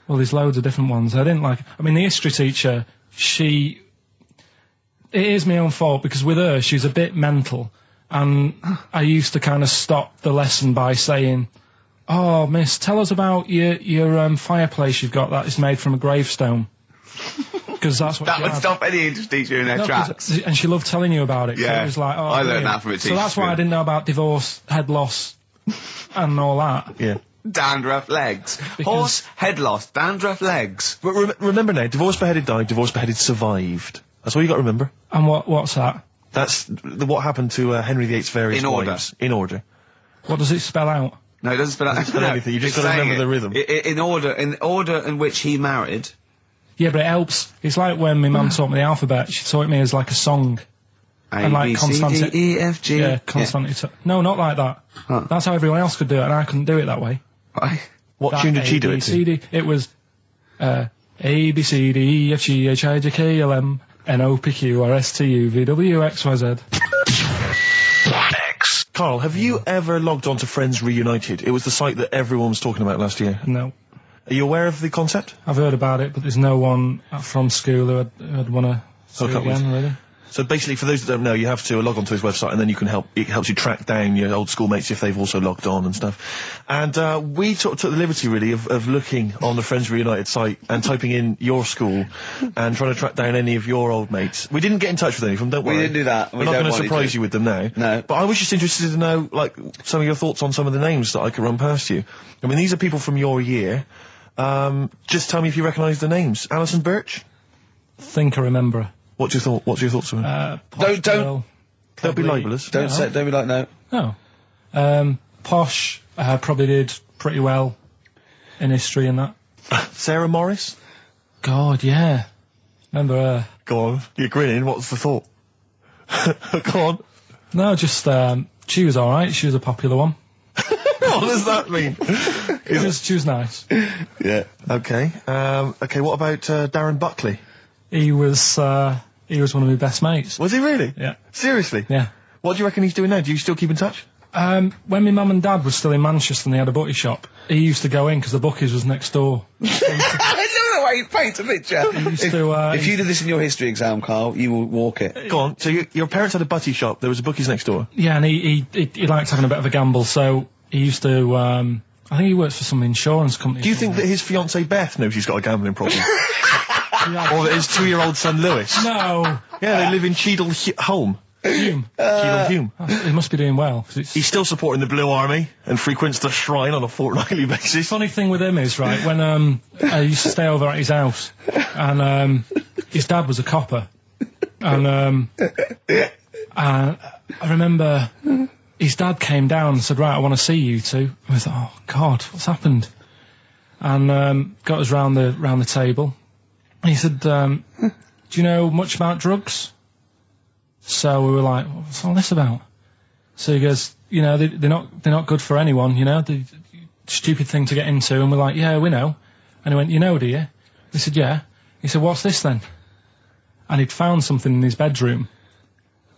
Well, there's loads of different ones. I didn't like... I mean, the history teacher, it is my own fault because with her, she's a bit mental. And I used to kind of stop the lesson by saying, oh, miss, tell us about your fireplace you've got that is made from a gravestone. Because that's what that would stop any English teacher in their tracks. And she loved telling you about it. Yeah. It was like, oh, I learned that from a teacher. So that's why I didn't know about divorce, head loss, and all that. Yeah. Dandruff legs. Horse, head loss, dandruff legs. But remember now, divorced, beheaded, died, divorced, beheaded, survived. That's all you got to remember. And what's that? That's what happened to Henry VIII's various wives. In order. What does it spell out? No, it doesn't spell out anything. You just got to remember the rhythm. In order in which he married. Yeah, but it helps. It's like when my mum taught me the alphabet. She taught me as like a song. A, B, C, D, E, F, G. Yeah, constantly. Yeah. No, not like that. Huh. That's how everyone else could do it, and I couldn't do it that way. Why? What tune did she do it to? It was A, B, C, D, E, F, G, H, I, J, K, L, M, N, O, P, Q, R, S, T, U, V, W, X, Y, Z. Karl, have you ever logged on to Friends Reunited? It was the site that everyone was talking about last year. No. Are you aware of the concept? I've heard about it, but there's no one from school who'd want to see it again, really. So basically, for those that don't know, you have to log on to his website, and then you can it helps you track down your old schoolmates if they've also logged on and stuff. And we took the liberty, really, of looking on the Friends Reunited site and typing in your school and trying to track down any of your old mates. We didn't get in touch with any of them, don't worry. We didn't do that. We're not going to surprise you with them now. No. But I was just interested to know, like, some of your thoughts on some of the names that I could run past you. I mean, these are people from your year. Just tell me if you recognise the names. Alison Birch? Think I remember. What's your thoughts on it? Don't be libelous. Don't be like no. No. Posh probably did pretty well in history and that. Sarah Morris? God, yeah. Remember her. Go on. You're grinning. What's the thought? Go on. No, just she was all right. She was a popular one. What does that mean? She was nice. Yeah. Okay. Okay. What about Darren Buckley? He was one of my best mates. Was he really? Yeah. Seriously? Yeah. What do you reckon he's doing now? Do you still keep in touch? When my mum and dad were still in Manchester and they had a butty shop, he used to go in because the bookies was next door. I know the way you paint a picture. If you did this in your history exam, Karl, you will walk it. Go on. So your parents had a butty shop. There was a bookies next door. Yeah, and he liked having a bit of a gamble, so he used to. I think he works for some insurance company. Do you think that his fiancée Beth knows he's got a gambling problem? Or that his 2-year-old son Lewis? No. Yeah, they live in Cheadle Holme. Hume. Cheadle Hume. He must be doing well. He's still supporting the Blue Army and frequents the shrine on a fortnightly basis. Funny thing with him is, right, when I used to stay over at his house, and his dad was a copper, and I remember his dad came down and said, right, I want to see you two. I was like, oh God, what's happened? And got us round the table. And he said, do you know much about drugs? So we were like, what's all this about? So he goes, you know, they're not good for anyone, you know, the stupid thing to get into. And we're like, yeah, we know. And he went, you know, do you? We said, yeah. He said, what's this then? And he'd found something in his bedroom,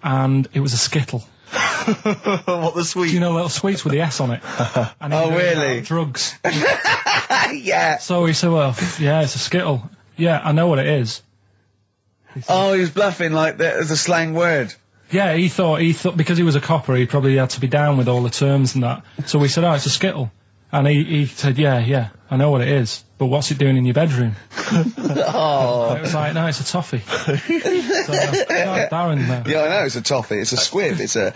and it was a Skittle. What, the sweet? Do you know little sweets with the S on it? And oh, really? Drugs. Yeah. So he said, well, yeah, it's a Skittle. Yeah, I know what it is. Oh, he was bluffing like that as a slang word. Yeah, he thought because he was a copper, he probably had to be down with all the terms and that. So we said, oh, it's a Skittle. And he said, yeah, I know what it is, but what's it doing in your bedroom? Oh. It was like, no, it's a toffee. So, Darren, Yeah, I know, it's a toffee, it's a squib, it's a,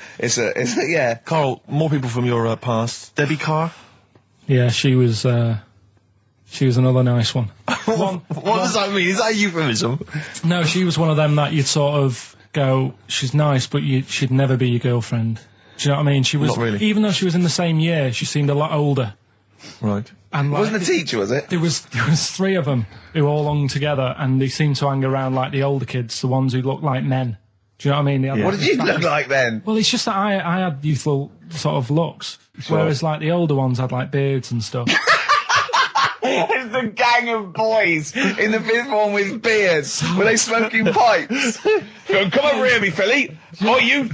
yeah. Karl, more people from your past. Debbie Carr? Yeah, she was another nice one. What does that mean? Is that a euphemism? No, she was one of them that you'd sort of go, she's nice, but she'd never be your girlfriend. Do you know what I mean? She was, Not really. Even though she was in the same year, she seemed a lot older. Right. And It wasn't a teacher, was it? There was 3 of them who all hung together, and they seemed to hang around like the older kids, the ones who looked like men. Do you know what I mean? What did you look like then? Well, it's just that I had youthful sort of looks, whereas like the older ones had like beards and stuff. It's the gang of boys in the 5th form with beards. Were they smoking pipes? Come over here, me filly. You,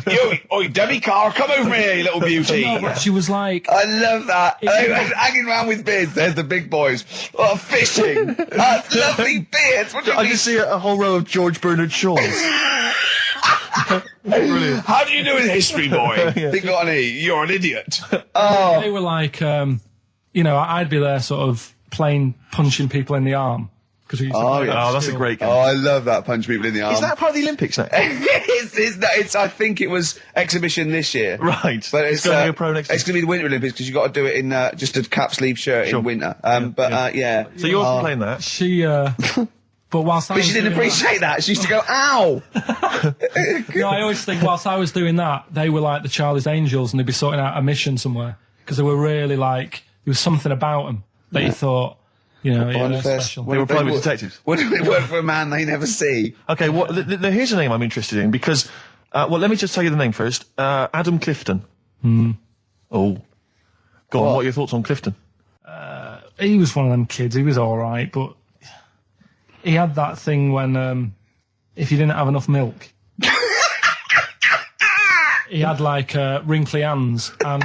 Debbie Carr, come over here, you little beauty. No, but she was like... I love that. They were hanging around with beards. There's the big boys. Oh, fishing. That's lovely beards. What do you I mean? just see a whole row of George Bernard Shaws. Brilliant. How do you do in history, boy? Think got an E. You're an idiot. Oh. They were like, I'd be there sort of punching people in the arm. Because we used to play that at that's a school. great game. Oh, I love that. Punch people in the arm. Is that part of the Olympics now? it's I think it was exhibition this year. Right. But it's going to be a pro next year. It's going to be the Winter Olympics because you've got to do it in just a cap sleeve shirt in winter. Yeah. So you're playing that? She, but whilst I But was she didn't doing appreciate that. She used to go, ow! No, I always think whilst I was doing that, they were like the Charlie's Angels and they'd be sorting out a mission somewhere. Because they were really like, there was something about them that you thought, they're special. They were private detectives. What if it worked for a man they never see? Okay, here's a name I'm interested in because, let me just tell you the name first. Adam Clifton. Oh. Go on, what are your thoughts on Clifton? He was one of them kids, he was alright, but he had that thing when, if you didn't have enough milk, he had like, wrinkly hands and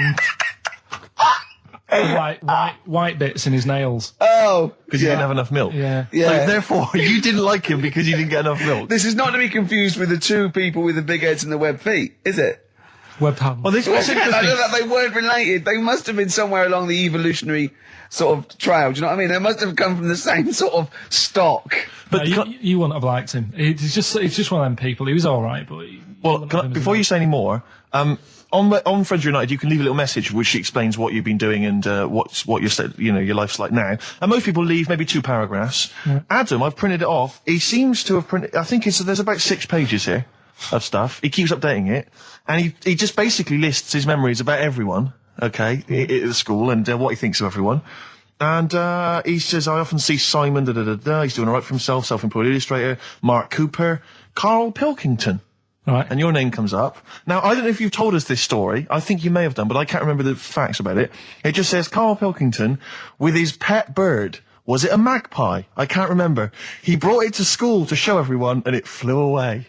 like white bits in his nails. Oh. Because you didn't have enough milk? Yeah. So therefore, you didn't like him because you didn't get enough milk? This is not to be confused with the 2 people with the big heads and the web feet, is it? Web hands. Well, this was I know that they weren't related. They must have been somewhere along the evolutionary sort of trail. Do you know what I mean? They must have come from the same sort of stock. But you wouldn't have liked him. He's just one of them people. He was all right, but before you say any more, on Friends United, you can leave a little message which explains what you've been doing and what your life's like now. And most people leave maybe 2 paragraphs. Yeah. Adam, I've printed it off. He seems to have printed. I think there's about 6 pages here of stuff. He keeps updating it, and he just basically lists his memories about everyone. Okay, at the school and what he thinks of everyone. And he says, I often see Simon, he's doing all right for himself, self-employed illustrator, Mark Cooper, Karl Pilkington. Right. And your name comes up. Now, I don't know if you've told us this story. I think you may have done, but I can't remember the facts about it. It just says Karl Pilkington with his pet bird. Was it a magpie? I can't remember. He brought it to school to show everyone and it flew away.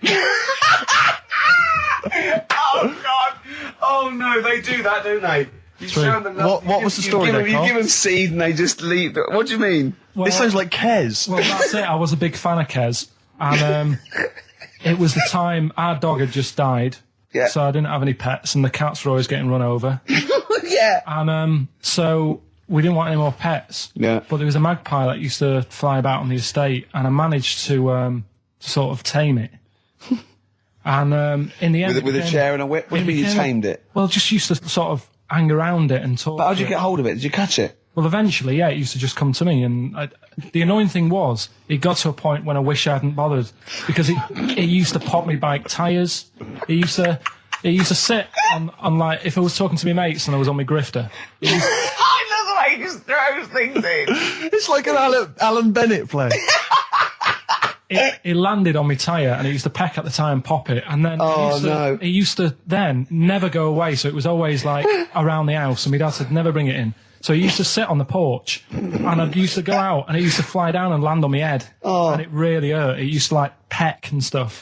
Oh, God. Oh, no, they do that, don't they? You show them what was the story there, You give them seed and they just leave. What do you mean? Well, this sounds like Kez. Well, that's it. I was a big fan of Kez. And it was the time our dog had just died. Yeah. So I didn't have any pets and the cats were always getting run over. Yeah. And so we didn't want any more pets. Yeah. But there was a magpie that used to fly about on the estate and I managed to sort of tame it. And in the end... With a chair and a whip? What do you mean you tamed it? Well, just used to sort of hang around it and talk. But how did you get hold of it? Did you catch it? Well, eventually, yeah, it used to just come to me. And the annoying thing was, it got to a point when I wish I hadn't bothered. Because it used to pop me bike tyres. It used to sit on like, if I was talking to my mates and I was on my grifter. I love the way he just throws things in. It's like an Alan Bennett play. It landed on my tyre and it used to peck at the tyre and pop it. And then it used to then never go away. So it was always like around the house and my dad said, never bring it in. So he used to sit on the porch and I used to go out and it used to fly down and land on my head. Oh. And it really hurt. It used to like peck and stuff.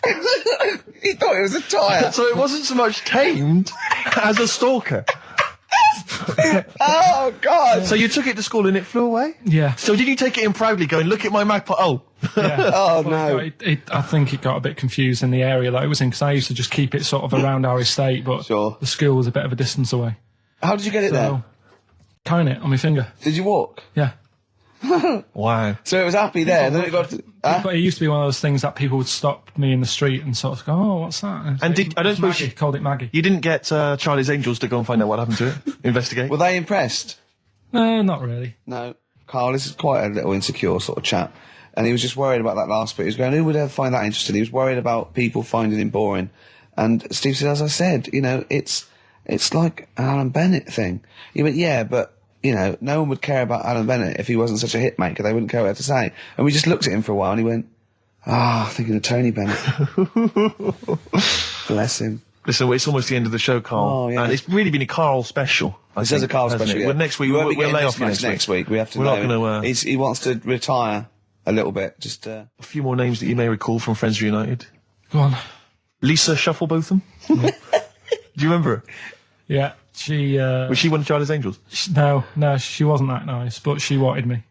He thought it was a tyre. So it wasn't so much tamed as a stalker. Oh, God. So you took it to school and it flew away? Yeah. So did you take it in proudly going, look at my magpie? Oh. Yeah. Oh, no. I think it got a bit confused in the area that it was in because I used to just keep it sort of around our estate, but Sure. the school was a bit of a distance away. How did you get it there? Tying it on my finger. Did you walk? Yeah. Wow. So it was happy there, and then it got... But it used to be one of those things that people would stop me in the street and sort of go, "Oh, what's that?" And I don't suppose Maggie, called it Maggie. you didn't get Charlie's Angels to go and find out what happened to it? Investigate? Were they impressed? No, not really. No. Carl, this is quite a little insecure sort of chap. And he was just worried about that last bit. He was going, who would ever find that interesting? He was worried about people finding him boring. And Steve said, as I said, you know, it's like an Alan Bennett thing. He went, yeah, but, you know, no one would care about Alan Bennett if he wasn't such a hit maker. They wouldn't care what to say. And we just looked at him for a while and he went, thinking of Tony Bennett. Bless him. Listen, it's almost the end of the show, Carl. Oh, yeah. And it's really been a Carl special. This is a Carl special, yeah. Well, next week, we'll lay off next week. We have to We're know. not going to... He wants to retire a little bit. Just A few more names that you may recall from Friends Reunited. Go on. Lisa Shufflebotham. Do you remember her? Yeah, she... Was she one of Charlie's Angels? No, she wasn't that nice, but she wanted me.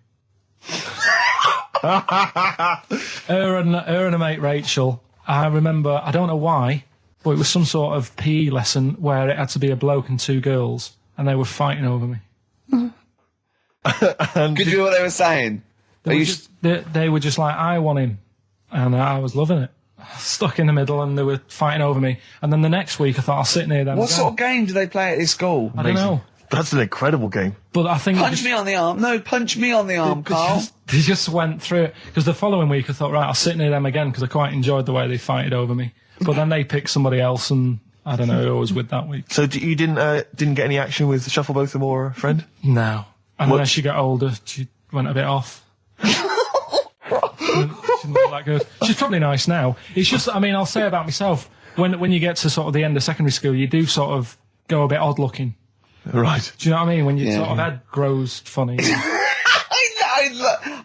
her and a mate Rachel, I remember, I don't know why, but it was some sort of PE lesson where it had to be a bloke and two girls, and they were fighting over me. Could you hear what they were saying? They were just like, I want him, and I was loving it. Stuck in the middle, and they were fighting over me. And then the next week, I thought, I'll sit near them. What sort of game do they play at this school? I don't know. That's an incredible game. But I think Punch me on the arm. No, punch me on the arm, Carl. They just went through it. Because the following week, I thought, right, I'll sit near them again, because I quite enjoyed the way they fighted over me. But then they picked somebody else, and I don't know who I was with that week. So you didn't get any action with Shufflebotham or a friend? No. And as she got older, she went a bit off. She's not that good. She's probably nice now. It's just, I mean, I'll say about myself, when you get to sort of the end of secondary school, you do sort of go a bit odd looking. Right. Do you know what I mean? When your sort of head grows funny.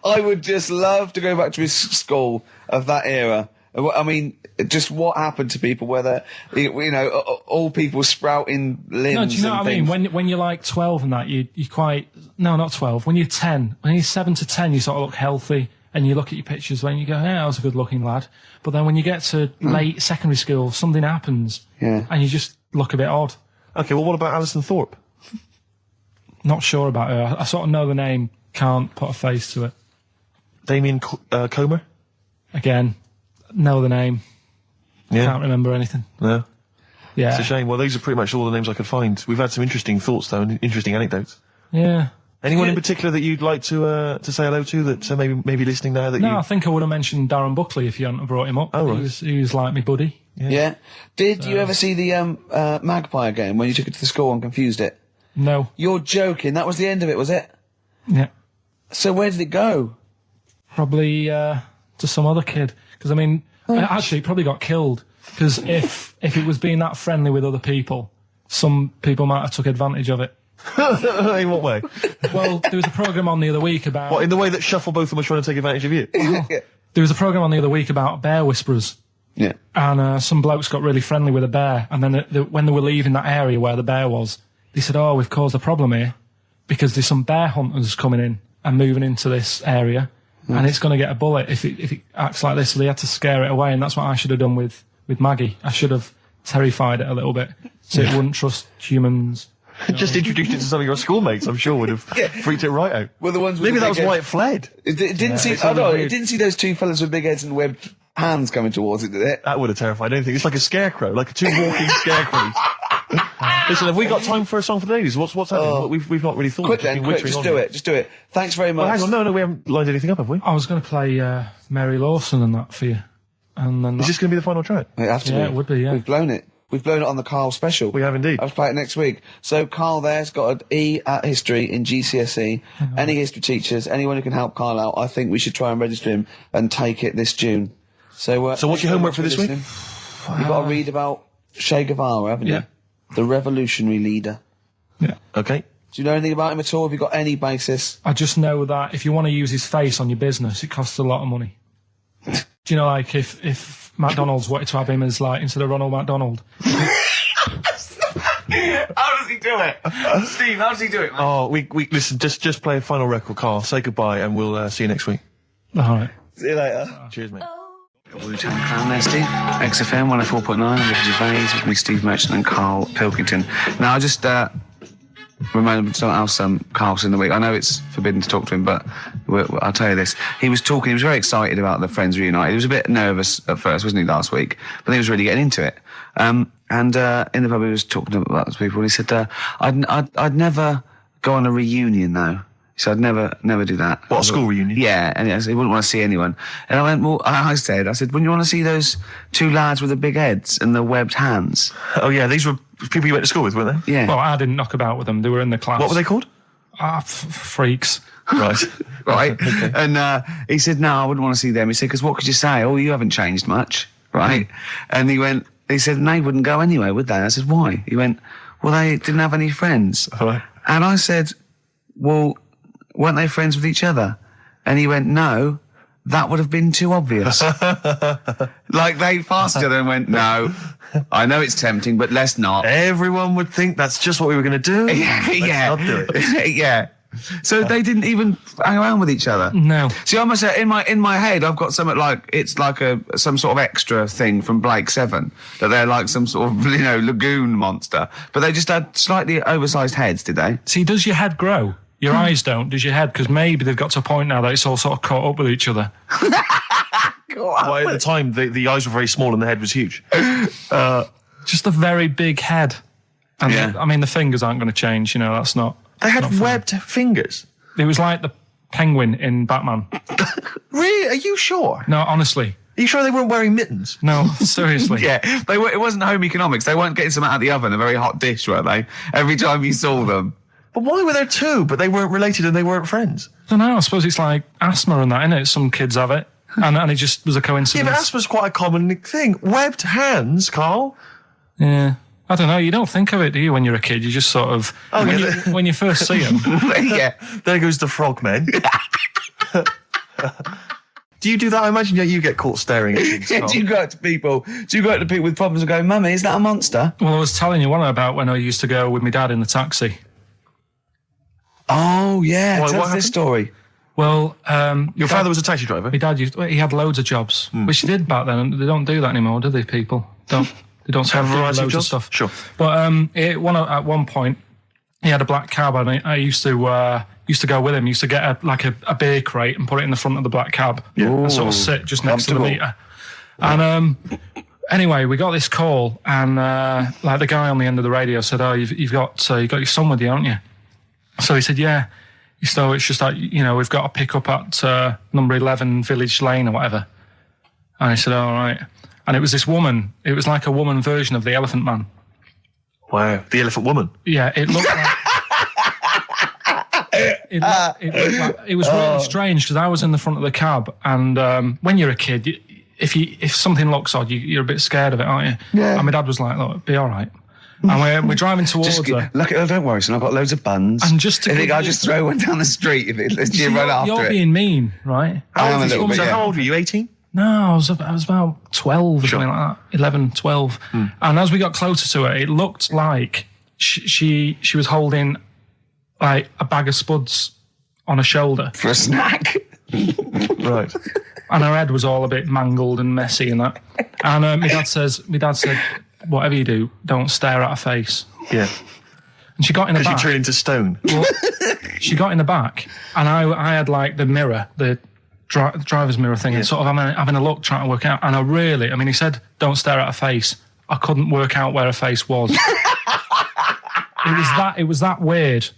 I would just love to go back to his school of that era. I mean, just what happened to people, whether, you know, all people sprouting limbs. No, do you know and what I mean? things. When you're like 12 and that, you quite, no, not 12. When you're 10, when you're 7 to 10, you sort of look healthy. And you look at your pictures when you go, yeah, I was a good-looking lad. But then when you get to late secondary school, something happens, and you just look a bit odd. Okay, well, what about Alison Thorpe? Not sure about her. I sort of know the name, can't put a face to it. Damien Comer? Again, know the name, Yeah. can't remember anything. No. Yeah. It's a shame. Well, these are pretty much all the names I could find. We've had some interesting thoughts, though, and interesting anecdotes. Yeah. Anyone in particular that you'd like to say hello to that maybe listening now that No, I think I would have mentioned Darren Buckley if you hadn't have brought him up. Oh, right. He was like my buddy. Yeah. Did you ever see the Magpie game when you took it to the school and confused it? No. You're joking. That was the end of it, was it? Yeah. So where did it go? Probably to some other kid. Because, I mean, actually, it probably got killed. Because if it was being that friendly with other people, some people might have took advantage of it. In what way? Well, there was a programme on the other week about... What, in the way that Shufflebotham was trying to take advantage of you? There was a programme on the other week about bear whisperers. Yeah. And some blokes got really friendly with a bear. And then when they were leaving that area where the bear was, they said, oh, we've caused a problem here because there's some bear hunters coming in and moving into this area. And it's going to get a bullet if it acts like this. So they had to scare it away. And that's what I should have done with Maggie. I should have terrified it a little bit so it wouldn't trust humans. Just introduced it to some of your schoolmates, I'm sure, would have freaked it right out. Well, the ones with Maybe the that was big why head- it fled. It didn't see. Oh no! It didn't see those two fellas with big heads and webbed hands coming towards it, did it? That would have terrified anything. It's like a scarecrow, like two walking scarecrows. Listen, have we got time for a song for the ladies? What's happening? We've not really thought. Quick then, quick, just do it. Just do it. Thanks very much. Well, hang on, no, we haven't lined anything up, have we? I was going to play Mary Lawson and that for you. And then Is this going to be the final track? It has to be. Yeah, it would be, yeah. We've blown it. We've blown it on the Carl special. We have indeed. I'll play it next week. So Carl there's got an E at history in GCSE. Any history teachers, anyone who can help Carl out, I think we should try and register him and take it this June. So what's your homework for this week? You've got to read about Che Guevara, haven't Yeah. you? The revolutionary leader. Yeah. Okay. Do you know anything about him at all? Have you got any basis? I just know that if you want to use his face on your business, it costs a lot of money. Do you know, like, if McDonald's wanted to have him as, like, instead of Ronald McDonald? How does he do it? Steve, how does he do it, man? Oh, we listen, just play a final record, Carl. Say goodbye, and we'll see you next week. All right. See you later. Cheers, mate. Wu-Tang Clan there, Steve. XFM 104.9. I'm Gervais with me, Steve Merchant and Karl Pilkington. Now, I just remembered something else, Carl's in the week. I know it's forbidden to talk to him, but I'll tell you this. He was very excited about the Friends Reunited. He was a bit nervous at first, wasn't he, last week? But he was really getting into it. And in the pub, he was talking about those people, and he said, I'd never go on a reunion, though. He said, I'd never do that. What, a school reunion? Yeah, and he wouldn't want to see anyone. And I went, well, I said, wouldn't you want to see those two lads with the big heads and the webbed hands? Oh, yeah, these were people you went to school with, weren't they? Yeah. Well, I didn't knock about with them. They were in the class. What were they called? Freaks. Right. Right. Okay. And he said, no, I wouldn't want to see them. He said, because what could you say? Oh, you haven't changed much. Right. And he said, they wouldn't go anyway, would they? I said, why? He went, well, they didn't have any friends. Right. And I said, well, weren't they friends with each other? And he went, no, that would have been too obvious. Like, they passed each other and went, no, I know it's tempting, but let's not. Everyone would think that's just what we were going to do. Yeah. Let's not do it. Yeah. So they didn't even hang around with each other. No. See, I must say, in my head, I've got something like it's like some sort of extra thing from Blake 7 that they're like some sort of lagoon monster, but they just had slightly oversized heads, did they? See, does your head grow? Your eyes don't, does your head? Because maybe they've got to a point now that it's all sort of caught up with each other. Well, at the time, the eyes were very small and the head was huge. Just a very big head. And Yeah. the fingers aren't going to change, that's not... They had not fun. webbed fingers. It was like the penguin in Batman. Really? Are you sure? No, honestly. Are you sure they weren't wearing mittens? No, seriously. Yeah, it wasn't home economics. They weren't getting something out of the oven, a very hot dish, were they? Every time you saw them. But why were there two, but they weren't related and they weren't friends? I don't know, I suppose it's like asthma and that, innit? Some kids have it. And it just was a Yeah, coincidence. but asthma's quite a common thing. Webbed hands, Carl. Yeah. I don't know, you don't think of it, do you, when you're a kid? You just sort of... when you first see them... Yeah. There goes the frogmen. Do you do that? I imagine you get caught staring at things. Yeah, do you go up to people with problems and go, Mummy, is that a monster? Well, I was telling you one about when I used to go with my dad in the taxi. Oh, yeah. What Tell us happened? this story. Well, Your father was a taxi driver? my dad he had loads of jobs, which he did back then, and they don't do that anymore, do they, people? They don't Have a do variety of loads of jobs? stuff. Sure. But at one point, he had a black cab, and I used to go with him. He used to get a beer crate and put it in the front of the black cab and sort of sit just next to the meter. And anyway, we got this call, and the guy on the end of the radio said, "Oh, you've got your son with you, haven't you?" So he said, "Yeah." So it's just like, we've got to pick up at number 11 Village Lane or whatever. And he said, "All right." And it was this woman. It was like a woman version of the Elephant Man. Wow. The Elephant Woman. Yeah, it looked like... it was really strange, because I was in the front of the cab, and when you're a kid, if something looks odd, you're a bit scared of it, aren't you? Yeah. And my dad was like, "Look, be all right." And we're driving towards her. Look, don't worry, son, I've got loads of buns. And just to I think I'll just throw one down the street if you run after You're it. being mean, right? I am a little bit, So yeah. how old were you, 18? No, I was about 12 or something like that, 11, 12. And as we got closer to her, it looked like she was holding like a bag of spuds on her shoulder. For a snack. Right. And her head was all a bit mangled and messy and that. And my dad said, "Whatever you do, don't stare at her face." Yeah. And she got in the Because back. you turned into stone. Well, she got in the back, and I had like the mirror, the driver's mirror thing, and sort of having a look, trying to work out. And he said, "Don't stare at her face." I couldn't work out where her face was. It was that weird.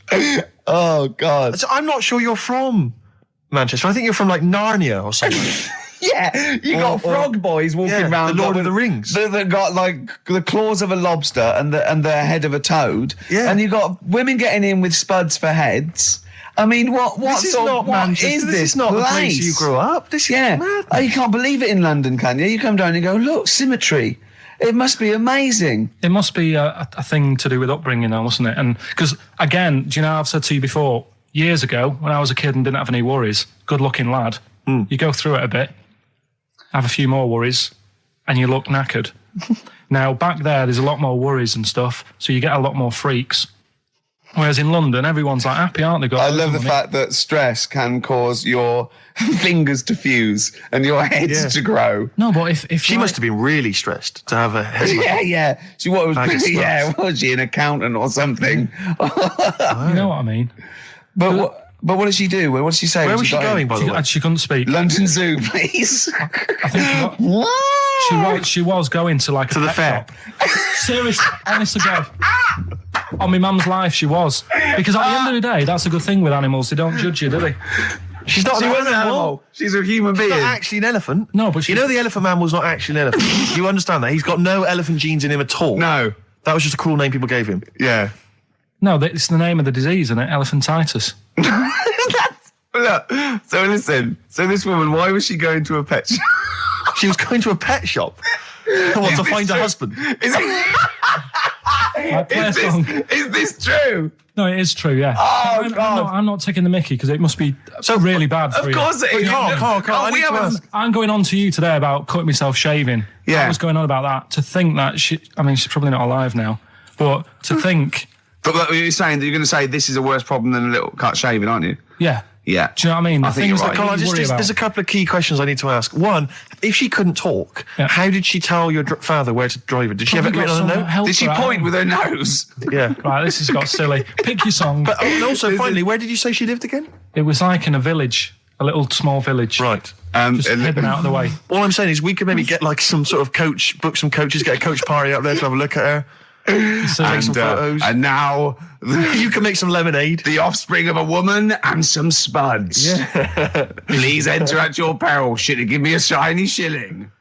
Oh, God. So I'm not sure you're from Manchester. I think you're from like Narnia or something. Yeah, you got frog boys walking around. the Lord of the Rings. That got like the claws of a lobster and the head of a toad. Yeah. And you got women getting in with spuds for heads. I mean, what This is not Manchester. is This is not the place you grew up. This is madness. Oh, you can't believe it in London, can you? You come down and go, look, symmetry. It must be amazing. It must be a thing to do with upbringing now, mustn't it? And because, again, do you know, I've said to you before, years ago, when I was a kid and didn't have any worries, good-looking lad, you go through it a bit, have a few more worries, and you look knackered. Now, back there's a lot more worries and stuff, so you get a lot more freaks. Whereas in London, everyone's like happy, aren't they? I love the fact that stress can cause your fingers to fuse and your heads to grow. No, but if She must have been really stressed to have a head. Yeah. She was she an accountant or something? You know what I mean? But what did she do? What did she say? Where was she going, by the way? She couldn't speak. London Zoo, please. I think she was going to like to the fair. Seriously, honest to God. On my mum's life, she was. Because at the end of the day, that's a good thing with animals. They don't judge you, do they? She's not an animal. She's a human being. She's not actually an elephant. No, but you know the elephant man was not actually an elephant. You understand that? He's got no elephant genes in him at all. No. That was just a cruel name people gave him. Yeah. No, it's the name of the disease, isn't it? Elephantitis. Look, so listen. So this woman, why was she going to a pet shop? She was going to a pet shop. What, to find a husband? Is this true? No, it is true, yeah. Oh, God. I'm not taking the mickey because it must be so really bad for you. Of course it is. Carl, I'm going on to you today about cutting myself shaving. Yeah. I was going on about that. To think that she's probably not alive now, but to think... But you're saying that you're going to say this is a worse problem than a little cut shaving, aren't you? Yeah. Yeah. Do you know what I mean? I think you're right. Carl, there's a couple of key questions I need to ask. One, if she couldn't talk, how did she tell your father where to drive it? Did she have it written on a note? Did she point with her nose? Yeah. Right, this has got silly. Pick your song. But also, finally, where did you say she lived again? It was like in a village, a little small village. Right. Just hidden out of the way. All I'm saying is we could maybe get like some sort of coach, book some coaches, get a coach party up there to have a look at her. Take some photos. And now you can make some lemonade. The offspring of a woman and some spuds. Yeah. Please enter at your peril. Should it give me a shiny shilling?